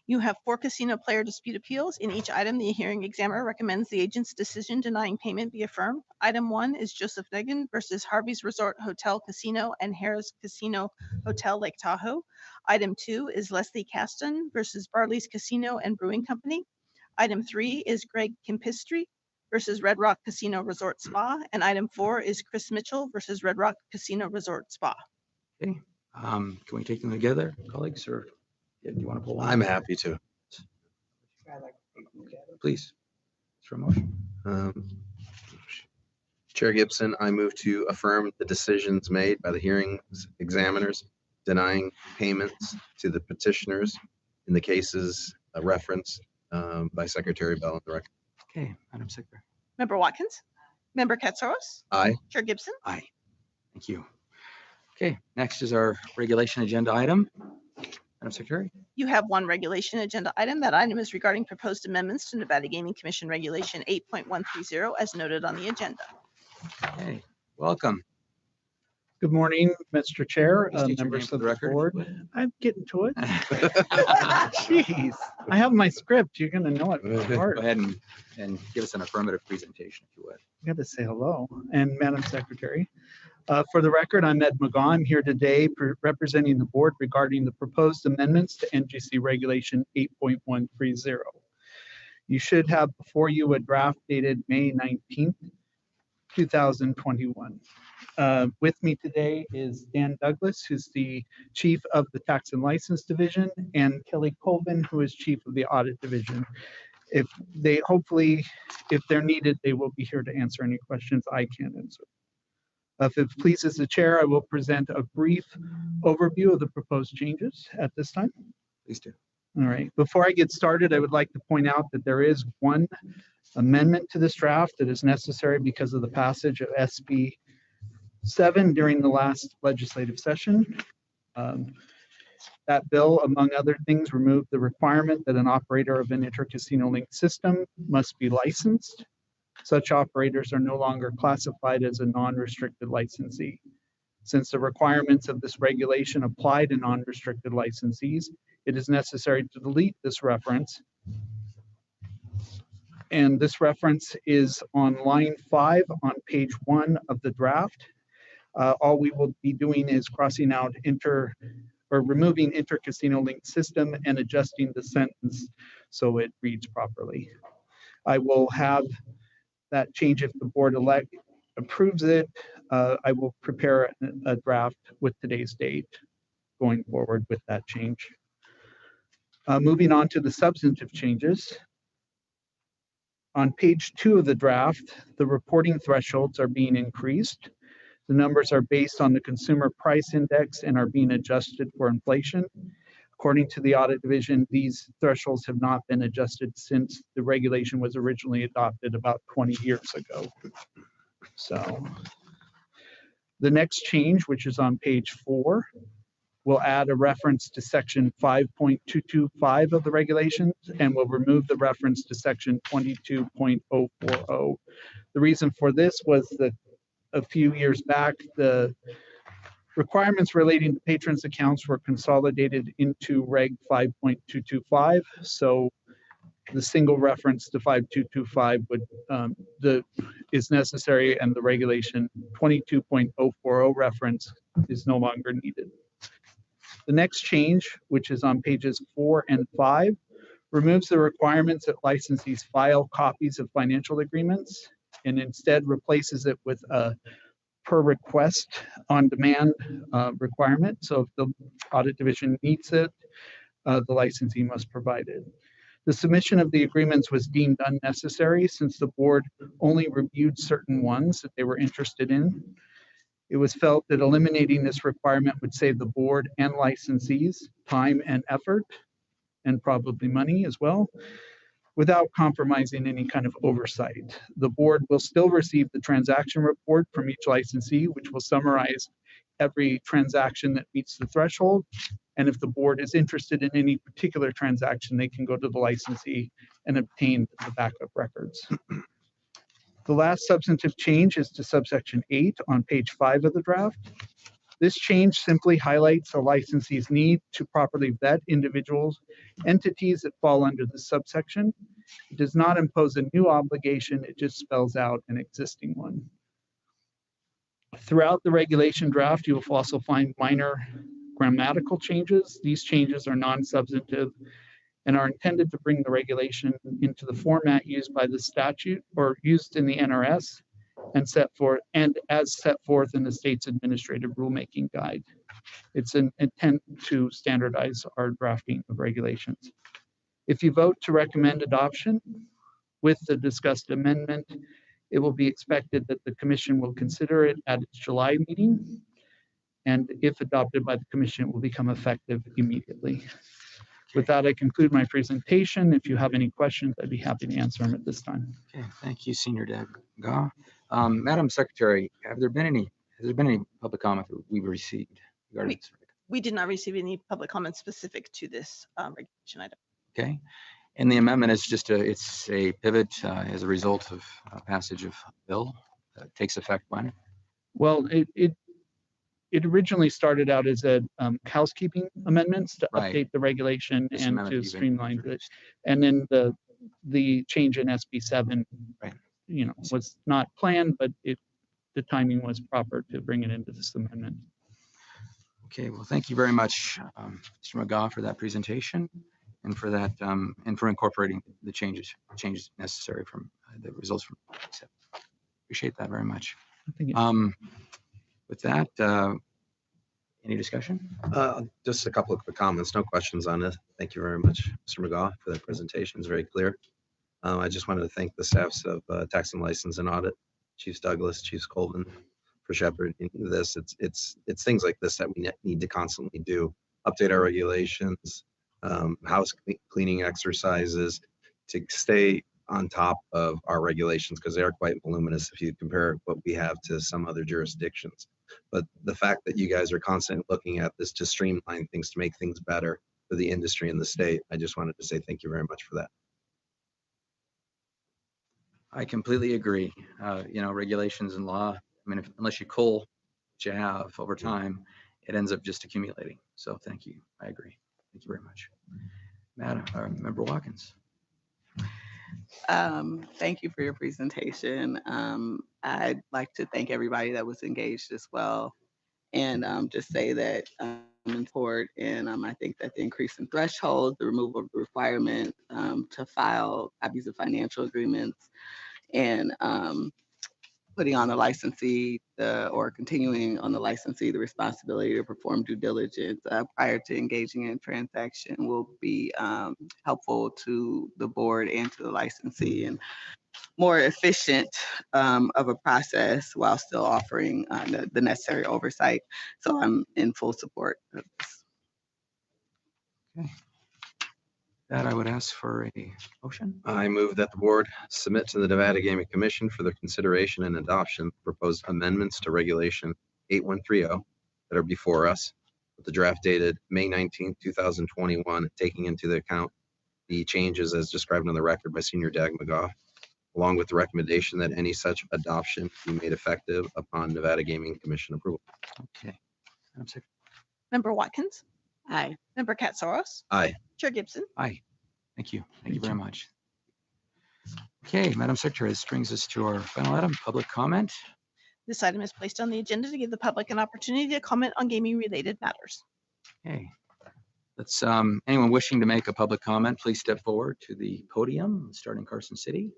You have 4 casino player dispute appeals. In each item, the hearing examiner recommends the agent's decision denying payment be affirmed. Item 1 is Joseph Negan versus Harvey's Resort Hotel Casino and Harris Casino Hotel Lake Tahoe. Item 2 is Leslie Caston versus Barley's Casino and Brewing Company. Item 3 is Greg Kimpistry versus Red Rock Casino Resort Spa. And item 4 is Chris Mitchell versus Red Rock Casino Resort Spa. Okay, can we take them together, colleagues, or do you want to pull one? I'm happy to. Please. Is there a motion? Chair Gibson, I move to affirm the decisions made by the hearings examiners denying payments to the petitioners in the cases referenced by Secretary Bell in the record. Okay, Madam Secretary. Member Watkins, Member Katsaros, Aye. Chair Gibson. Aye. Thank you. Okay, next is our regulation agenda item. Madam Secretary. You have one regulation agenda item. That item is regarding proposed amendments to Nevada Gaming Commission Regulation 8.130 as noted on the agenda. Okay, welcome. Good morning, Mr. Chair, Please state your name members for of the the record. board. I'm getting to it. Jeez, I have my script. You're gonna know it. by Go heart. ahead and give us an affirmative presentation, if you would. I got to say hello. And Madam Secretary, for the record, I'm Ed McGaw. I'm here today representing the board regarding the proposed amendments to NGC Regulation 8.130. You should have before you a draft dated May 19th, 2021. With me today is Dan Douglas, who's the Chief of the Tax and License Division, and Kelly Colvin, who is Chief of the Audit Division. If they're needed, they will be here to answer any questions I can't answer. If it pleases the chair, I will present a brief overview of the proposed changes at this time. Please do. All right. Before I get started, I would like to point out that there is one amendment to this draft that is necessary because of the passage of SB 7 during the last legislative session. That bill, among other things, removed the requirement that an operator of an inter-casino linked system must be licensed. Such operators are no longer classified as a non-restricted licensee. Since the requirements of this regulation apply to non-restricted licensees, it is necessary to delete this reference. And this reference is on line 5 on page 1 of the draft. All we will be doing is crossing out removing inter-casino linked system and adjusting the sentence so it reads properly. I will have that change if the board approves it. I will prepare a draft with today's date going forward with that change. Moving on to the substantive changes. On page 2 of the draft, the reporting thresholds are being increased. The numbers are based on the consumer price index and are being adjusted for inflation. According to the audit division, these thresholds have not been adjusted since the regulation was originally adopted about 20 years ago. So the next change, which is on page 4, will add a reference to section 5.225 of the regulations and will remove the reference to section 22.040. The reason for this was that a few years back, the requirements relating to patrons' accounts were consolidated into Reg 5.225. So the single reference to 5.225 is necessary, and the regulation 22.040 reference is no longer needed. The next change, which is on pages 4 and 5, removes the requirements that licensees file copies of financial agreements and instead replaces it with a per request on demand requirement. So if the audit division needs it, the licensee must provide it. The submission of the agreements was deemed unnecessary since the board only reviewed certain ones that they were interested in. It was felt that eliminating this requirement would save the board and licensees time and effort, and probably money as well, without compromising any kind of oversight. The board will still receive the transaction report from each licensee, which will summarize every transaction that meets the threshold. And if the board is interested in any particular transaction, they can go to the licensee and obtain the backup records. The last substantive change is to subsection 8 on page 5 of the draft. This change simply highlights a licensee's need to properly vet entities that fall under the subsection. It does not impose a new obligation, it just spells out an existing one. Throughout the regulation draft, you will also find minor grammatical changes. These changes are non-substantive and are intended to bring the regulation into the format used by the statute or used in the NRS and as set forth in the state's administrative rulemaking guide. It's an intent to standardize our drafting of regulations. If you vote to recommend adoption with the discussed amendment, it will be expected that the commission will consider it at its July meeting. And if adopted by the commission, it will become effective immediately. With that, I conclude my presentation. If you have any questions, I'd be happy to answer them at this time. Okay, thank you, Senior Dag. Madam Secretary, has there been any public comment that we've received regarding this? We did not receive any public comments specific to this regulation item. Okay, and the amendment is just it's a pivot as a result of passage of bill that takes effect when? Well, it originally started out as a housekeeping amendments to update the regulation and to streamline it. And then the change in SB 7, was not planned, but the timing was proper to bring it into this amendment. Okay, well, thank you very much, Mr. McGaugh, for that presentation and for that and for incorporating the changes necessary from the results from. Appreciate that very much. With that, any discussion? Just a couple of quick comments, no questions on it. Thank you very much, Mr. McGaugh, for that presentation. It's very clear. I just wanted to thank the staffs of Tax and License and Audit, Chiefs Douglas, Chiefs Colvin, for shepherding this. It's things like this that we need to constantly do. Update our regulations, house cleaning exercises to stay on top of our regulations, because they are quite voluminous if you compare what we have to some other jurisdictions. But the fact that you guys are constantly looking at this to streamline things, to make things better for the industry and the state, I just wanted to say thank you very much for that. I completely agree. Regulations and law, I mean, unless you cull what you have over time, it ends up just accumulating. So thank you. I agree. Thank you very much. Member Watkins. Thank you for your presentation. I'd like to thank everybody that was engaged as well, and just say that I'm in support, and I think that the increase in thresholds, the removal of the requirement to file copies of financial agreements, and putting on the licensee or continuing on the licensee the responsibility to perform due diligence prior to engaging in transaction will be helpful to the board and to the licensee, and more efficient of a process while still offering the necessary oversight. So I'm in full support of this. Okay. That I would ask for a motion. I move that the board submit to the Nevada Gaming Commission for their consideration and adoption proposed amendments to Regulation 8130 that are before us, with the draft dated May 19, 2021, taking into account the changes as described on the record by Senior Dag McGaugh, along with the recommendation that any such adoption be made effective upon Nevada Gaming Commission approval. Okay. Member Watkins? Aye. Member Katsaros? Aye. Chair Gibson? Aye. Thank you. Thank you very much. Okay, Madam Secretary, this brings us to our final item, public comment. This item is placed on the agenda to give the public an opportunity to comment on gaming-related matters. Okay. Let's, anyone wishing to make a public comment, please step forward to the podium, starting Carson City.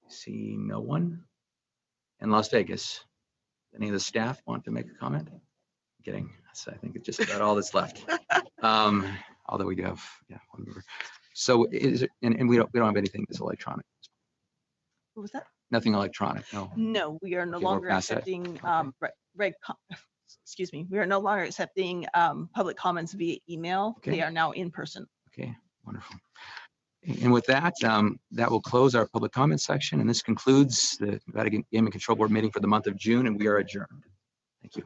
See no one. In Las Vegas, any of the staff want to make a comment? I'm kidding. So I think it's just about all that's left. Although we do have, one member. So is it, and we don't have anything that's electronic. What was that? Nothing electronic, no. No, we are no Okay, we're longer past that. accepting excuse me. We are no longer accepting public comments via email. Okay. They are now in person. Okay, wonderful. And with that, that will close our public comment section, and this concludes the Nevada Gaming Control Board meeting for the month of June, and we are adjourned. Thank you.